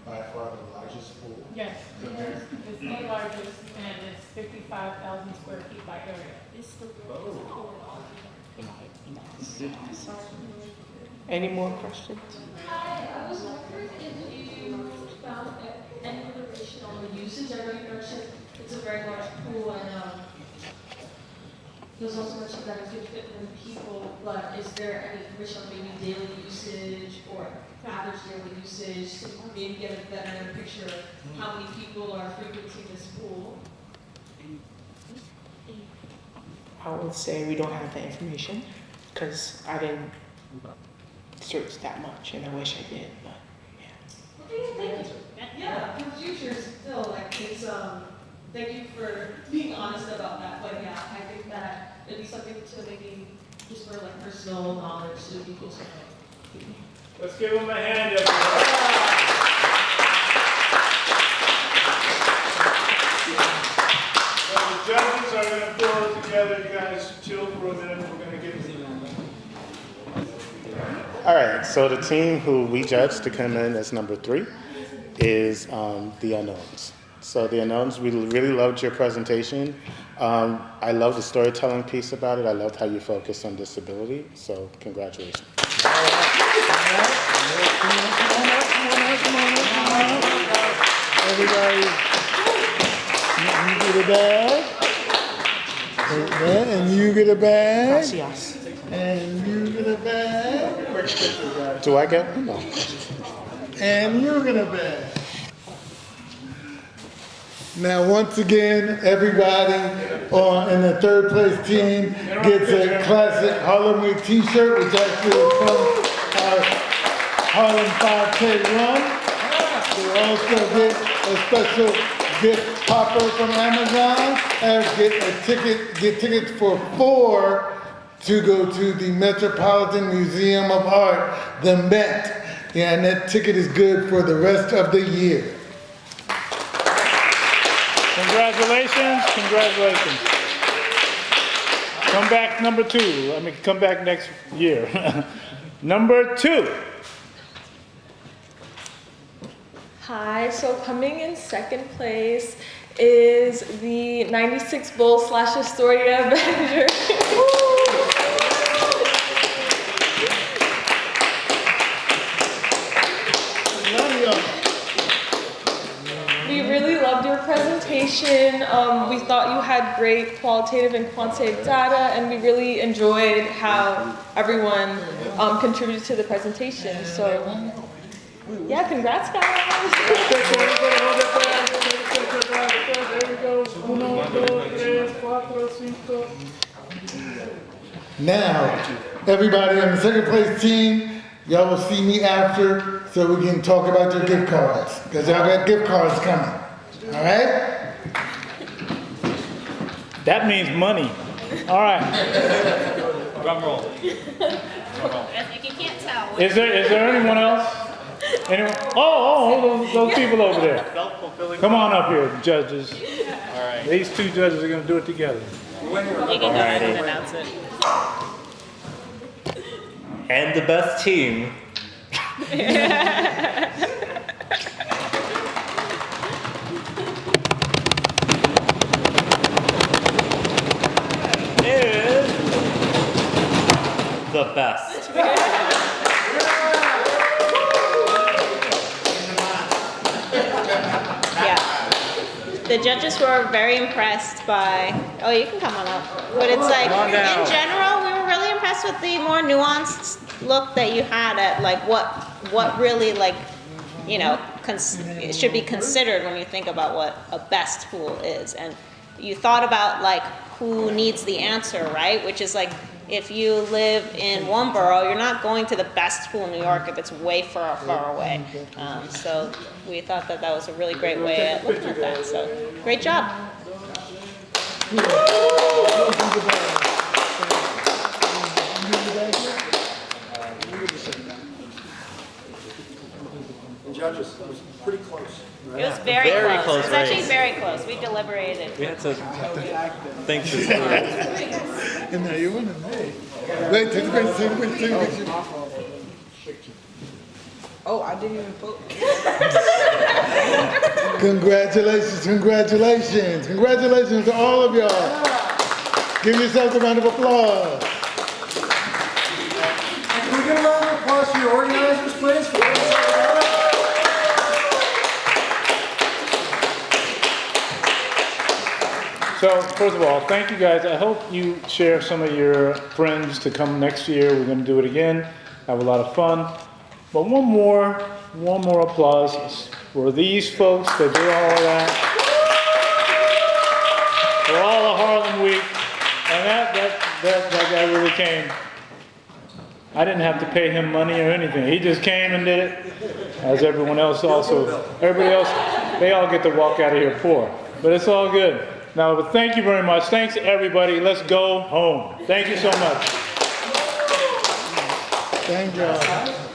by far the largest pool? Yes, Compared? it's the largest and it's 55,000 square feet by area. It's the Any more questions? Hi, I was wondering if you found any relation on the usage. I know you mentioned it's a very large pool and there's also mentioned that it could fit many people, but is there any information on maybe daily usage or average daily usage so you can maybe get a better picture of how many people are frequenting this pool? I would say we don't have that information because I didn't search that much and I wish I did, but Thank you. Yeah, for future still, like, it's, thank you for being honest about that, but yeah, I think that it'd be something to maybe just for like personal knowledge to be useful. Let's give them a hand, everybody. So the judges are going to pull it together. You guys chill for a minute. We're going to get to All right, so the team who we judged to come in as number 3 is the Unknowns. So the Unknowns, we really loved your presentation. I love the storytelling piece about it. I loved how you focused on disability. So congratulations. Everybody, you get a bag. And you get a bag. Gracias. And you get a bag. Do I get one? No. And you get a bag. Now, once again, everybody in the third place team gets a classic Harlem Week t-shirt, which actually is from our Harlem 5K run. They also get a special gift popper from Amazon and get tickets for 4 to go to the Metropolitan Museum of Art, the Met. Yeah, and that ticket is good for the rest of the year. Congratulations, congratulations. Come back number 2. Come back next year. Number 2. Hi, so coming in second place is the 96 Bull / Astoria Avenger. We really loved your presentation. We thought you had great qualitative and quantitative data, and we really enjoyed how everyone contributed to the presentation. So, yeah, congrats, guys. Now, everybody on the second place team, y'all will see me after so we can talk about your gift cards. Because y'all got gift cards coming. All right? That means money. All right. Drum roll. If you can't tell. Is there anyone else? Anyone? Oh, those people over there. Come on up here, judges. All right. These 2 judges are going to do it together. You can go ahead and announce it. And the best team the best. Yeah. The judges were very impressed by, oh, you can come on up. But it's like, Come on down. in general, we were really impressed with the more nuanced look that you had at like what really like, you know, it should be considered when you think about what a best pool is. And you thought about like who needs the answer, right? Which is like, if you live in one borough, you're not going to the best pool in New York if it's way far away. So we thought that that was a really great way at looking at that. So great job. Judges, it was pretty close. It was very, Very close. close It was actually race. very close. We deliberated. We had to think this through. And now you win me. Wait, take a picture, take a picture, take a picture. Oh, I didn't even vote. Congratulations, congratulations. Congratulations to all of y'all. Give yourselves a round of applause. And can we get a round of applause for your organizers, please? So, first of all, thank you guys. I hope you share some of your friends to come next year. We're going to do it again, have a lot of fun. But one more applause for these folks that did all of that. For all of Harlem Week. And that guy really came. I didn't have to pay him money or anything. He just came and did it. As everyone else also. Everybody else, they all get to walk out of here poor. But it's all good. Now, but thank you very much. Thanks, everybody. Let's go home. Thank you so much. Thank y'all.